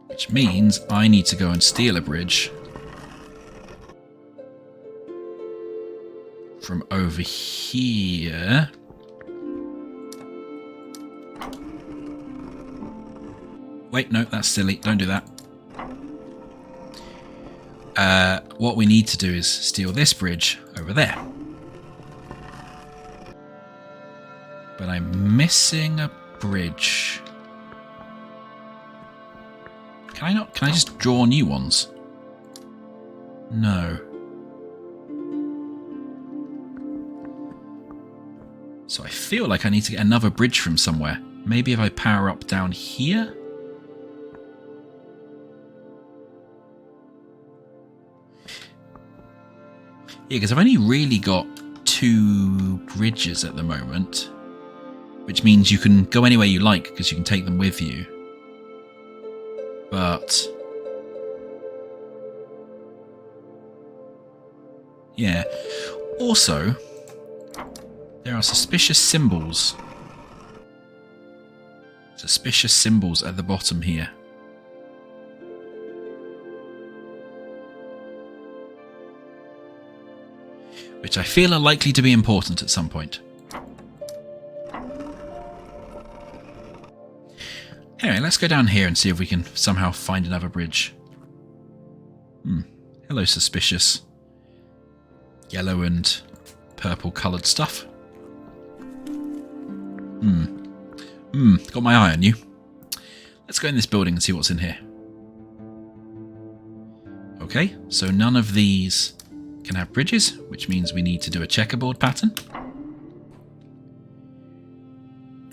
Which means I need to go and steal a bridge from over here. Wait, no, that's silly. Don't do that. What we need to do is steal this bridge over there. But I'm missing a bridge. Can I not? Can I just draw new ones? No. So I feel like I need to get another bridge from somewhere. Maybe if I power up down here? Yeah, because I've only really got 2 bridges at the moment. Which means you can go anywhere you like, because you can take them with you. But yeah. Also, there are suspicious symbols. Suspicious symbols at the bottom here. Which I feel are likely to be important at some point. Anyway, let's go down here and see if we can somehow find another bridge. Hello, suspicious yellow and purple coloured stuff. Got my eye on you. Let's go in this building and see what's in here. Okay, so none of these can have bridges, which means we need to do a checkerboard pattern.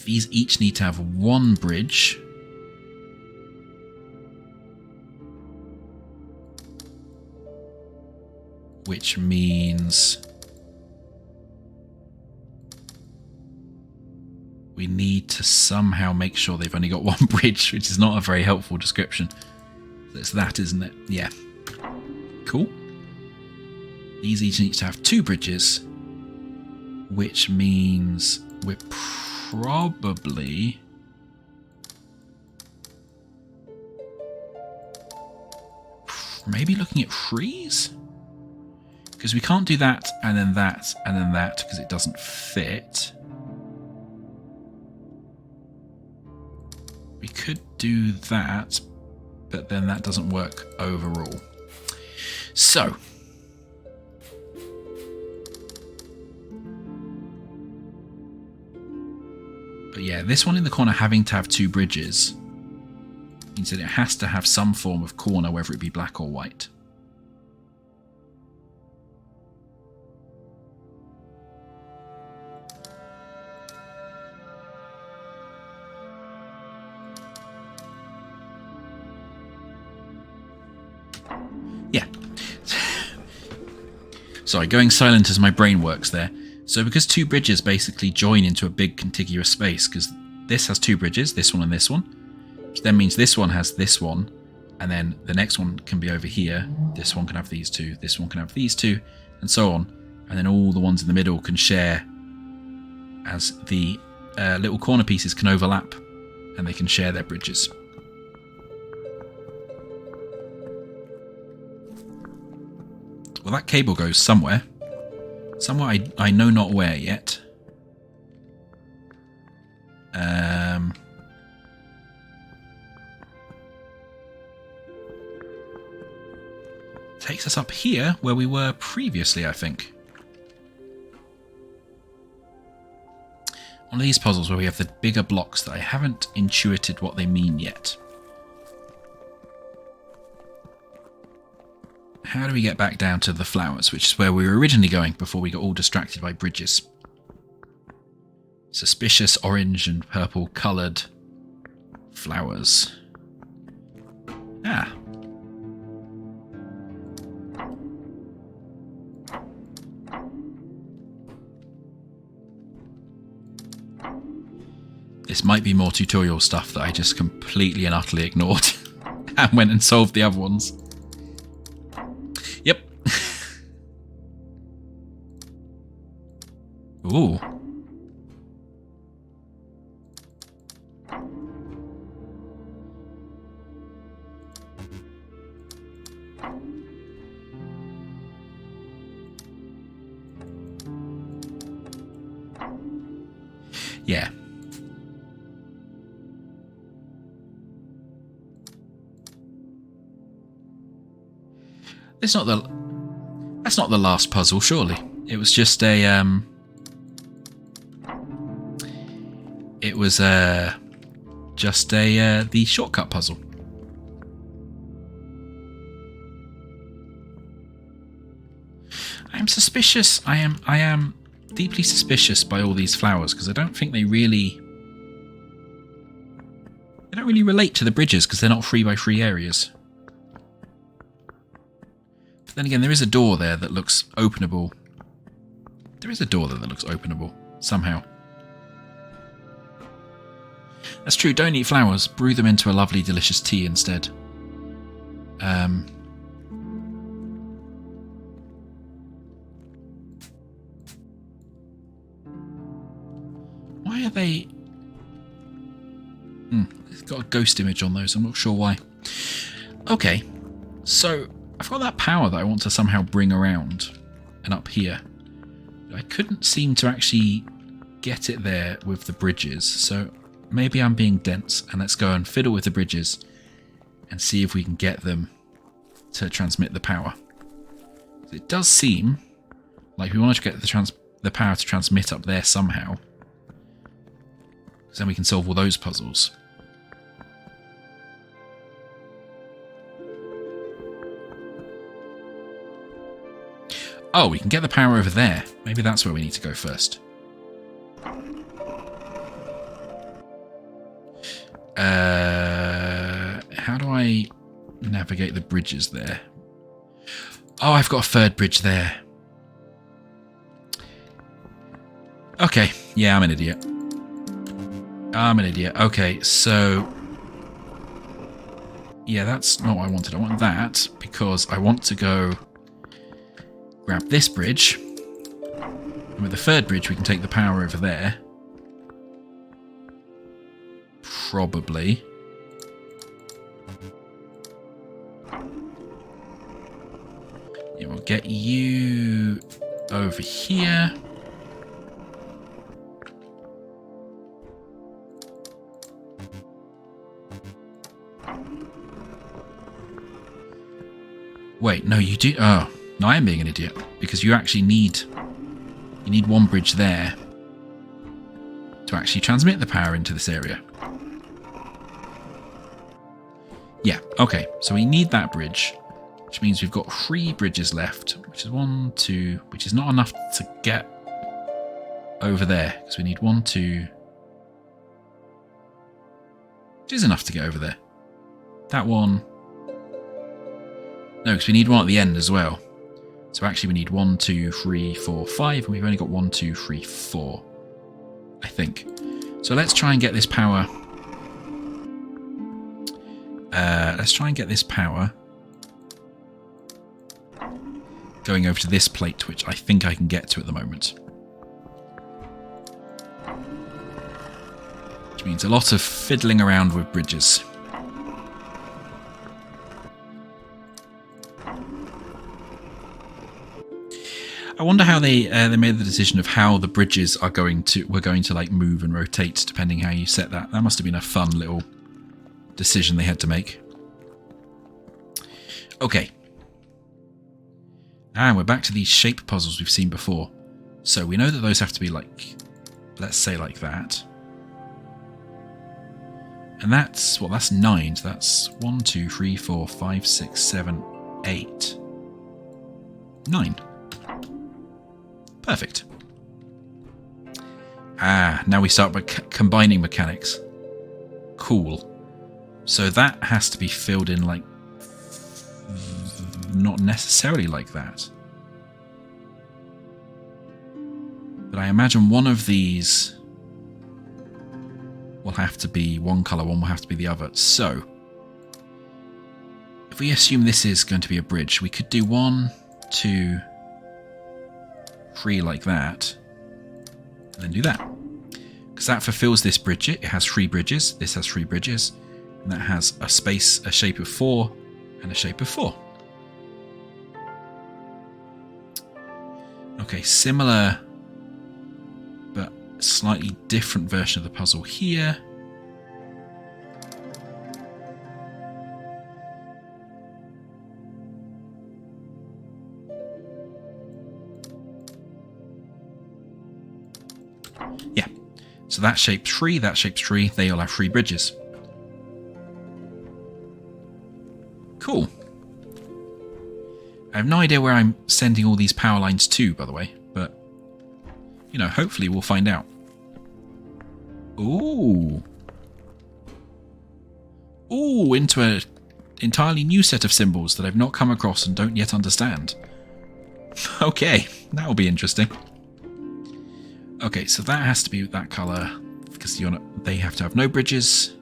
These each need to have 1 bridge. Which means we need to somehow make sure they've only got 1 bridge, which is not a very helpful description. It's that, isn't it? Yeah. Cool. These each need to have 2 bridges, which means we're probably maybe looking at freeze? Because we can't do that, and then that, and then that, because it doesn't fit. We could do that, but then that doesn't work overall. So, but yeah, this one in the corner having to have two bridges means that it has to have some form of corner, whether it be black or white. Yeah. Sorry, going silent as my brain works there. So because two bridges basically join into a big contiguous space, because this has two bridges, this one and this one, which then means this one has this one, and then the next one can be over here, this one can have these two, this one can have these two, and so on. And then all the ones in the middle can share, as the little corner pieces can overlap, and they can share their bridges. Well, that cable goes somewhere. Somewhere I know not where yet. Takes us up here where we were previously, I think. One of these puzzles where we have the bigger blocks that I haven't intuited what they mean yet. How do we get back down to the flowers, which is where we were originally going before we got all distracted by bridges? Suspicious orange and purple coloured flowers. Ah. This might be more tutorial stuff that I just completely and utterly ignored and went and solved the other ones. Yep. Ooh. Yeah. That's not the last puzzle, surely. It was just a the shortcut puzzle. I am suspicious. I am deeply suspicious by all these flowers because I don't think they don't really relate to the bridges because they're not 3x3 areas. But then again, there is a door there that looks openable. There is a door there that looks openable somehow. That's true. Don't eat flowers. Brew them into a lovely, delicious tea instead. Why are they... It's got a ghost image on those. I'm not sure why. Okay. So, I've got that power that I want to somehow bring around and up here. I couldn't seem to actually get it there with the bridges. So, maybe I'm being dense, and let's go and fiddle with the bridges and see if we can get them to transmit the power. It does seem like we want to get the power to transmit up there somehow. So then we can solve all those puzzles. Oh, we can get the power over there. Maybe that's where we need to go first. How do I navigate the bridges there? Oh, I've got a third bridge there. Okay, yeah, I'm an idiot. Okay, so... yeah, that's not what I wanted. I want that because I want to go grab this bridge. And with the third bridge, we can take the power over there. Probably. get you over here. Wait, no, you do. Oh, no, I am being an idiot because you actually need one bridge there to actually transmit the power into this area. Yeah, okay, so we need that bridge, which means we've got 3 bridges left, which is 1, 2, which is not enough to get over there, because we need 1, 2, which is enough to get over there. That one, no, because we need one at the end as well. So actually we need 1, 2, 3, 4, 5, and we've only got 1, 2, 3, 4, I think. So let's try and get this power. Let's try and get this power going over to this plate, which I think I can get to at the moment. Which means a lot of fiddling around with bridges. I wonder how they made the decision of how the bridges were going to like move and rotate depending how you set that. That must have been a fun little decision they had to make. Okay. And we're back to these shape puzzles we've seen before. So we know that those have to be like, let's say like that. And that's, well, that's 9. So that's 1, 2, 3, 4, 5, 6, 7, 8. 9. Perfect. Ah, now we start by combining mechanics. Cool. So that has to be filled in like... not necessarily like that. But I imagine one of these will have to be one colour, one will have to be the other. So, if we assume this is going to be a bridge, we could do 1, 2, 3 like that, and then do that. Because that fulfills this bridge. It has 3 bridges, this has 3 bridges, and that has a space, a shape of 4, and a shape of 4. Okay, similar, but slightly different version of the puzzle here. Yeah, so that shape's 3, that shape's 3, they all have 3 bridges. Cool. I have no idea where I'm sending all these power lines to, by the way, but, you know, hopefully we'll find out. Ooh. Ooh, into an entirely new set of symbols that I've not come across and don't yet understand. Okay, that will be interesting. Okay, so that has to be that colour, because they have to have no bridges.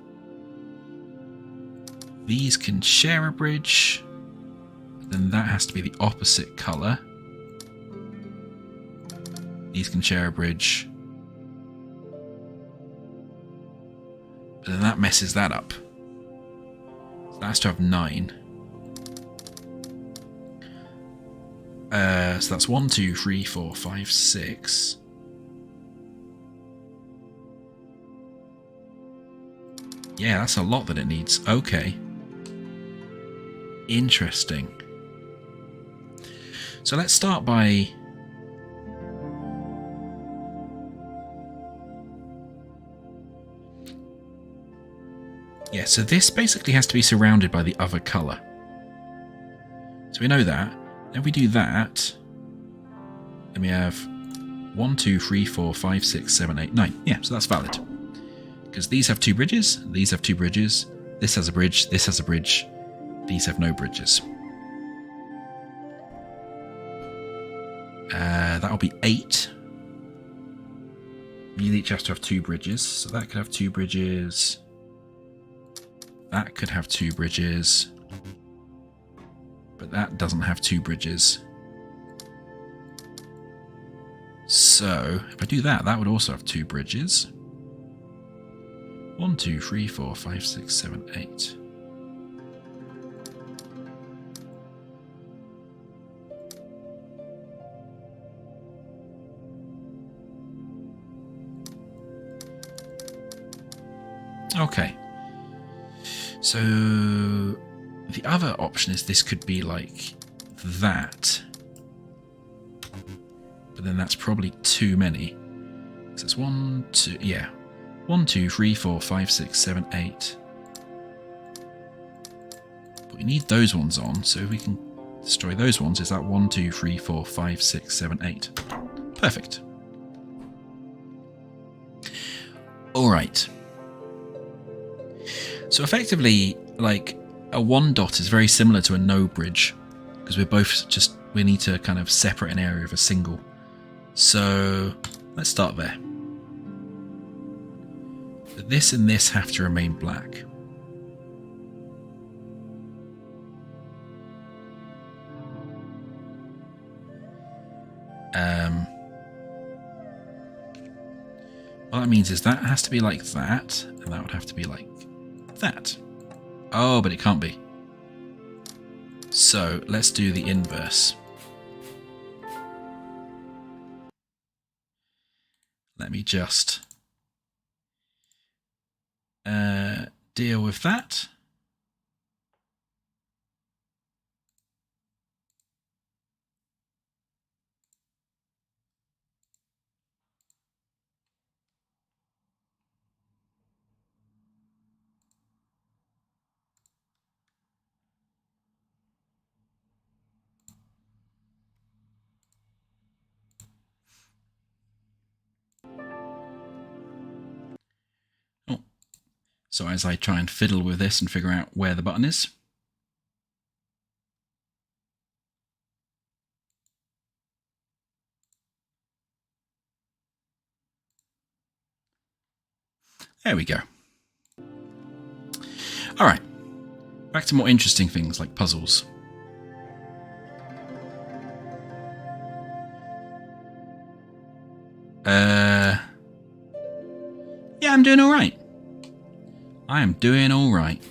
These can share a bridge. Then that has to be the opposite colour. These can share a bridge. But then that messes that up. So that has to have 9. So that's 1, 2, 3, 4, 5, 6. Yeah, that's a lot that it needs. Okay. Interesting. So let's start by... yeah, so this basically has to be surrounded by the other colour. So we know that. Then we do that. Then we have 1, 2, 3, 4, 5, 6, 7, 8, 9. Yeah, so that's valid. Because these have 2 bridges, these have 2 bridges, this has a bridge, this has a bridge, these have no bridges. That'll be 8. These each have to have 2 bridges, so that could have 2 bridges. That could have 2 bridges. But that doesn't have 2 bridges. So, if I do that, that would also have 2 bridges. 1, 2, 3, 4, 5, 6, 7, 8. Okay. So the other option is this could be like that. But then that's probably too many. So it's 1, 2, yeah. 1, 2, 3, 4, 5, 6, 7, 8. But we need those ones on, so if we can destroy those ones, is that 1, 2, 3, 4, 5, 6, 7, 8. Perfect. Alright. So effectively, like, a 1 dot is very similar to a no bridge, because we need to kind of separate an area of a single. So let's start there. But this and this have to remain black. What that means is that has to be like that, and that would have to be like that. Oh, but it can't be. So let's do the inverse. Let me just deal with that. So as I try and fiddle with this and figure out where the button is. There we go. Alright, back to more interesting things like puzzles. Yeah, I'm doing alright. I am doing alright.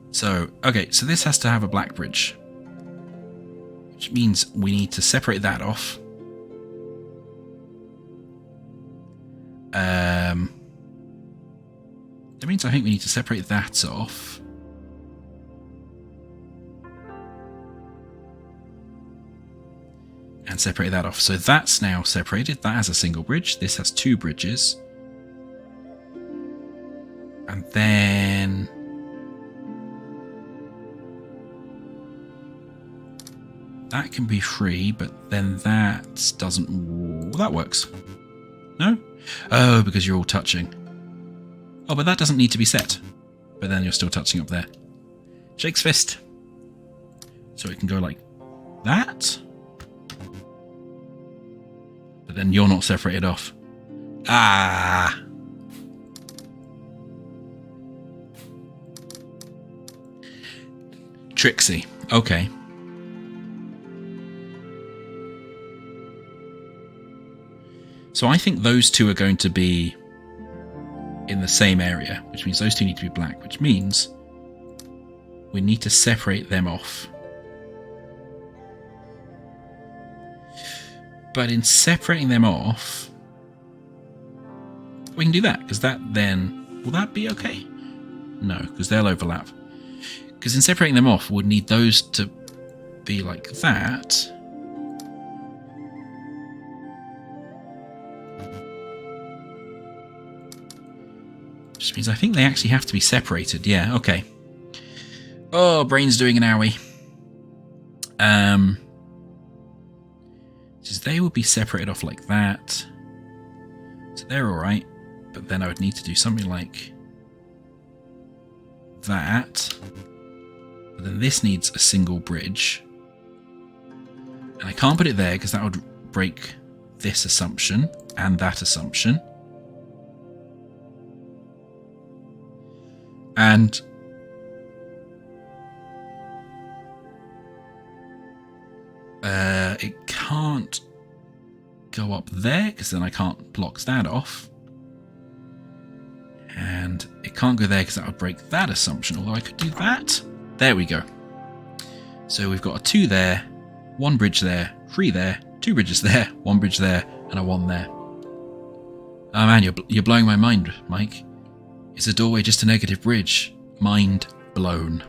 So, okay, so this has to have a black bridge. Which means we need to separate that off. That means I think we need to separate that off. And separate that off. So that's now separated. That has a single bridge. This has 2 bridges. And then that can be free, but then that doesn't... Well, that works. No? Oh, because you're all touching. Oh, but that doesn't need to be set. But then you're still touching up there. Shake's fist. So it can go like that. But then you're not separated off. Ah! Tricksy. Okay. So I think those two are going to be in the same area, which means those two need to be black, which means we need to separate them off. But in separating them off, we can do that, because that then... Will that be okay? No, because they'll overlap. Because in separating them off, we'd need those to be like that. Which means I think they actually have to be separated. Yeah, okay. Oh, brain's doing an owie. Because they will be separated off like that. So they're alright. But then I would need to do something like that. But then this needs a single bridge. And I can't put it there because that would break this assumption and that assumption. And it can't go up there because then I can't block that off. And it can't go there because that would break that assumption, although I could do that. There we go. So we've got a 2 there, 1 bridge there, 3 there, 2 bridges there, 1 bridge there, and a 1 there. Oh man, you're blowing my mind, Mike. Is the doorway just a negative bridge? Mind blown.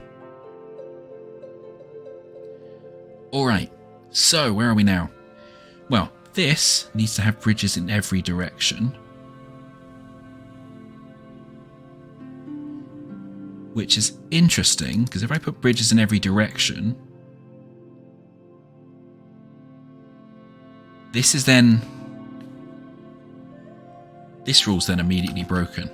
Alright, so where are we now? Well, this needs to have bridges in every direction. Which is interesting, because if I put bridges in every direction, this rule's then immediately broken.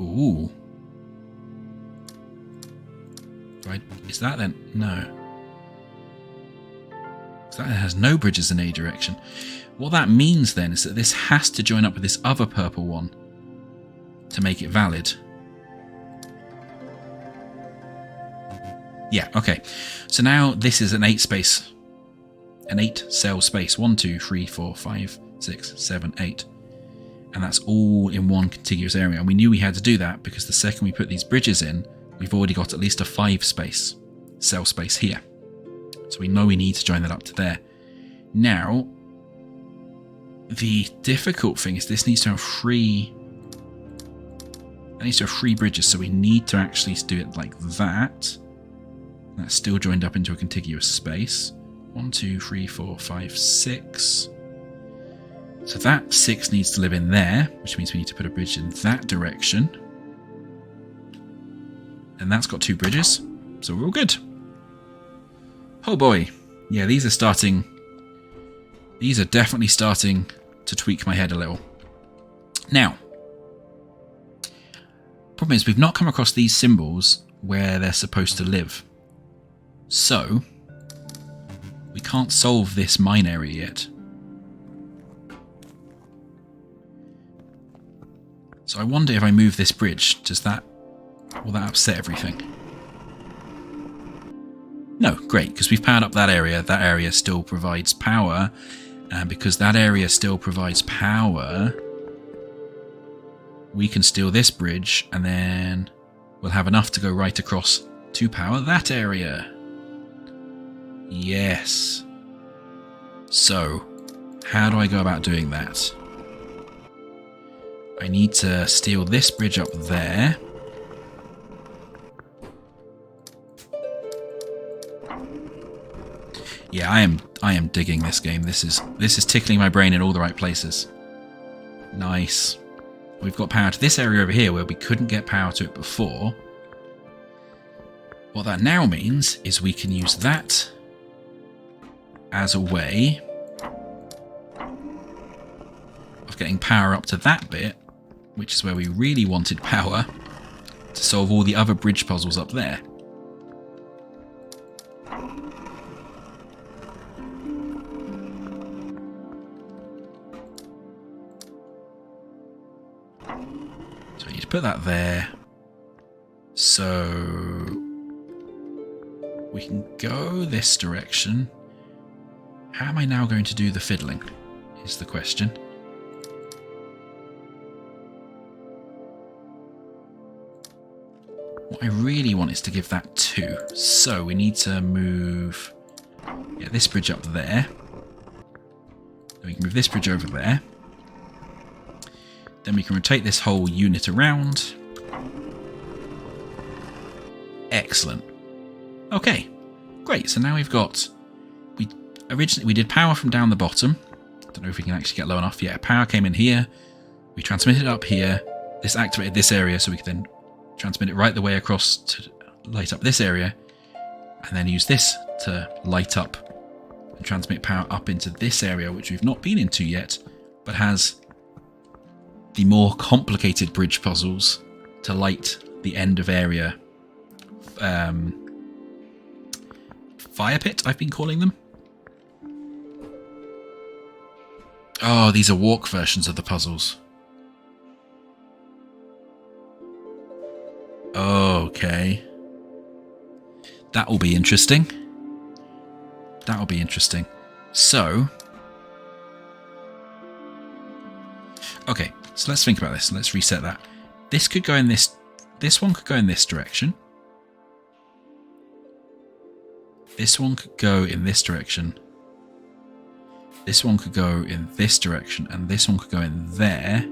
Ooh. Right, is that then? No. That has no bridges in any direction. What that means then is that this has to join up with this other purple one to make it valid. Yeah, okay. So now this is an 8 cell space. 1, 2, 3, 4, 5, 6, 7, 8. And that's all in one contiguous area. And we knew we had to do that because the second we put these bridges in, we've already got at least a 5 cell space here. So we know we need to join that up to there. Now, the difficult thing is this needs to have 3... That needs to have 3 bridges, so we need to actually do it like that. That's still joined up into a contiguous space. 1, 2, 3, 4, 5, 6. So that 6 needs to live in there, which means we need to put a bridge in that direction. And that's got 2 bridges, so we're all good. Oh boy. Yeah, these are definitely starting to tweak my head a little. Now, problem is we've not come across these symbols where they're supposed to live. So, we can't solve this mine area yet. So I wonder if I move this bridge, will that upset everything? No, great, because we've powered up that area still provides power, and because that area still provides power, we can steal this bridge, and then we'll have enough to go right across to power that area. Yes. So, how do I go about doing that? I need to steal this bridge up there. Yeah, I am digging this game. This is tickling my brain in all the right places. Nice. We've got power to this area over here where we couldn't get power to it before. What that now means is we can use that as a way of getting power up to that bit, which is where we really wanted power, to solve all the other bridge puzzles up there. So we need to put that there. So we can go this direction. How am I now going to do the fiddling, is the question. What I really want is to give that 2. So we need to move this bridge up there. Then we can move this bridge over there. Then we can rotate this whole unit around. Excellent. Okay, great. So now we've got... Originally we did power from down the bottom. Don't know if we can actually get low enough. Yeah, power came in here. We transmitted up here. This activated this area, so we could then transmit it right the way across to light up this area, and then use this to light up and transmit power up into this area, which we've not been into yet, but has the more complicated bridge puzzles to light the end of area. Fire pit, I've been calling them. Oh, these are walk versions of the puzzles. Okay. That will be interesting. That will be interesting. So... Okay, so let's think about this. Let's reset that. This could go in this... This one could go in this direction. This one could go in this direction. This one could go in this direction, and this one could go in there.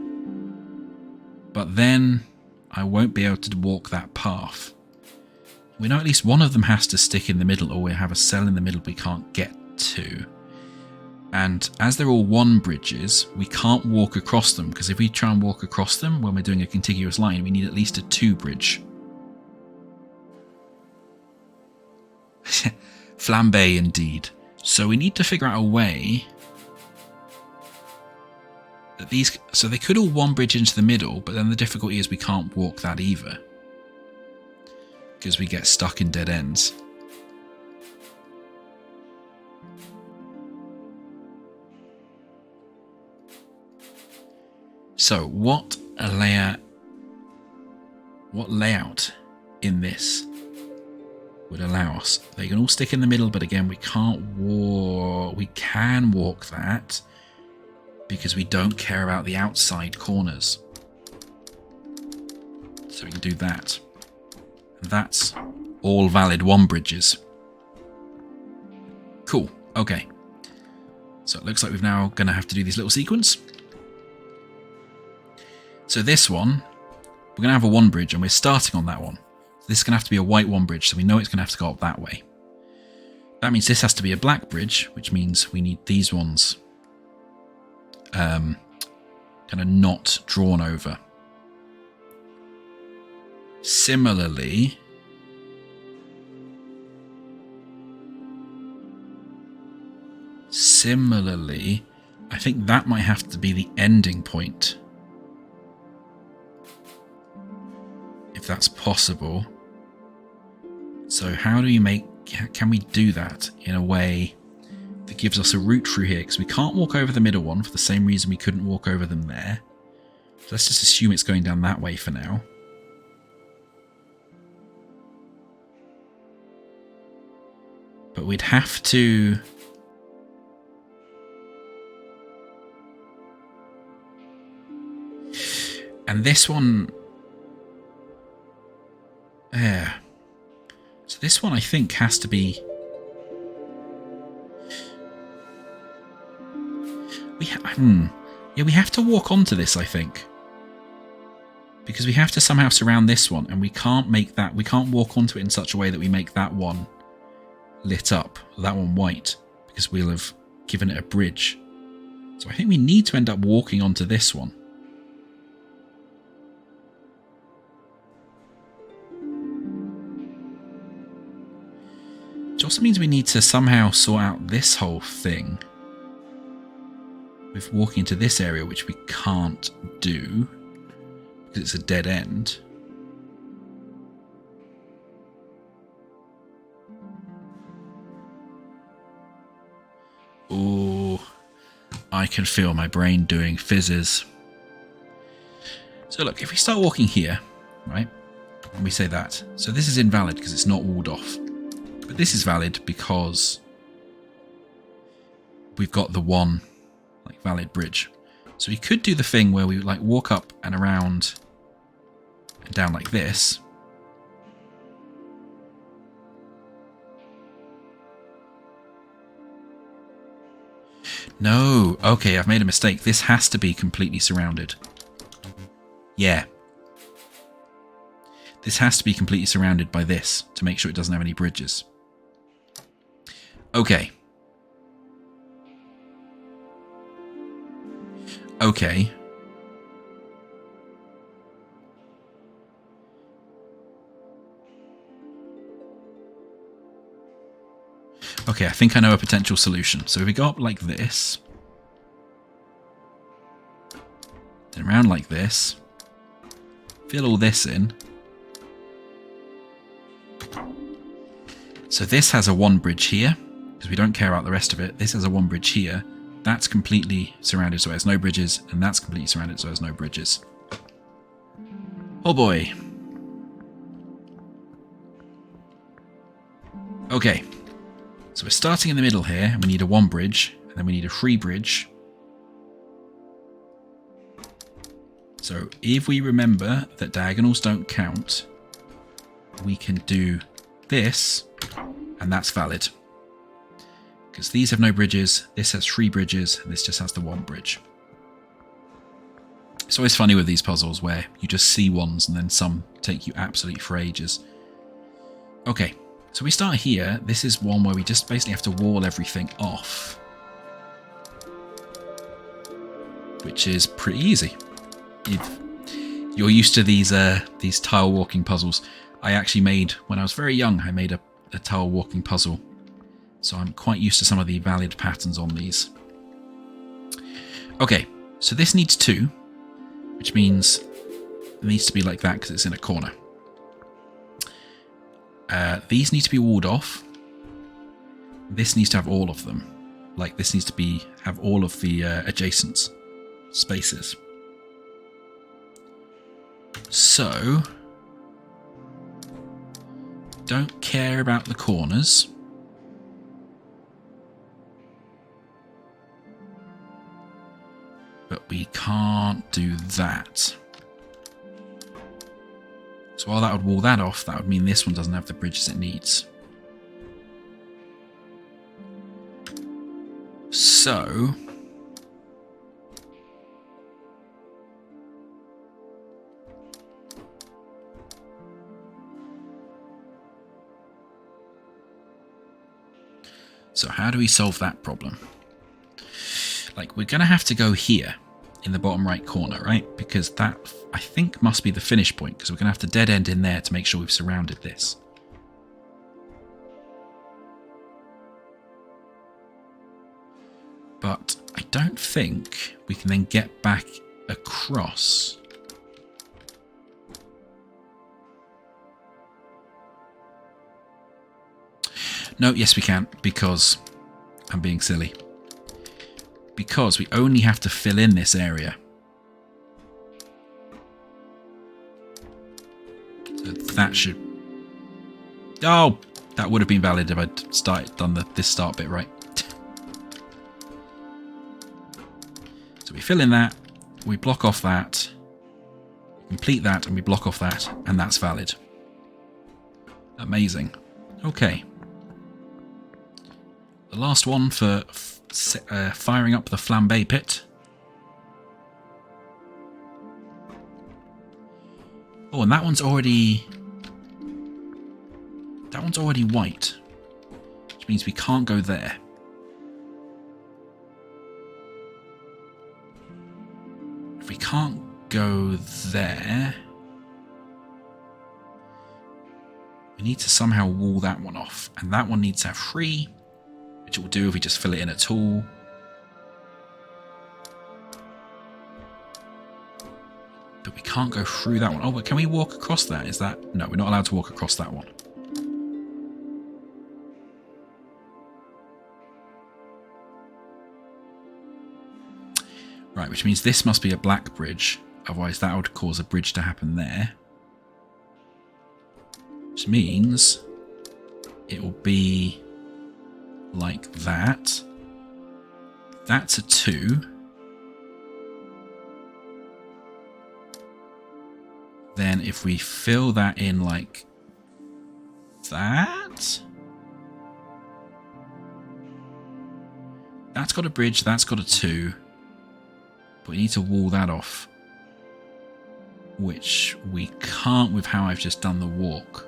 But then I won't be able to walk that path. We know at least one of them has to stick in the middle, or we have a cell in the middle we can't get to. And as they're all one bridges, we can't walk across them, because if we try and walk across them when we're doing a contiguous line, we need at least a 2 bridge. Flambe indeed. So we need to figure out a way that these... So they could all one bridge into the middle, but then the difficulty is we can't walk that either, because we get stuck in dead ends. So what layout in this would allow us? They can all stick in the middle, but again, we can't walk. We can walk that because we don't care about the outside corners. So we can do that. And that's all valid 1 bridges. Cool. Okay. So it looks like we're now going to have to do this little sequence. So this one, we're going to have a 1 bridge, and we're starting on that one. This is going to have to be a white 1 bridge, so we know it's going to have to go up that way. That means this has to be a black bridge, which means we need these ones kind of not drawn over. Similarly, I think that might have to be the ending point, if that's possible. So how do you can we do that in a way that gives us a route through here? Because we can't walk over the middle one for the same reason we couldn't walk over them there. So let's just assume it's going down that way for now. But we'd have to... And this one... Yeah. So this one I think has to be... Yeah, we have to walk onto this, I think. Because we have to somehow surround this one, and we can't make that... We can't walk onto it in such a way that we make that one lit up, that one white, because we'll have given it a bridge. So I think we need to end up walking onto this one. Which also means we need to somehow sort out this whole thing with walking into this area, which we can't do because it's a dead end. Oh, I can feel my brain doing fizzes. So look, if we start walking here, right, and we say that, so this is invalid because it's not walled off. But this is valid because we've got the one like valid bridge. So we could do the thing where we like walk up and around and down like this. No, okay, I've made a mistake. This has to be completely surrounded. Yeah. This has to be completely surrounded by this to make sure it doesn't have any bridges. Okay. Okay. Okay, I think I know a potential solution. So if we go up like this, then around like this, fill all this in. So this has a 1 bridge here, because we don't care about the rest of it. This has a 1 bridge here. That's completely surrounded, so it has no bridges, and that's completely surrounded, so it has no bridges. Oh boy. Okay. So we're starting in the middle here, and we need a 1 bridge, and then we need a 3 bridge. So if we remember that diagonals don't count, we can do this, and that's valid. Because these have no bridges, this has 3 bridges, and this just has the 1 bridge. It's always funny with these puzzles where you just see ones and then some take you absolutely for ages. Okay, so we start here. This is one where we just basically have to wall everything off, which is pretty easy. If you're used to these tile walking puzzles. I actually made, when I was very young, I made a tile walking puzzle. So I'm quite used to some of the valid patterns on these. Okay, so this needs 2, which means it needs to be like that because it's in a corner. These need to be walled off. This needs to have all of them. Like this needs to have all of the adjacent spaces. So, don't care about the corners. But we can't do that. So while that would wall that off, that would mean this one doesn't have the bridges it needs. So... So how do we solve that problem? Like, we're going to have to go here in the bottom right corner, right? Because that, I think, must be the finish point, because we're going to have to dead end in there to make sure we've surrounded this. But I don't think we can then get back across. No, yes we can, because I'm being silly. Because we only have to fill in this area. So that should... Oh! That would have been valid if I'd done this start bit right. So we fill in that, we block off that, complete that, and we block off that, and that's valid. Amazing. Okay. The last one for firing up the flambe pit. Oh, and that one's already white, which means we can't go there. If we can't go there, we need to somehow wall that one off, and that one needs to have 3. Which it will do if we just fill it in at all. But we can't go through that one. Oh, but can we walk across that? Is that... No, we're not allowed to walk across that one. Right, which means this must be a black bridge. Otherwise that would cause a bridge to happen there. Which means it will be... like that. That's a 2. Then if we fill that in like that, that's got a bridge, that's got a 2, but we need to wall that off, which we can't with how I've just done the walk.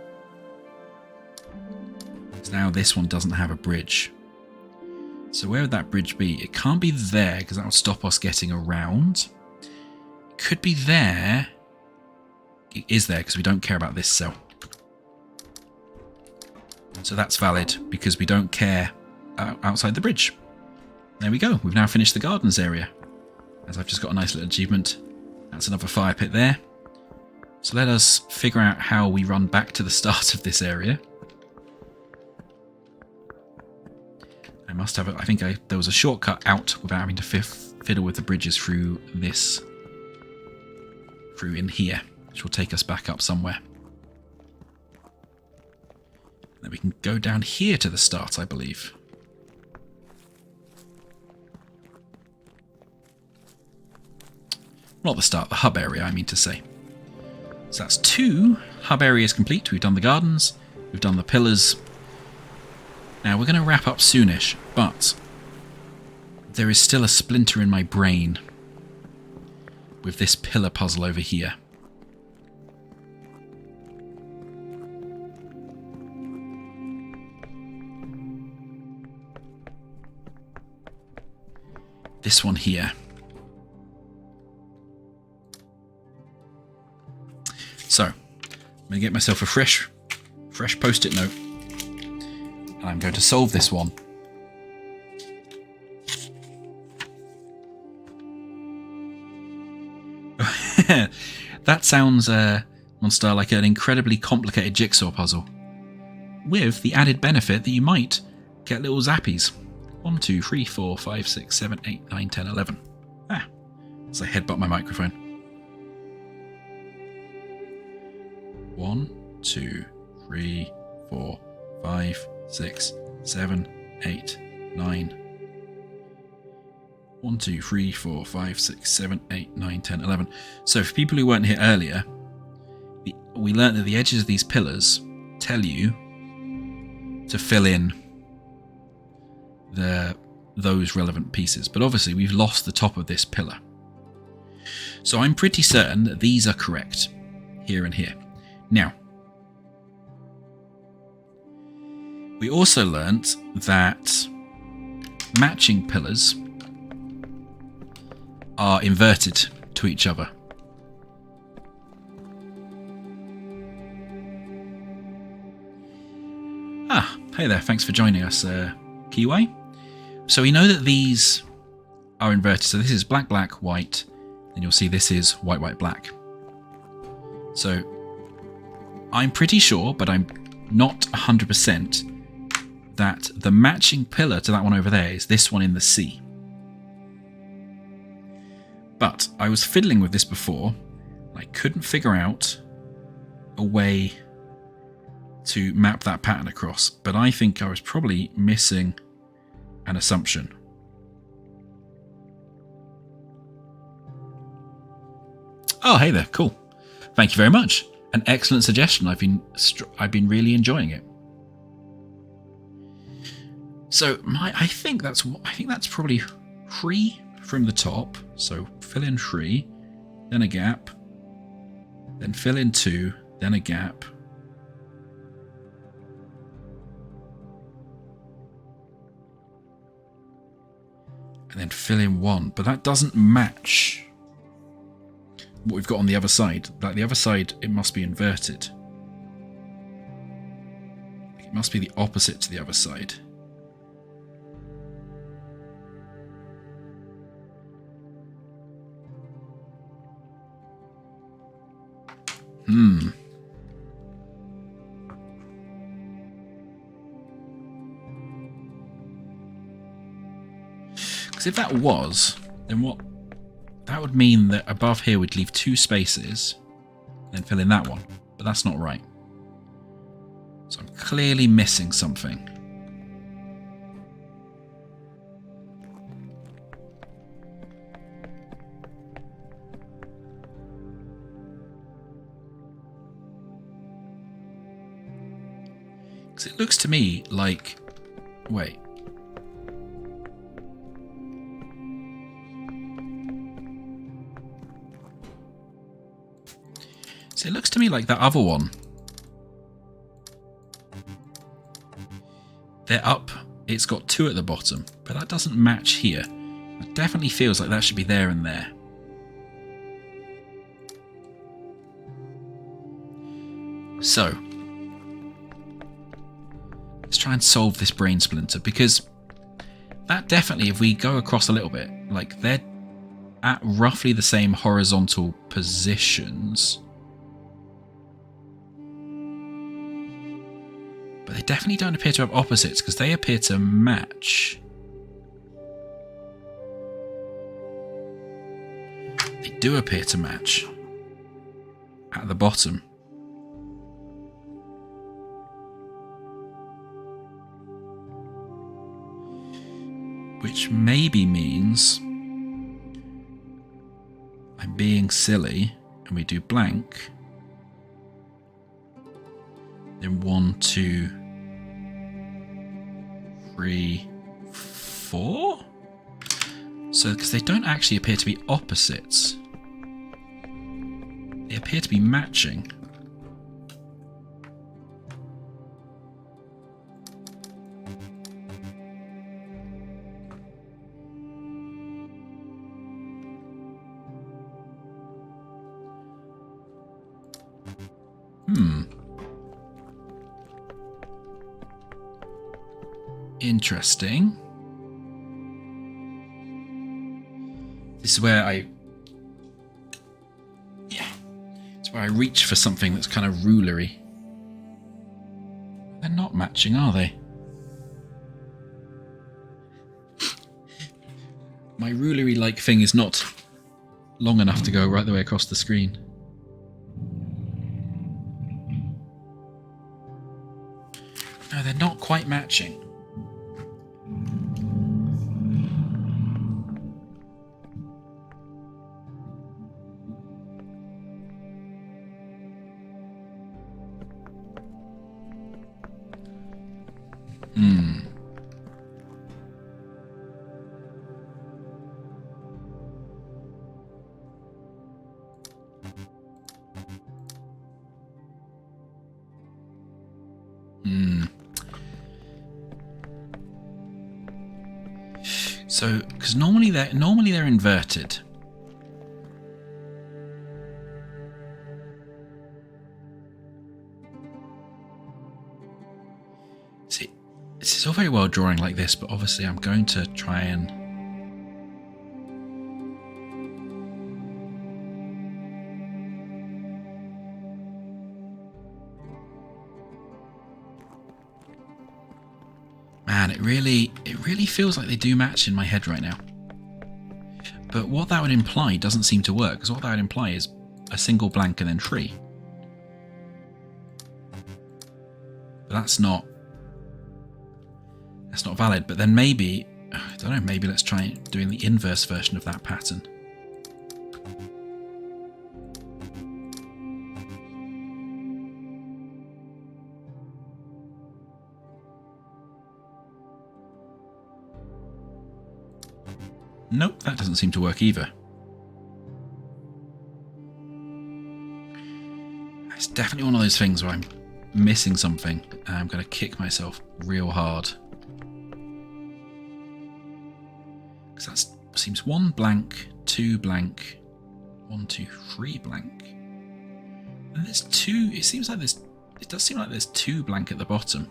Now this one doesn't have a bridge. So where would that bridge be? It can't be there because that will stop us getting around. It could be there. It is there because we don't care about this cell. So that's valid because we don't care outside the bridge. There we go. We've now finished the gardens area. As I've just got a nice little achievement. That's another fire pit there. So let us figure out how we run back to the start of this area. I must have. I think there was a shortcut out without having to fiddle with the bridges through this, through in here, which will take us back up somewhere. Then we can go down here to the start, I believe. Not the start, the hub area, I mean to say. So that's 2 hub areas complete. We've done the gardens, we've done the pillars. Now, we're going to wrap up soonish, but there is still a splinter in my brain with this pillar puzzle over here. This one here. So, I'm going to get myself a fresh post-it note. And I'm going to solve this one. That sounds, Monster, like an incredibly complicated jigsaw puzzle. With the added benefit that you might get little zappies. 1, 2, 3, 4, 5, 6, 7, 8, 9, 10, 11. Ah, as I headbutt my microphone. 1, 2, 3, 4, 5, 6, 7, 8, 9. 1, 2, 3, 4, 5, 6, 7, 8, 9, 10, 11. So for people who weren't here earlier, we learnt that the edges of these pillars tell you to fill in those relevant pieces. But obviously we've lost the top of this pillar. So I'm pretty certain that these are correct, here and here. Now, we also learnt that matching pillars are inverted to each other. Ah, hey there, thanks for joining us, Kiwai. So we know that these are inverted. So this is black, black, white. Then you'll see this is white, white, black. So I'm pretty sure, but I'm not 100%, that the matching pillar to that one over there is this one in the C. But I was fiddling with this before. I couldn't figure out a way to map that pattern across. But I think I was probably missing an assumption. Oh, hey there, cool. Thank you very much. An excellent suggestion. I've been really enjoying it. So I think that's probably 3 from the top. So fill in 3, then a gap, then fill in 2, then a gap. And then fill in 1, but that doesn't match what we've got on the other side. Like the other side, it must be inverted. It must be the opposite to the other side. Because if that was, then what? That would mean that above here we'd leave 2 spaces, then fill in that one. But that's not right. So I'm clearly missing something. Because it looks to me like... Wait. So it looks to me like that other one. They're up. It's got 2 at the bottom, but that doesn't match here. It definitely feels like that should be there and there. So, let's try and solve this brain splinter, because that definitely, if we go across a little bit, like they're at roughly the same horizontal positions. But they definitely don't appear to have opposites, because they appear to match. They do appear to match at the bottom. Which maybe means I'm being silly and we do blank. Then 1, 2, 3, 4. So, because they don't actually appear to be opposites. They appear to be matching. Interesting. This is where it's where I reach for something that's kind of rulery. They're not matching, are they? My rulery-like thing is not long enough to go right the way across the screen. No, they're not quite matching. So, because normally they're inverted. See, it's all very well drawing like this, but obviously I'm going to try and man, it really feels like they do match in my head right now. But what that would imply doesn't seem to work, because what that would imply is a single blank and then 3. But that's not valid. But then maybe, I don't know, maybe let's try doing the inverse version of that pattern. Nope, that doesn't seem to work either. It's definitely one of those things where I'm missing something and I'm going to kick myself real hard. Because that seems 1 blank, 2 blank, 1, 2, 3 blank. And there's 2, it does seem like there's 2 blank at the bottom.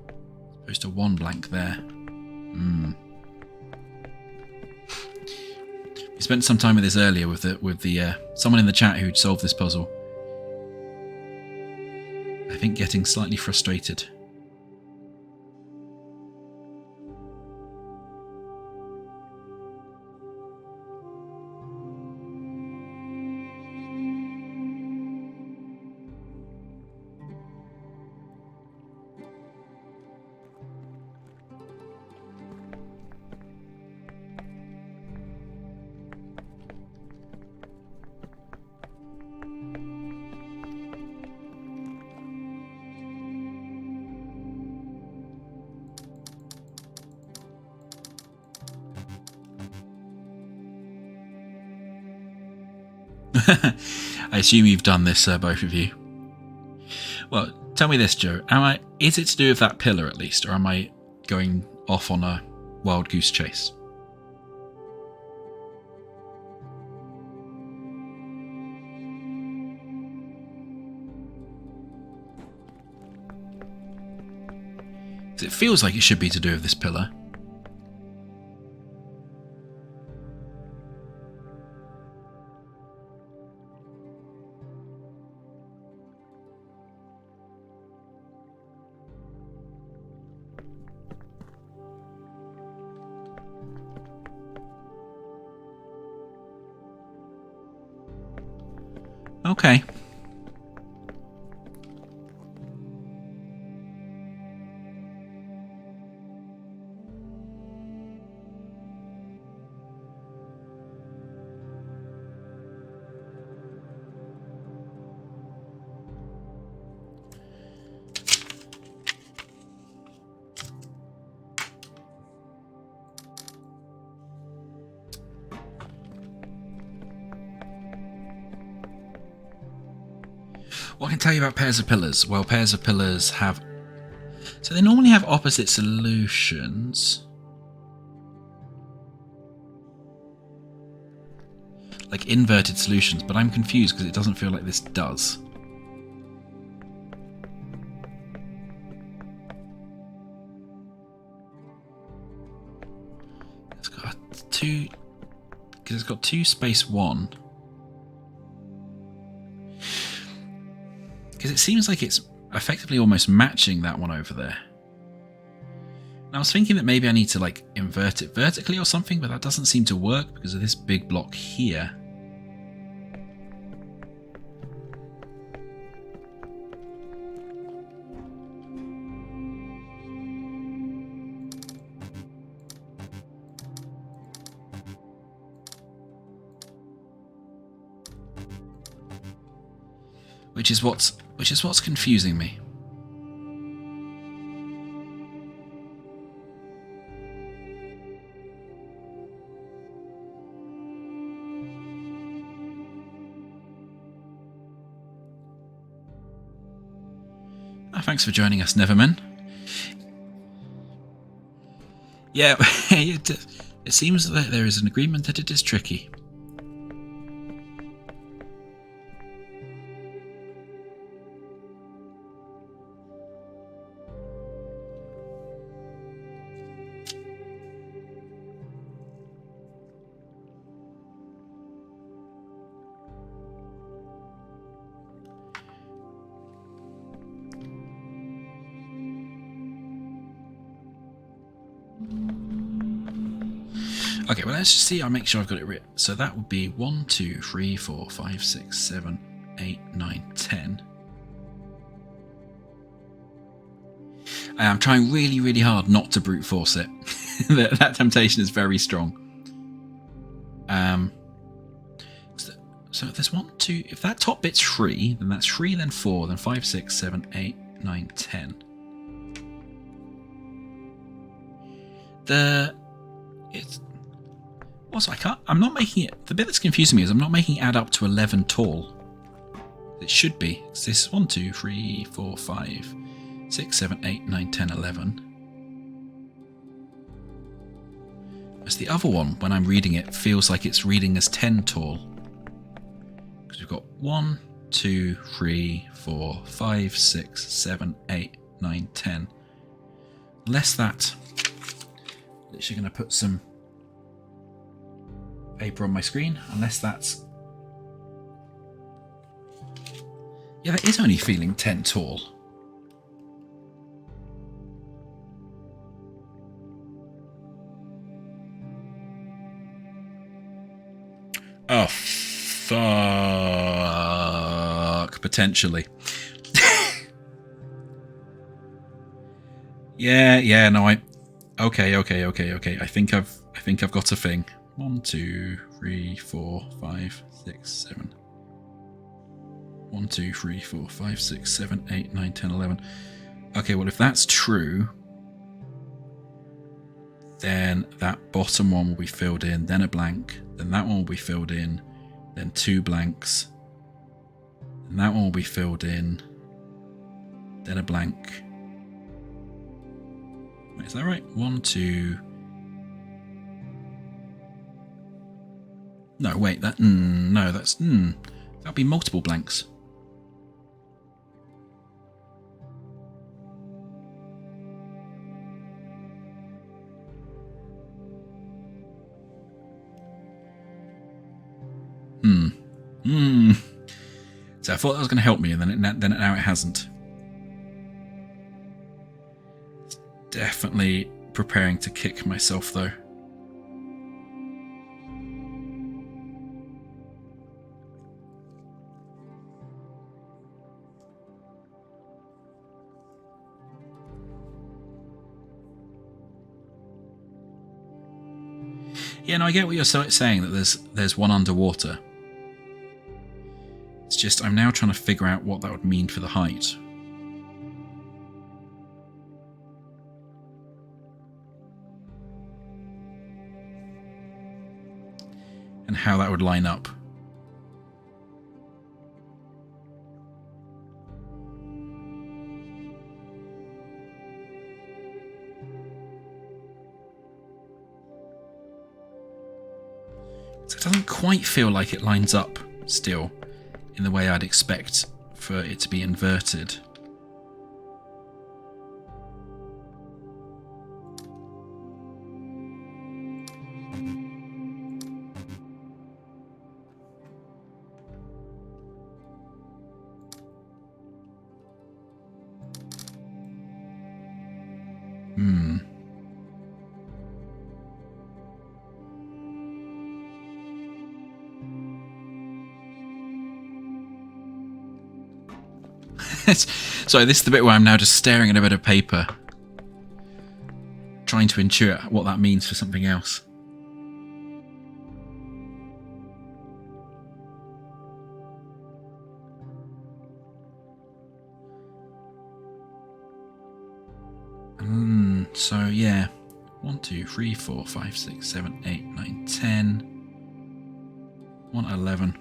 As opposed to 1 blank there. We spent some time with this earlier with the someone in the chat who'd solved this puzzle. I think getting slightly frustrated. I assume you've done this, both of you. Well, tell me this, Joe. Is it to do with that pillar at least, or am I going off on a wild goose chase? It feels like it should be to do with this pillar. Okay. What can I tell you about pairs of pillars? Well, pairs of pillars have... So they normally have opposite solutions. Like inverted solutions, but I'm confused because it doesn't feel like this does. It's got two... Because it's got 2 space 1. Because it seems like it's effectively almost matching that one over there. And I was thinking that maybe I need to like invert it vertically or something, but that doesn't seem to work because of this big block here. Which is what's confusing me. Thanks for joining us, Neverman. Yeah, it seems that there is an agreement that it is tricky. Okay, well, let's just see. I'll make sure I've got it written. So that would be 1, 2, 3, 4, 5, 6, 7, 8, 9, 10. I'm trying really, really hard not to brute force it. that temptation is very strong. So there's 1, 2. If that top bit's 3, then that's 3, then 4, then 5, 6, 7, 8, 9, 10. Also, I'm not making it... The bit that's confusing me is I'm not making it add up to 11 tall. It should be. It's this 1, 2, 3, 4, 5, 6, 7, 8, 9, 10, 11. Whereas the other one, when I'm reading it, feels like it's reading as 10 tall. Because we've got 1, 2, 3, 4, 5, 6, 7, 8, 9, 10. Less that. Literally going to put some paper on my screen, unless that's... Yeah, that is only feeling 10 tall. Oh, fuck. Potentially. Yeah, no, Okay. I think I've got a thing. 1, 2, 3, 4, 5, 6, 7. 1, 2, 3, 4, 5, 6, 7, 8, 9, 10, 11. Okay, well, if that's true, then that bottom one will be filled in, then a blank, then that one will be filled in, then 2 blanks, and that one will be filled in, then a blank. Wait, is that right? 1, 2... No, wait, that... no, that's... that'll be multiple blanks. So I thought that was going to help me, and then now it hasn't. It's definitely preparing to kick myself, though. Yeah, no, I get what you're saying, that there's one underwater. It's just I'm now trying to figure out what that would mean for the height. And how that would line up. So it doesn't quite feel like it lines up still in the way I'd expect for it to be inverted. Sorry, this is the bit where I'm now just staring at a bit of paper, trying to intuit what that means for something else. So yeah, 1, 2, 3, 4, 5, 6, 7, 8, 9, 10, 1, 11.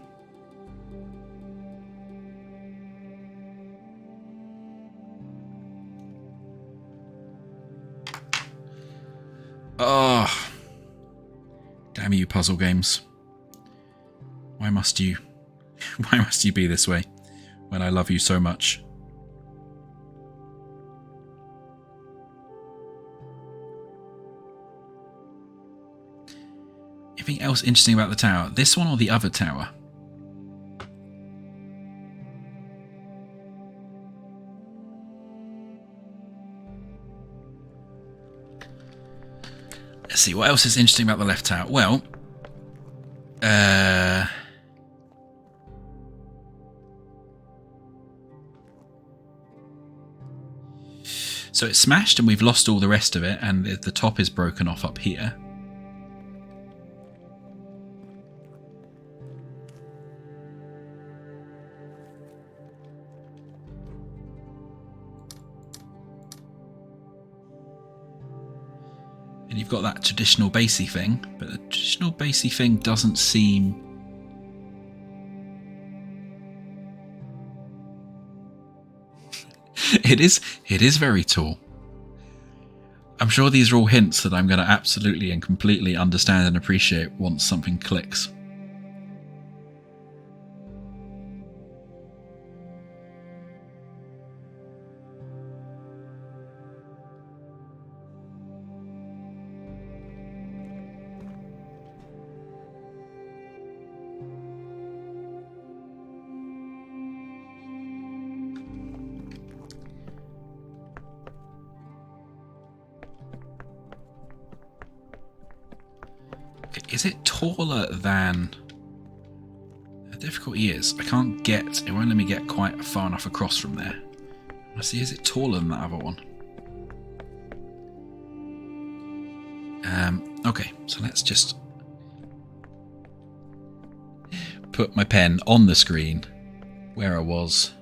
Oh, damn you, puzzle games! Why must you be this way when I love you so much? Anything else interesting about the tower? This one or the other tower? Let's see, what else is interesting about the left tower? Well, so it's smashed and we've lost all the rest of it, and the top is broken off up here. And you've got that traditional basey thing, but the traditional basey thing doesn't seem... It is very tall. I'm sure these are all hints that I'm going to absolutely and completely understand and appreciate once something clicks. Is it taller than... The difficulty is, I can't get... It won't let me get quite far enough across from there. Let's see, is it taller than that other one? Okay, so let's just put my pen on the screen where I was.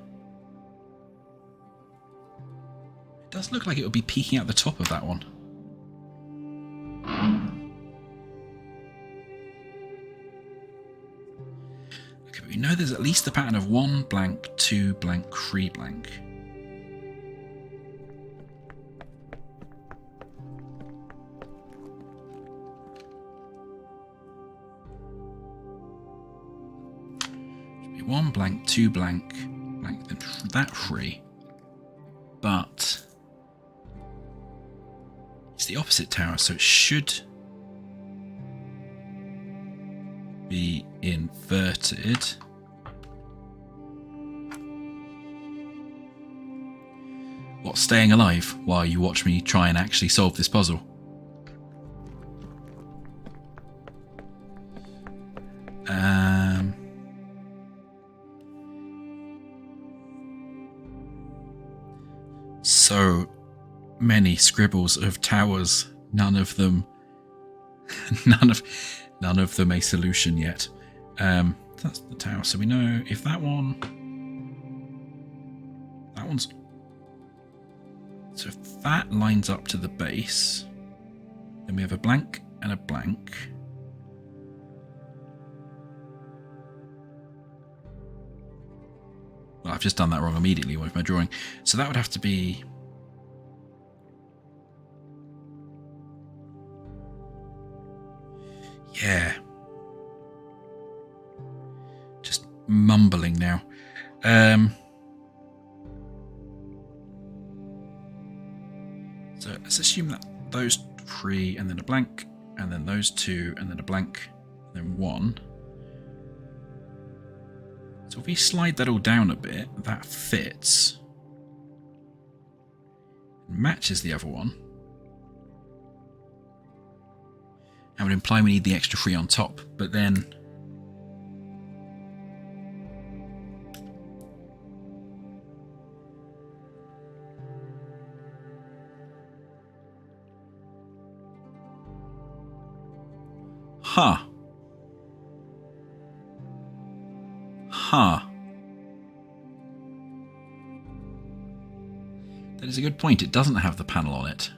It does look like it would be peeking out the top of that one. Okay, but we know there's at least the pattern of 1 blank, 2 blank, 3 blank. Should be 1 blank, 2 blank, blank, then that 3. But it's the opposite tower, so it should be inverted. What, staying alive while you watch me try and actually solve this puzzle? So many scribbles of towers, none of them a solution yet. That's the tower, so we know if that one's, so if that lines up to the base, then we have a blank and a blank. Well, I've just done that wrong immediately with my drawing. So that would have to be... Yeah. mumbling now. So let's assume that those 3 and then a blank, and then those 2 and then a blank, and then 1. So if we slide that all down a bit, that fits. Matches the other one. That would imply we need the extra 3 on top, but then Huh. That is a good point. It doesn't have the panel on it.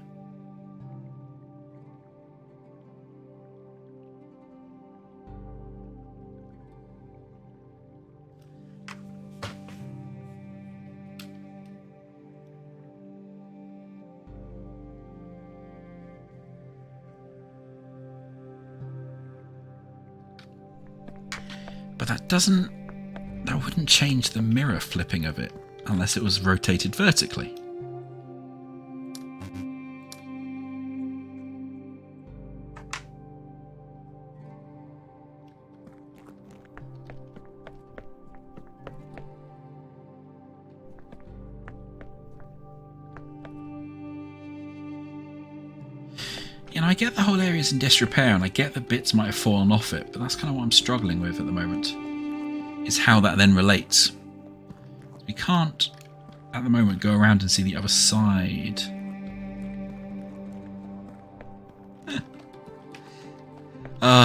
But that wouldn't change the mirror flipping of it unless it was rotated vertically. You know, I get the whole area's in disrepair and I get the bits might have fallen off it, but that's kind of what I'm struggling with at the moment, is how that then relates. We can't, at the moment, go around and see the other side.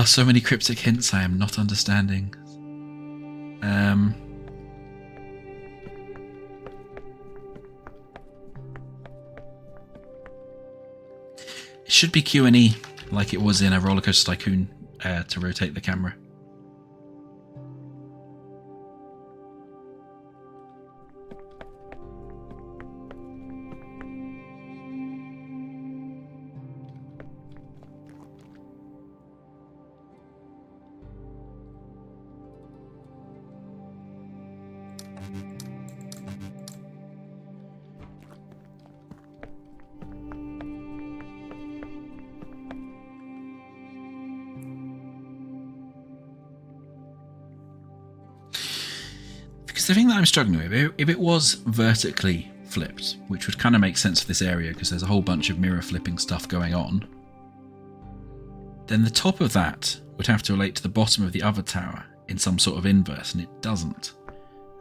So many cryptic hints I am not understanding. It should be Q&E, like it was in a Roller Coaster Tycoon, to rotate the camera. The thing that I'm struggling with, if it was vertically flipped, which would kind of make sense for this area because there's a whole bunch of mirror flipping stuff going on, then the top of that would have to relate to the bottom of the other tower in some sort of inverse, and it doesn't.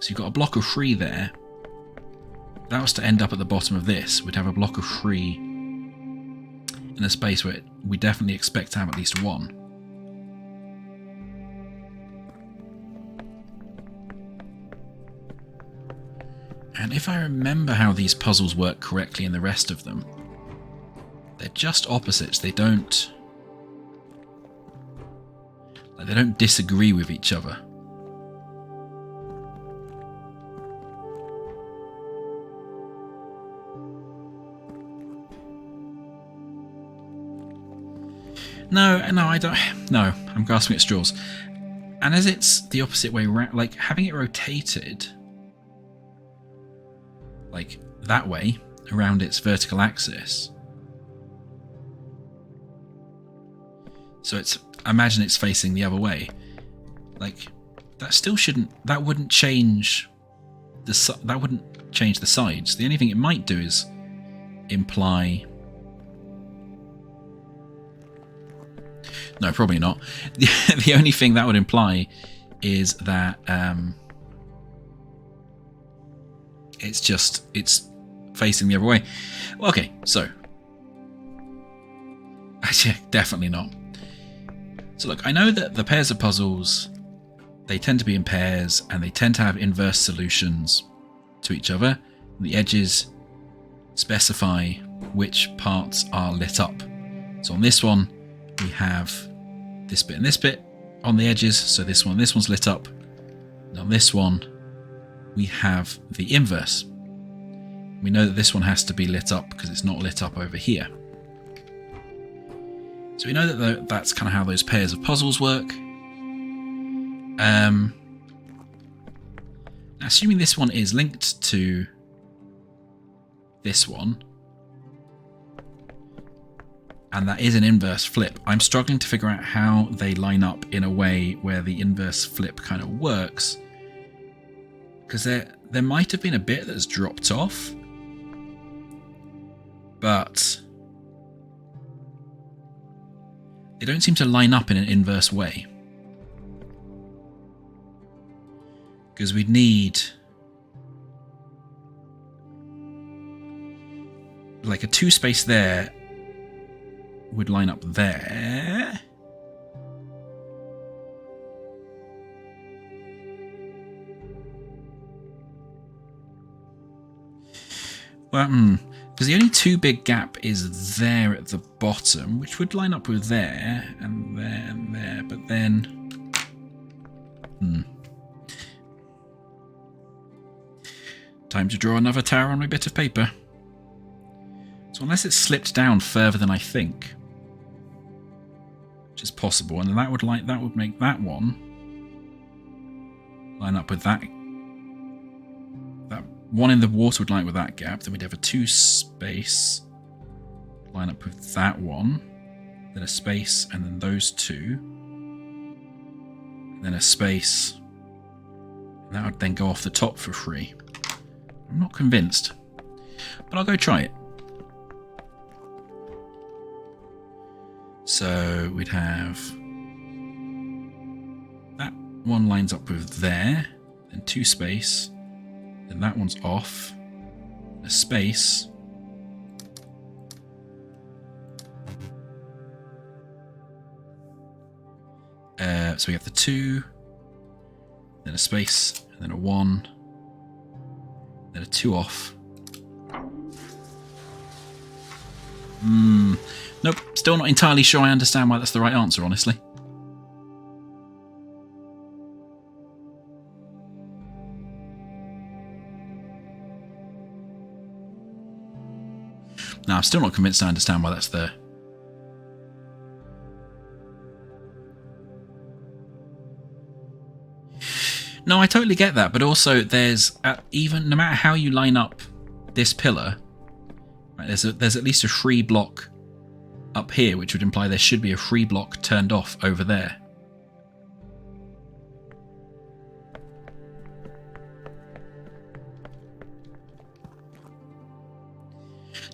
So you've got a block of 3 there. If that was to end up at the bottom of this, we'd have a block of 3 in a space where we definitely expect to have at least 1. And if I remember how these puzzles work correctly in the rest of them, they're just opposites. They don't disagree with each other. No, I don't. No, I'm grasping at straws. And as it's the opposite way around, like having it rotated like that way around its vertical axis. So imagine it's facing the other way. Like that wouldn't change the sides. The only thing it might do is imply. No, probably not. The only thing that would imply is that it's facing the other way. Okay, so actually, definitely not. So look, I know that the pairs of puzzles, they tend to be in pairs and they tend to have inverse solutions to each other. The edges specify which parts are lit up. So on this one, we have this bit and this bit on the edges. So this one's lit up. And on this one, we have the inverse. We know that this one has to be lit up because it's not lit up over here. So we know that that's kind of how those pairs of puzzles work. Assuming this one is linked to this one, and that is an inverse flip, I'm struggling to figure out how they line up in a way where the inverse flip kind of works. Because there might have been a bit that's dropped off, but they don't seem to line up in an inverse way. Because we'd need like a 2 space there would line up there. Well, because the only 2 big gap is there at the bottom, which would line up with there and there and there, but then time to draw another tower on my bit of paper. So unless it's slipped down further than I think, which is possible, and that would make that one line up with that. That one in the water would line up with that gap. Then we'd have a 2 space line up with that one, then a space, and then those 2, and then a space. And that would then go off the top for free. I'm not convinced, but I'll go try it. So we'd have that one lines up with there, then 2 space, then that one's off, a space, so we have the 2, then a space, and then a 1, then a 2 off. Nope, still not entirely sure I understand why that's the right answer, honestly. No, I'm still not convinced I understand why that's there. No, I totally get that, but also there's even no matter how you line up this pillar, right, there's at least a free block up here, which would imply there should be a free block turned off over there.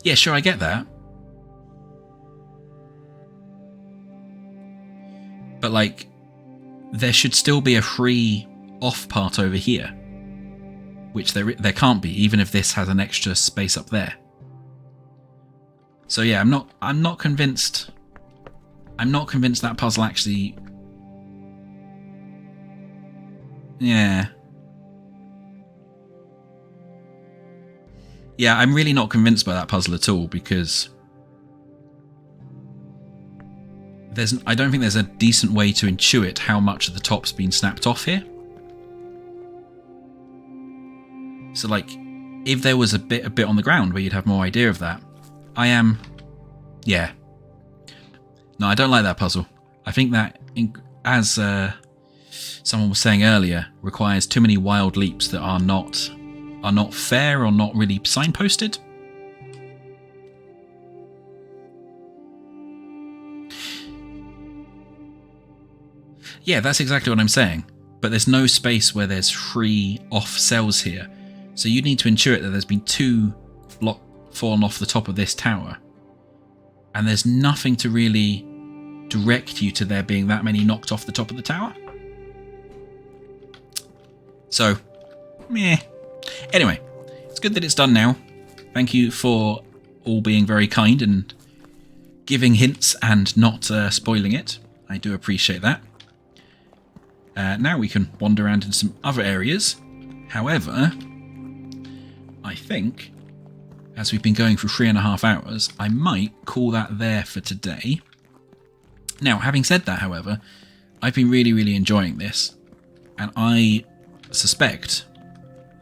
Yeah, sure, I get that. But, like, there should still be a free off part over here, which there can't be, even if this has an extra space up there. So yeah, I'm not convinced. I'm not convinced that puzzle actually. Yeah. Yeah, I'm really not convinced by that puzzle at all, because I don't think there's a decent way to intuit how much of the top's been snapped off here. So, like, if there was a bit on the ground where you'd have more idea of that, yeah. No, I don't like that puzzle. I think that, as someone was saying earlier, requires too many wild leaps that are not fair or not really signposted. Yeah, that's exactly what I'm saying. But there's no space where there's free off cells here. So you need to intuit that there's been 2 blocks fallen off the top of this tower. And there's nothing to really direct you to there being that many knocked off the top of the tower. So, meh. Anyway, it's good that it's done now. Thank you for all being very kind and giving hints and not spoiling it. I do appreciate that. Now we can wander around in some other areas. However, I think, as we've been going for 3.5 hours, I might call that there for today. Now, having said that, however, I've been really, really enjoying this, and I suspect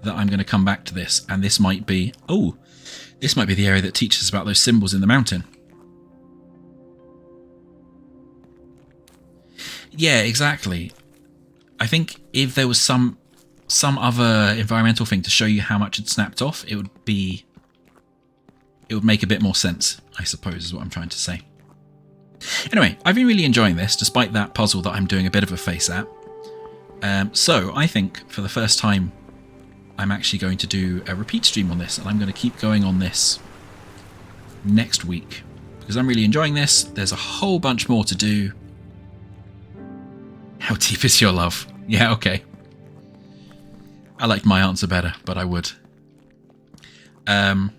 that I'm going to come back to this, and this might be the area that teaches us about those symbols in the mountain. Yeah, exactly. I think if there was some some other environmental thing to show you how much it snapped off, it would make a bit more sense, I suppose, is what I'm trying to say. Anyway, I've been really enjoying this, despite that puzzle that I'm doing a bit of a face at. So I think for the first time, I'm actually going to do a repeat stream on this, and I'm going to keep going on this next week, because I'm really enjoying this. There's a whole bunch more to do. How deep is your love? Yeah, okay. I liked my answer better, but I would. But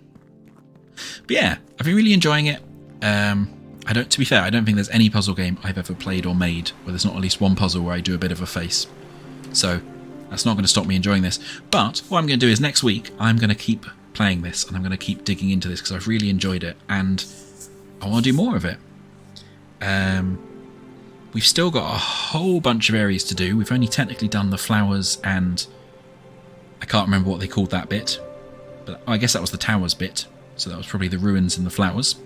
yeah, I've been really enjoying it. To be fair, I don't think there's any puzzle game I've ever played or made where there's not at least one puzzle where I do a bit of a face. So that's not going to stop me enjoying this. But what I'm going to do is next week, I'm going to keep playing this and I'm going to keep digging into this because I've really enjoyed it and I want to do more of it. We've still got a whole bunch of areas to do. We've only technically done the flowers and I can't remember what they called that bit. But I guess that was the towers bit. So that was probably the ruins and the flowers.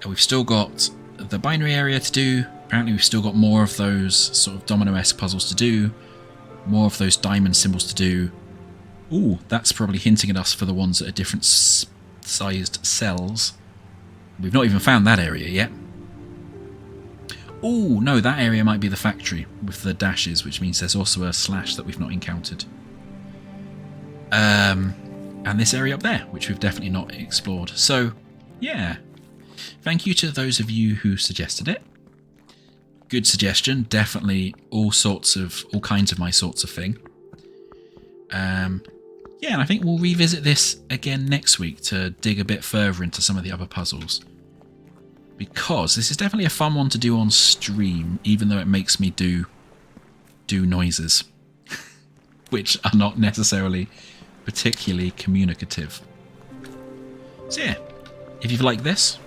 And we've still got the binary area to do. Apparently we've still got more of those sort of domino-esque puzzles to do. More of those diamond symbols to do. Ooh, that's probably hinting at us for the ones that are different sized cells. We've not even found that area yet. Ooh, no, that area might be the factory with the dashes, which means there's also a slash that we've not encountered. And this area up there, which we've definitely not explored. So, yeah. Thank you to those of you who suggested it. Good suggestion. Definitely all kinds of my sorts of thing. Yeah, and I think we'll revisit this again next week to dig a bit further into some of the other puzzles. Because this is definitely a fun one to do on stream, even though it makes me do noises. Which are not necessarily particularly communicative. So yeah, if you've liked this,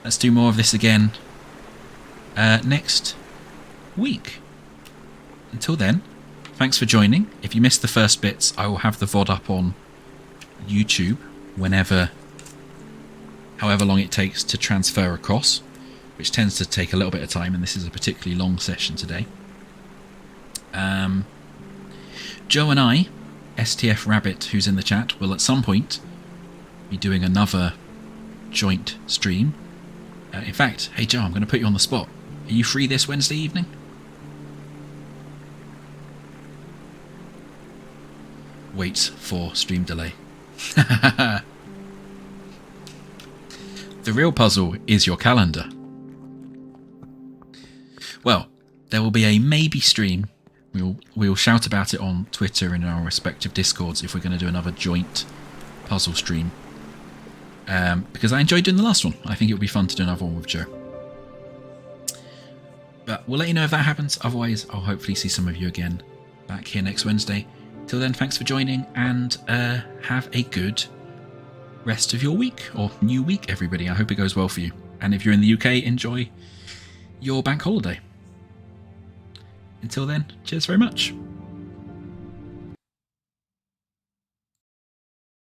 let's do more of this again next week. Until then, thanks for joining. If you missed the first bits, I will have the VOD up on YouTube however long it takes to transfer across, which tends to take a little bit of time, and this is a particularly long session today. Joe and I, STF Rabbit, who's in the chat, will at some point be doing another joint stream. In fact, hey Joe, I'm going to put you on the spot. Are you free this Wednesday evening? Wait for stream delay. The real puzzle is your calendar. Well, there will be a maybe stream. We'll shout about it on Twitter and in our respective Discords if we're going to do another joint puzzle stream. Because I enjoyed doing the last one. I think it would be fun to do another one with Joe. But we'll let you know if that happens. Otherwise, I'll hopefully see some of you again back here next Wednesday. Till then, thanks for joining and have a good rest of your week, or new week, everybody. I hope it goes well for you. And if you're in the UK, enjoy your bank holiday. Until then, cheers very much.